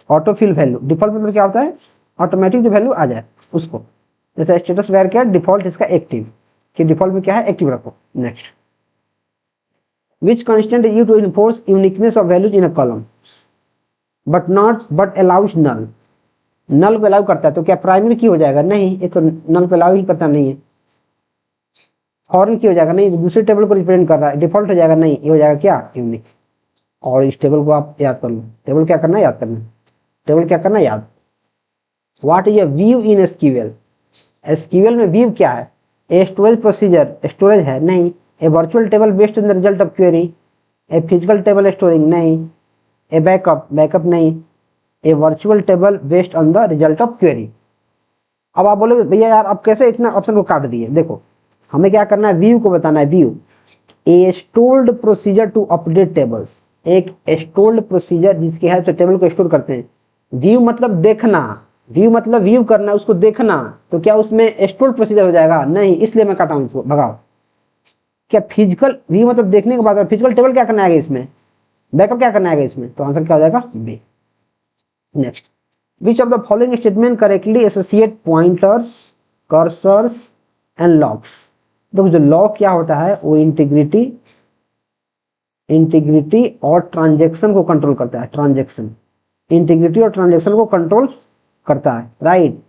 auto fill value, default मतलब क्या होता है, ऑटोमेटिक जो वैल्यू आ जाए उसको, जैसे स्टेटस वेर क्या डिफॉल्ट इसका एक्टिव, कि डिफॉल्ट में क्या है, एक्टिव रखो। Next, which constant is used to enforce uniqueness of values in a column but allows null। null को अलाउ करता है, तो क्या प्राइमरी की हो जाएगा, नहीं, ये तो null को अलाउ ही करता नहीं है। फॉरेन की हो जाएगा, नहीं, दूसरे टेबल को रिप्रेजेंट कर रहा है, डिफॉल्ट हो जाएगा, नहीं, ये हो जाएगा क्या, यूनिक। और इस टेबल को आप याद कर लो, टेबल क्या करना है, याद करना, टेबल क्या करना है, याद। What is a view in SQL, SQL में व्यू क्या है, ए स्टोरेज प्रोसीजर, स्टोरेज है, नहीं। A virtual table based on the result of query, a physical table storing, नहीं। ए बैकअप, बैकअप नहीं। A virtual table based on the result of query. अब आप बोलोगे भैया यार अब कैसे इतना ऑप्शन को काट दिए, देखो हमें क्या करना है, व्यू को बताना है, view a stored procedure to update tables. एक स्टोर्ड प्रोसीजर जिसके हेल्प से टेबल को स्टोर करते हैं। व्यू मतलब देखना, व्यू मतलब व्यू करना, उसको देखना, तो क्या उसमें स्टोर्ड प्रोसीजर हो जाएगा? नहीं, इसलिए मैं काटा हूं इसको, भगाओ। क्या फिजिकल व्यू मतलब देखने के बाद फिजिकल टेबल क्या करना आएगा इसमें, बैकअप क्या करना आएगा इसमें? तो आंसर क्या हो जाएगा? B. Next, which of the following statement correctly associate pointers, cursors and locks? देखो जो लॉक क्या होता है वो इंटीग्रिटी और ट्रांजेक्शन को कंट्रोल करता है। ट्रांजेक्शन, इंटीग्रिटी और ट्रांजेक्शन को कंट्रोल करता है, राइट।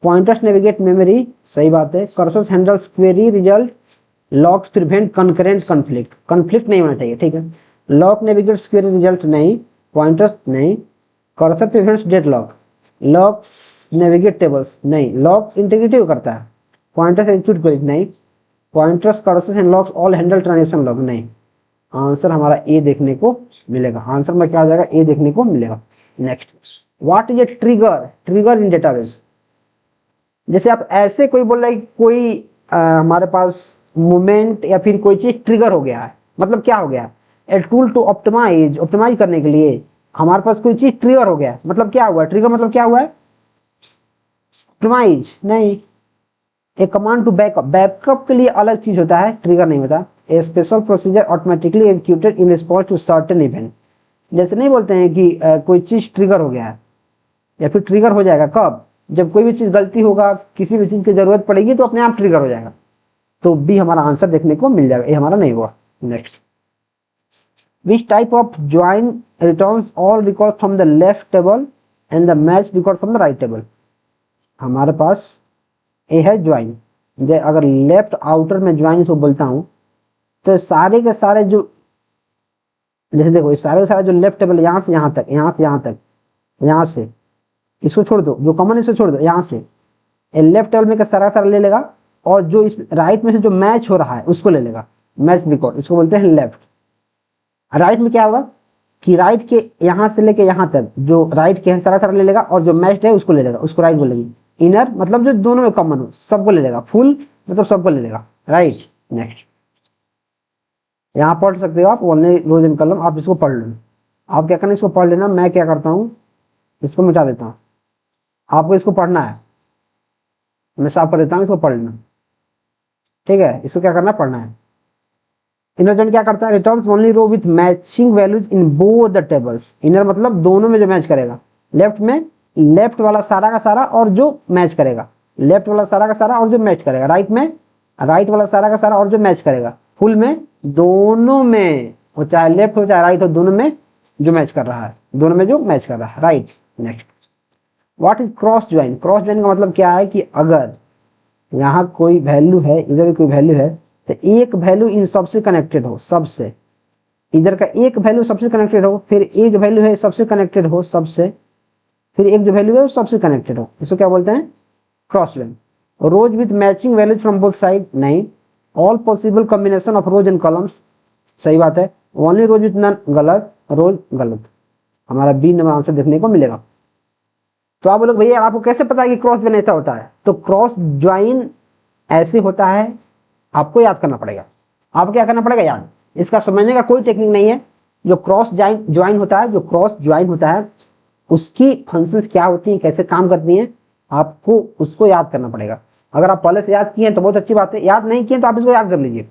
पॉइंटर्स नेविगेट मेमोरी, सही बात है। Cursors handles query result, locks prevent concurrent conflict, conflict नहीं होना चाहिए, ठीक है। लॉक नेविगेट्स क्वेरी रिजल्ट नहीं, पॉइंटर्स नहीं। Cursor prevents deadlock, locks navigate tables नहीं। लॉक इंटीग्रिटी को करता है, पॉइंटर्स एग्जीक्यूट क्वेरी नहीं। Pointers cursors and locks all handle transaction lock नहीं। आंसर हमारा ए देखने को मिलेगा। आंसर में क्या हो जाएगा? ए देखने को मिलेगा। Next, what is a trigger? Trigger in database, जैसे आप ऐसे कोई बोल रहा है कोई हमारे पास मूवमेंट या फिर कोई चीज ट्रिगर हो गया है, मतलब क्या हो गया? A tool to optimize, optimize करने के लिए हमारे पास कोई चीज ट्रिगर हो गया, मतलब क्या हुआ? ट्रिगर मतलब क्या हुआ है? ऑप्टिमाइज नहीं। A command to backup, backup के लिए अलग चीज होता है, ट्रिगर नहीं होता। A special procedure automatically executed in response to certain event, जैसे नहीं बोलते हैं कि कोई चीज ट्रिगर हो गया है या फिर ट्रिगर हो जाएगा कब? जब कोई भी चीज गलती होगा, किसी भी चीज की जरूरत पड़ेगी तो अपने आप ट्रिगर हो जाएगा। तो बी हमारा आंसर देखने को मिल जाएगा, ये हमारा नहीं हुआ। Next, which type of join returns all record from the left table and the match record from the right table? हमारे पास ए है ज्वाइन, अगर लेफ्ट आउटर में ज्वाइन को बोलता हूं तो सारे के सारे जो, जैसे देखो सारे के सारे जो लेफ्ट टेबल यहां से यहां तक, यहां से यहां तक, यहां से इसको छोड़ दो, जो कॉमन इसको छोड़ दो, यहां से लेफ्ट टेबल में का सारा सारा ले लेगा, और जो इस राइट में से जो मैच हो रहा है उसको ले लेगा, मैच रिकॉर्ड, इसको बोलते हैं लेफ्ट। राइट में क्या होगा कि राइट के यहां से लेके यहां तक जो राइट के है सारा सारा ले लेगा, और जो मैच है उसको ले लेगा, उसको राइट बोलेंगे। इनर मतलब जो दोनों में कॉमन हो सबको ले लेगा, फुल मतलब सबको ले लेगा, राइट। नेक्स्ट, यहाँ पढ़ सकते हो आप ओनली रोज इन कॉलम, आप इसको पढ़ लो। आप क्या करना, इसको पढ़ लेना, मैं क्या करता हूँ इसको मिटा देता हूँ, आपको इसको पढ़ना है, मैं साफ कर देता हूँ, इसको पढ़ लेना, ठीक है। इसको क्या करना, पढ़ना है। इनर जॉइन क्या करता है? Returns only row with matching values in both the tables. Inner मतलब दोनों में जो मैच करेगा, लेफ्ट में लेफ्ट वाला सारा का सारा और जो मैच करेगा, लेफ्ट वाला सारा का सारा और जो मैच करेगा। राइट में राइट वाला सारा का सारा और जो मैच करेगा। फुल में दोनों में, वो चाहे लेफ्ट हो चाहे राइट हो, दोनों में जो मैच कर रहा है, दोनों में जो मैच कर रहा है, right. Next, what is cross join? Cross join का मतलब क्या है कि अगर यहाँ कोई वैल्यू है, इधर भी कोई वैल्यू है, तो एक वैल्यू इन सबसे कनेक्टेड हो, सबसे, इधर का एक वैल्यू सबसे कनेक्टेड हो, फिर एक वैल्यू है सबसे कनेक्टेड हो सबसे, फिर एक जो वैल्यू है वो सबसे कनेक्टेड हो, इसको क्या बोलते हैं? Cross join. Rows with matching values from both side नहीं। All possible combination of rows and columns, सही बात है। ओनली रोज विथ नन, गलत, रोज गलत, हमारा बी नंबर आंसर देखने को मिलेगा। तो आप बोलोगे भैया आपको कैसे पता है कि क्रॉस ज्वाइन ऐसा होता है? तो क्रॉस ज्वाइन ऐसे होता है, आपको याद करना पड़ेगा। आपको क्या करना पड़ेगा? याद। इसका समझने का कोई टेक्निक नहीं है। जो क्रॉस ज्वाइन होता है, जो क्रॉस ज्वाइन होता है उसकी फंक्शंस क्या होती हैं, कैसे काम करती हैं, आपको उसको याद करना पड़ेगा। अगर आप पहले से याद किए हैं तो बहुत अच्छी बात है, याद नहीं किए तो आप इसको याद कर लीजिए।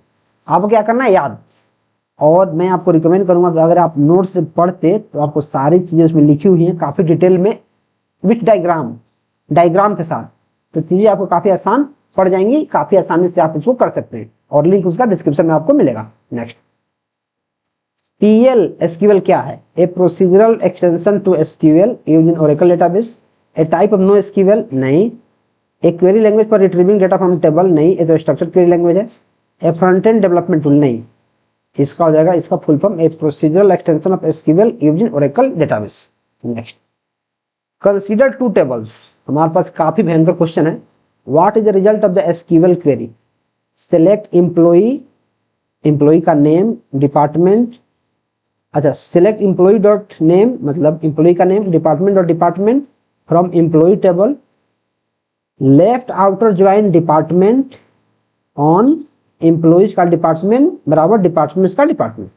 आपको क्या करना है? याद। और मैं आपको रिकमेंड करूंगा कि अगर आप नोट्स से पढ़ते तो आपको सारी चीजें उसमें लिखी हुई हैं काफी डिटेल में, विथ डायग्राम के साथ, तो चीजें आपको काफी आसान पड़ जाएंगी, काफी आसानी से आप इसको कर सकते हैं, और लिंक उसका डिस्क्रिप्शन में आपको मिलेगा। नेक्स्ट, PL SQL क्या है? A procedural extension to SQL used in Oracle database. A type of no SQL नहीं। A query language for retrieving data from table नहीं, ये तो स्ट्रक्चर्ड क्वेरी लैंग्वेज है। A front end development tool नहीं। इसका हो जाएगा, इसका full form a procedural extension of SQL used in Oracle database. Next, consider two tables, हमारे पास काफी भयंकर क्वेश्चन है। What is the result of the SQL query? Select employee का नेम, डिपार्टमेंट, अच्छा सिलेक्ट एम्प्लॉई डॉट नेम मतलब employee का name, department dot department from employee table, left outer join department on employees का department बराबर department का department.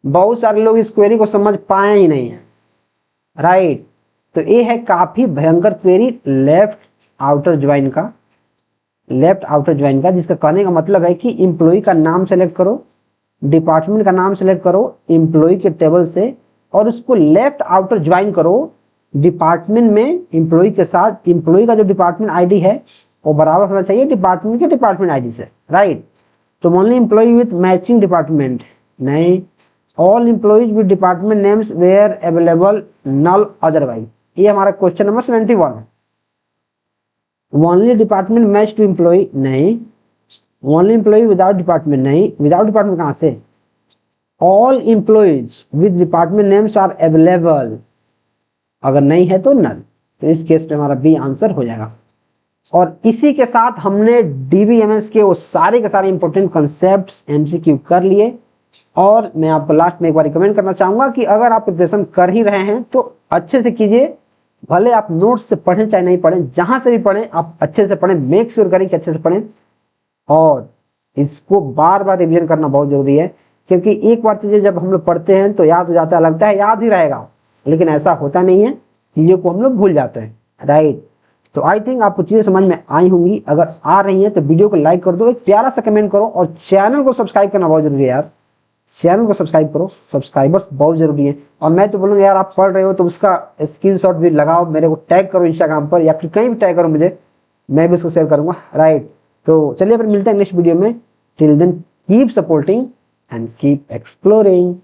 बहुत सारे लोग इस क्वेरी को समझ पाए ही नहीं है, राइट। तो ये है काफी भयंकर क्वेरी लेफ्ट आउटर ज्वाइन का, जिसका कहने का मतलब है कि एम्प्लॉय का नाम सेलेक्ट करो, डिपार्टमेंट का नाम सेलेक्ट करो एम्प्लॉय के टेबल से, और उसको लेफ्ट आउटर ज्वाइन करो डिपार्टमेंट में एम्प्लॉय के साथ। एम्प्लॉय का जो डिपार्टमेंट आईडी है वो बराबर होना चाहिए डिपार्टमेंट के डिपार्टमेंट आईडी से, राइट। तो only employee with matching department, नहीं, all employees with department names where available, null otherwise. ये हमारा क्वेश्चन नंबर 71 है। Only department match to employee, नहीं। ओनली एम्प्लॉय विदाउट डिपार्टमेंट, नहीं, विदाउट डिपार्टमेंट कहां से। All employees with department names are available, अगर नहीं है तो नल। तो इस केस में हमारा बी आंसर हो जाएगा। और इसी के साथ हमने डीबीएमएस के वो सारे के सारे इंपॉर्टेंट कॉन्सेप्ट्स एमसीक्यू कर लिए। और मैं आपको लास्ट में एक बार रिकमेंड करना चाहूंगा कि अगर आप प्रिपरेशन कर ही रहे हैं तो अच्छे से कीजिए, भले आप नोट्स से पढ़ें चाहे नहीं पढ़ें, जहां से भी पढ़ें आप अच्छे से पढ़ें, मेक श्योर करें कि अच्छे से पढ़ें। और इसको बार बार रिवीजन करना बहुत जरूरी है, क्योंकि एक बार चीजें जब हम लोग पढ़ते हैं तो याद हो जाता है, लगता है याद ही रहेगा, लेकिन ऐसा होता नहीं है, चीजों को हम लोग भूल जाते हैं, राइट। तो आई थिंक आपको चीजें समझ में आई होंगी। अगर आ रही हैं तो वीडियो को लाइक कर दो, एक प्यारा सा कमेंट करो, और चैनल को सब्सक्राइब करना बहुत जरूरी है यार। चैनल को सब्सक्राइब करो, सब्सक्राइबर्स बहुत जरूरी है। और मैं तो बोलूँगा यार, आप पढ़ रहे हो तो उसका स्क्रीनशॉट भी लगाओ, मेरे को टैग करो इंस्टाग्राम पर, या फिर कहीं भी टैग करो मुझे, मैं भी उसको शेयर करूंगा, राइट। तो चलिए फिर मिलते हैं नेक्स्ट वीडियो में। Till then keep supporting and keep exploring.